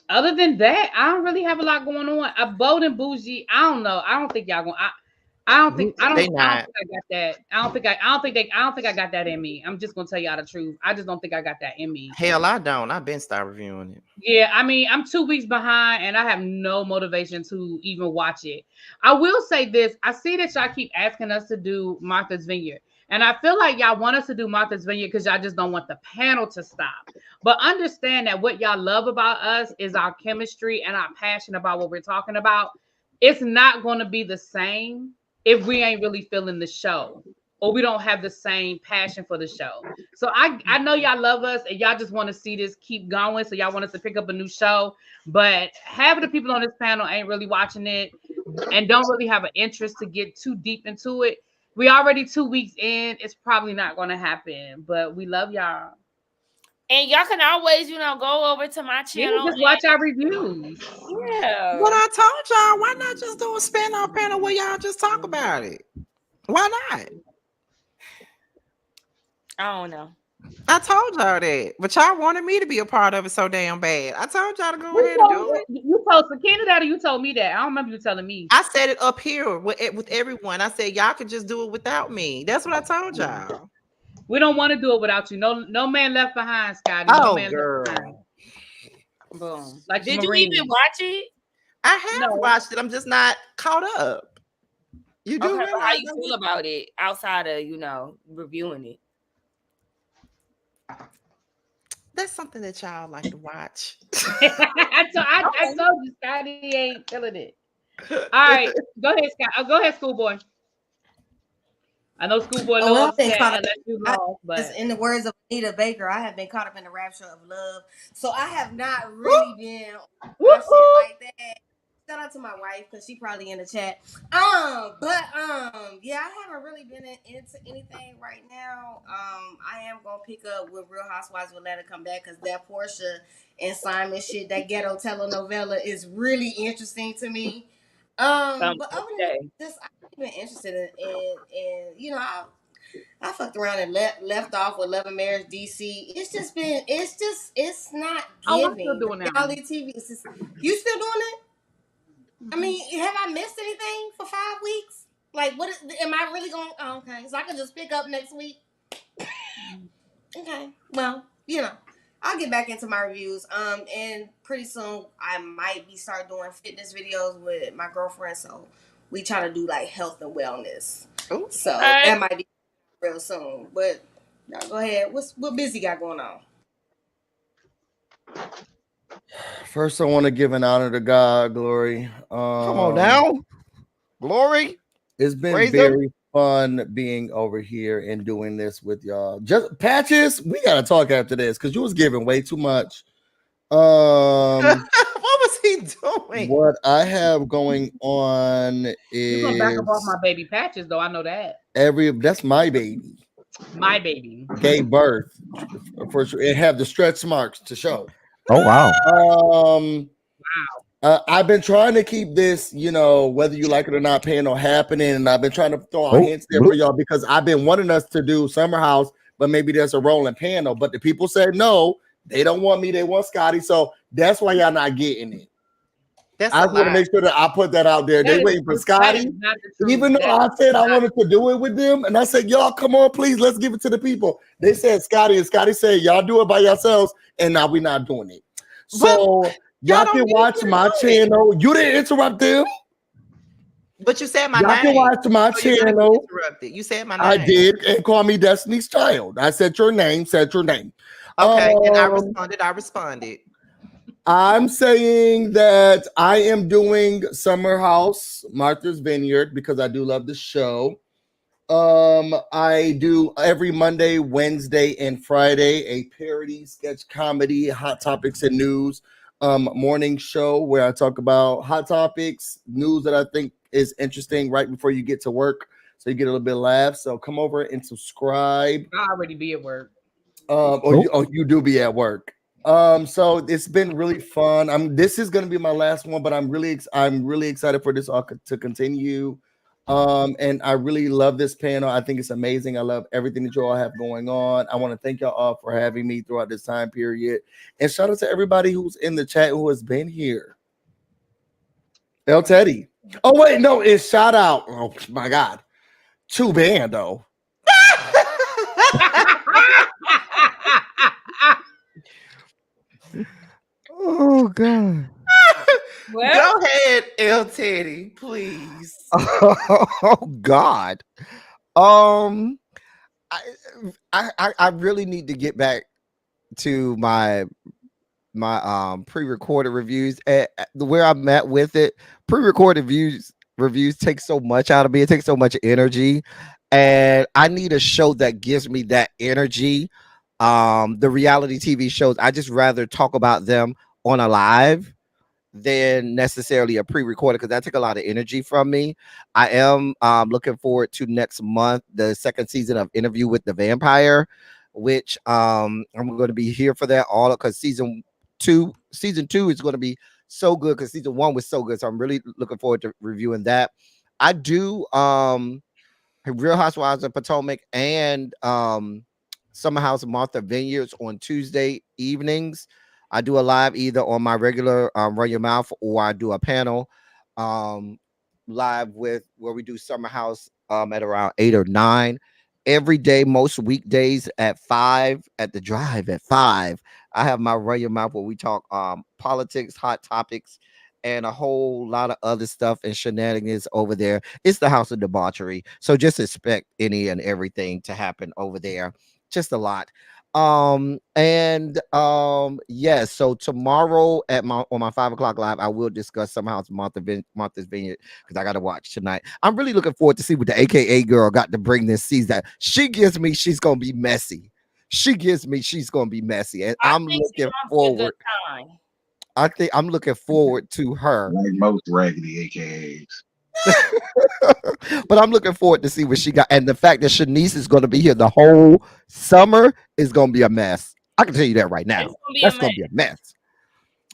Other than that, I don't really have a lot going on. Bold and Bougie, I don't know. I don't think y'all gonna. I don't think I got that. I don't think I got that in me. I'm just gonna tell y'all the truth. I just don't think I got that in me. Hell, I don't. I've been start reviewing it. Yeah, I mean, I'm 2 weeks behind and I have no motivation to even watch it. I will say this. I see that y'all keep asking us to do Martha's Vineyard. And I feel like y'all want us to do Martha's Vineyard because y'all just don't want the panel to stop. But understand that what y'all love about us is our chemistry and our passion about what we're talking about. It's not going to be the same if we ain't really feeling the show or we don't have the same passion for the show. So I know y'all love us and y'all just want to see this keep going. So y'all want us to pick up a new show. But half of the people on this panel ain't really watching it and don't really have an interest to get too deep into it. We already 2 weeks in. It's probably not going to happen, but we love y'all. And y'all can always, go over to my channel. Just watch our reviews. Yeah. But I told y'all, why not just do a spin-off panel where y'all just talk about it? Why not? I don't know. I told y'all that, but y'all wanted me to be a part of it so damn bad. I told y'all to go ahead and do it. You told Sakina that, or you told me that? I don't remember you telling me. I said it up here with everyone. I said y'all could just do it without me. That's what I told y'all. We don't want to do it without you. No man left behind, Scotty. Oh, no man girl. Left behind. Boom. Like did you even watch it? I have watched it. I'm just not caught up. You do realize how you feel about it outside of reviewing it? That's something that y'all like to watch. I told you, Scotty ain't feeling it. All right, go ahead, Scott. Go ahead, Schoolboy. I know Schoolboy loves but in the words of Anita Baker, I have been caught up in the rapture of love. So I have not really been watching it like that. Shout out to my wife because she probably in the chat. Yeah, I haven't really been into anything right now. I am gonna pick up with Real Housewives of Atlanta come back because that Portia and Simon shit, that ghetto telenovela is really interesting to me. But other than this, I've been interested in I fucked around and left off with Love and Marriage DC. It's not giving. I'm still doing reality TV. You still doing it? I mean, have I missed anything for 5 weeks? Like, am I really going? Oh, okay, so I can just pick up next week. Okay, well, I'll get back into my reviews. And pretty soon I might start doing fitness videos with my girlfriend. So we try to do like health and wellness. Ooh. So that might be real soon. But y'all go ahead. What Busy got going on? First, I want to give an honor to God, Glory. Come on now, Glory. It's been very fun being over here and doing this with y'all. Just Patches, we gotta talk after this because you was giving way too much. What was he doing? What I have going on is you're gonna back up off my baby Patches, though. I know that. That's my baby. My baby gave birth for sure. It have the stretch marks to show. Oh wow. Um, I've been trying to keep this, whether you like it or not, panel happening, and I've been trying to throw out Oh, hints there for y'all because I've been wanting us to do Summer House, but maybe there's a rolling panel. But the people said no, they don't want me, they want Scotty, so that's why y'all not getting it. I just want to make sure that I put that out there. They waiting for Scotty, even though I said I wanted to do it with them, and I said, y'all, come on, please, let's give it to the people. They said Scotty, and Scotty said, y'all do it by yourselves, and now we're not doing it. So y'all can watch my channel. You didn't interrupt them. But you said my name. Y'all can watch my channel. You said my name. I did, and call me Destiny's Child. I said your name, Okay, and I responded. I'm saying that I am doing Summer House, Martha's Vineyard, because I do love the show. I do every Monday, Wednesday, and Friday a parody, sketch comedy, hot topics and news morning show where I talk about hot topics, news that I think is interesting right before you get to work, so you get a little bit of laugh. So come over and subscribe. I already be at work. You do be at work. So it's been really fun. This is gonna be my last one, but I'm really excited for this all to continue. And I really love this panel. I think it's amazing. I love everything that you all have going on. I want to thank y'all all for having me throughout this time period. And shout out to everybody who's in the chat who has been here. El Teddy. Oh, wait, no, it's shout out. Oh my God. To Bando. Oh God. Well, go ahead, El Teddy, please. Oh God. I really need to get back to my pre-recorded reviews. Where I'm at with it, pre-recorded reviews take so much out of me. It takes so much energy, and I need a show that gives me that energy. The reality TV shows, I just rather talk about them on a live than necessarily a pre-recorded, because that take a lot of energy from me. I am looking forward to next month, the second season of Interview with the Vampire, which I'm going to be here for that all, because season two is going to be so good, because season one was so good. So I'm really looking forward to reviewing that. I do Real Housewives of Potomac and Summer House of Martha Vineyards on Tuesday evenings. I do a live either on my regular Run Your Mouth, or I do a panel live where we do Summer House at around 8 or 9 every day, most weekdays at 5 at the Drive at 5. I have my Run Your Mouth where we talk politics, hot topics, and a whole lot of other stuff and shenanigans over there. It's the house of debauchery, so just expect any and everything to happen over there. Just a lot. Yes, so tomorrow on my 5 o'clock live, I will discuss somehow Martha's Vineyard, because I gotta watch tonight. I'm really looking forward to see what the AKA girl got to bring this season. She gives me she's gonna be messy. And I'm looking forward. I think I'm looking forward to her. Like most raggedy AKAs. But I'm looking forward to see what she got, and the fact that Shanice is going to be here the whole summer is going to be a mess. I can tell you that right now. That's going to be a mess.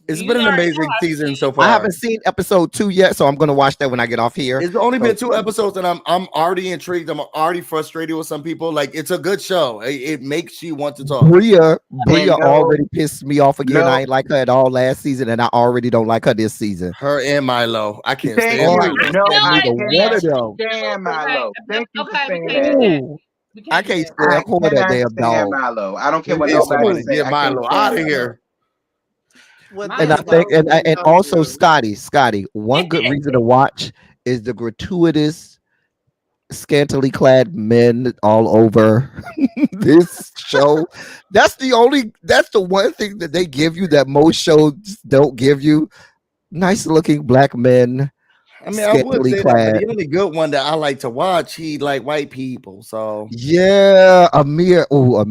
It's been an amazing season so far. I haven't seen episode 2 yet, so I'm going to watch that when I get off here. It's only been 2 episodes, and I'm already intrigued. I'm already frustrated with some people. Like, it's a good show. It makes you want to talk. Bria already pissed me off again. I ain't like her at all last season, and I already don't like her this season. Her and Milo. I can't stand stand Milo. Thank you for saying that. I can't stand that damn dog. Milo. I don't care what nobody says. Get Milo out of here. And I think, and also Scotty, one good reason to watch is the gratuitous, scantily clad men all over this show. That's the one thing that they give you that most shows don't give you. Nice looking black men. I mean, I would say that, but the only good one that I like to watch, he like white people. So yeah, Amir. Oh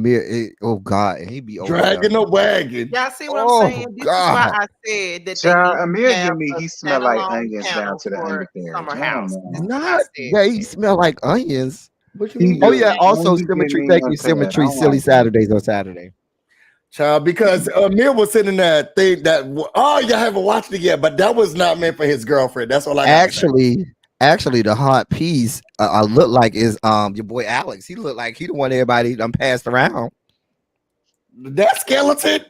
God, he be dragging the wagon. Y'all see what I'm saying? This is why I said that. Amir give me, he smell like onions down to the undercarriage. Summer House. He smell like onions. What you mean? Oh yeah, also Symmetry. Thank you, Symmetry. Silly Saturdays on Saturday. Child, because Amir was sitting that thing that you haven't watched it yet, but that was not meant for his girlfriend. That's all I got to say. Actually, the hot piece I look like is your boy Alex. He looked like he the one everybody done passed around. That skeleton.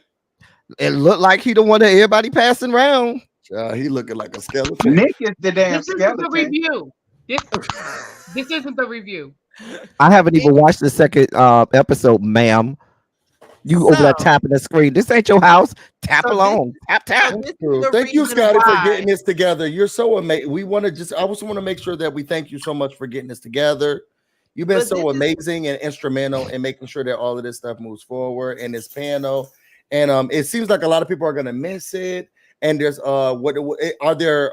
It looked like he the one that everybody passing around. He looking like a skeleton. Nick is the damn This skeleton. isn't the review. This isn't the review. I haven't even watched the second episode, ma'am. You over there tapping the screen. This ain't your house. Tap along. Tap. Thank you, Scotty, for getting this together. You're so amazing. I also want to make sure that we thank you so much for getting this together. You've been so amazing and instrumental in making sure that all of this stuff moves forward in this panel. And it seems like a lot of people are gonna miss it. And there's are there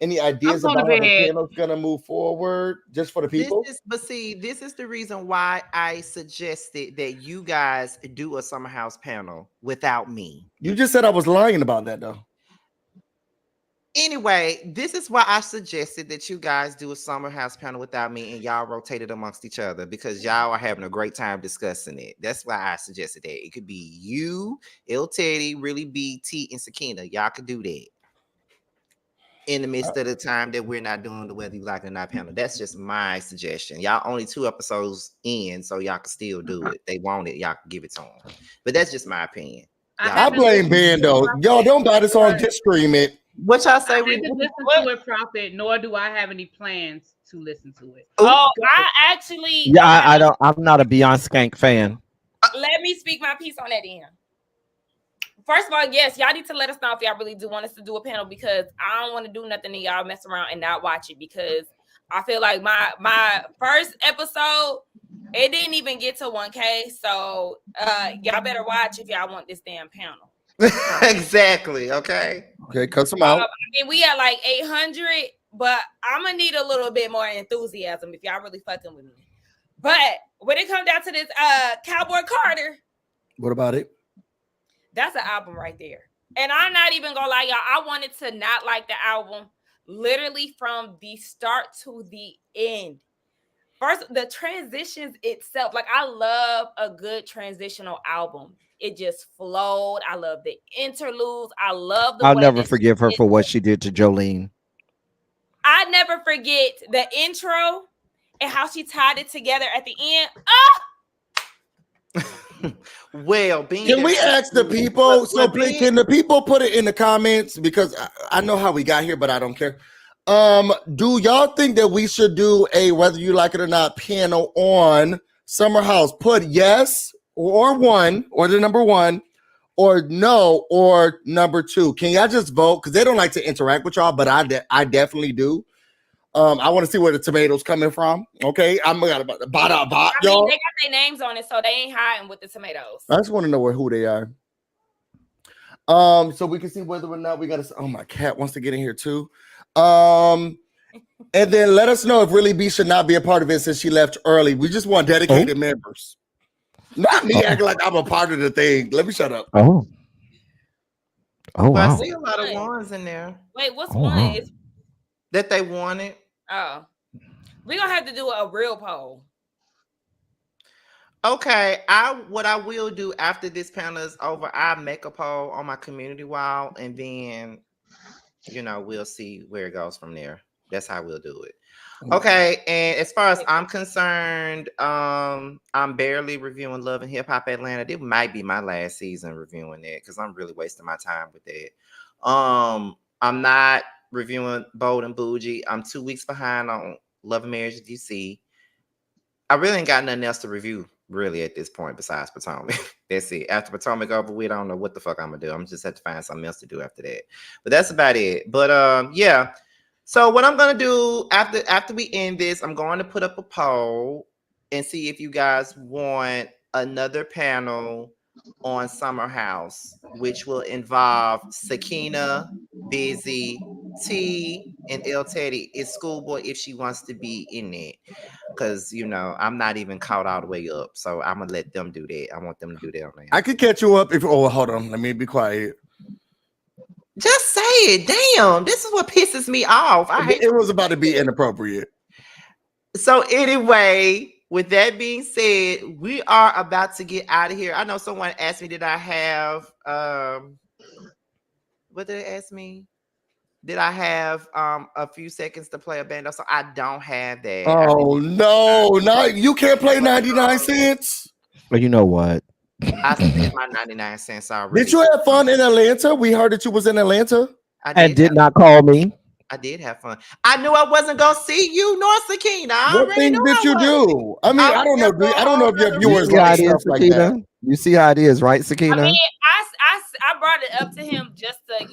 any ideas about how the panel's gonna move forward just for the people? This is the reason why I suggested that you guys do a Summer House panel without me. You just said I was lying about that though. Anyway, this is why I suggested that you guys do a Summer House panel without me and y'all rotate it amongst each other because y'all are having a great time discussing it. That's why I suggested that. It could be you, Il Teddy, Really B, T, and Sakina. Y'all could do that in the midst of the time that we're not doing the Whether You Like It or Not panel. That's just my suggestion. Y'all only 2 episodes in, so y'all can still do it. They want it, y'all can give it to them. But that's just my opinion. I blame Bando. Y'all don't buy the song, just stream it. What y'all say? I didn't listen to it, Prophet, nor do I have any plans to listen to it. Oh, I actually. Yeah, I don't. I'm not a Beyonce Skank fan. Let me speak my piece on that end. First of all, yes, y'all need to let us know if y'all really do want us to do a panel because I don't want to do nothing and y'all mess around and not watch it because I feel like my first episode, it didn't even get to 1K. So y'all better watch if y'all want this damn panel. Exactly. Okay, cut some out. I mean, we at like 800, but I'm gonna need a little bit more enthusiasm if y'all really fucking with me. But when it comes down to this Cowboy Carter, what about it? That's an album right there. And I'm not even gonna lie, y'all. I wanted to not like the album literally from the start to the end. First, the transitions itself, like I love a good transitional album. It just flowed. I love the interludes. I love the I'll never forgive her for what she did to Jolene. I never forget the intro and how she tied it together at the end. Well, can we ask the people? So can the people put it in the comments? Because I know how we got here, but I don't care. Do y'all think that we should do a Whether You Like It or Not panel on Summer House? Put yes or 1 or the number 1 or no or number 2. Can y'all just vote? Because they don't like to interact with y'all, but I definitely do. I want to see where the tomatoes coming from. Okay, I'm gonna bot y'all. They got their names on it, so they ain't hiding with the tomatoes. I just want to know who they are. So we can see whether or not we got to. Oh, my cat wants to get in here too. And then let us know if Really B should not be a part of it since she left early. We just want dedicated members. Not me acting like I'm a part of the thing. Let me shut up. Oh, wow. I see a lot of ones in there. Wait, what's one? Wow. That they wanted. Oh, we're gonna have to do a real poll. Okay, what I will do after this panel is over, I'll make a poll on my community wall, and then we'll see where it goes from there. That's how we'll do it. Okay, and as far as I'm concerned, I'm barely reviewing Love and Hip Hop Atlanta. It might be my last season reviewing it because I'm really wasting my time with that. I'm not reviewing Bold and Bougie. I'm 2 weeks behind on Love and Marriage DC. I really ain't got nothing else to review really at this point besides Potomac. That's it. After Potomac over, we don't know what the fuck I'm gonna do. I'm just have to find something else to do after that. But that's about it. But yeah. So what I'm gonna do after we end this, I'm going to put up a poll and see if you guys want another panel on Summer House, which will involve Sakina, Busy, T, and El Teddy. It's Schoolboy if she wants to be in it. Because, I'm not even caught all the way up. So I'm going to let them do that. I want them to do that on there. I could catch you up if... Oh, hold on. Let me be quiet. Just say it. Damn. This is what pisses me off. It was about to be inappropriate. So anyway... with that being said, we are about to get out of here. I know someone asked me, did I have what did they ask me? Did I have a few seconds to play a bando? So I don't have that. Oh no, you can't play 99 cents. Well, you know what? I spent my 99 cents already. Did you have fun in Atlanta? We heard that you was in Atlanta. And did not call me. I did have fun. I knew I wasn't gonna see you nor Sakina. I What already things knew did I you wasn't. do? I mean, I don't know. I don't know if your viewers You see how like it stuff is, like Sakina? that. You see how it is, right, Sakina? I mean, I brought it up to him just to,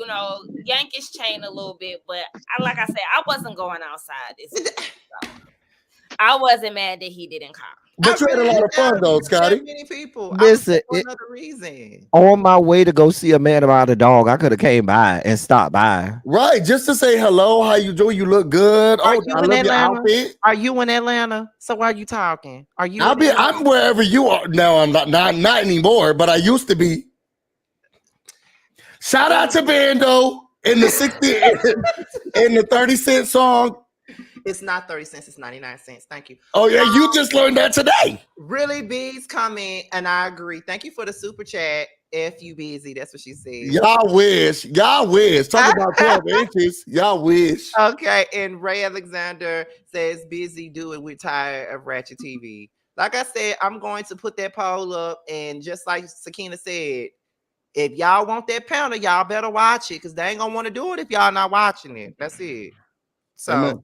yank his chain a little bit, but like I said, I wasn't going outside this week, so I wasn't mad that he didn't call. But you had a lot of fun though, Scotty. Many people. Listen, for another reason. On my way to go see a man about a dog, I could have came by and stopped by. Right, just to say hello, how you doing? You look good. Are Oh, you I in love Atlanta? your outfit. Are you in Atlanta? So why are you talking? Are you? I'm wherever you are. No, I'm not anymore, but I used to be. Shout out to Bando in the 60 in the 30-cent song. It's not 30 cents, it's 99 cents. Thank you. Oh, yeah, you just learned that today. Really, B's coming, and I agree. Thank you for the super chat. If you busy, that's what she said. Y'all wish. Talk about 12 inches. Y'all wish. Okay, and Ray Alexander says, busy, do it. We're tired of Ratchet TV. Like I said, I'm going to put that poll up, and just like Sakina said, if y'all want that pounder, y'all better watch it, because they ain't gonna want to do it if y'all not watching it. That's it. So, Amen.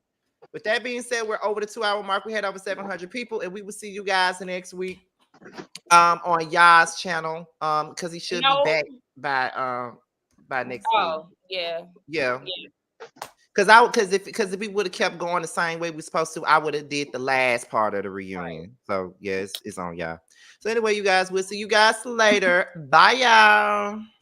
With that being said, we're over the 2-hour mark. We had over 700 people, and we will see you guys next week on Ya's channel because he should be back by next week. Yeah. Because if we would have kept going the same way we're supposed to, I would have did the last part of the reunion. Right. So yes, it's on y'all. So anyway, you guys, we'll see you guys later. Bye, y'all.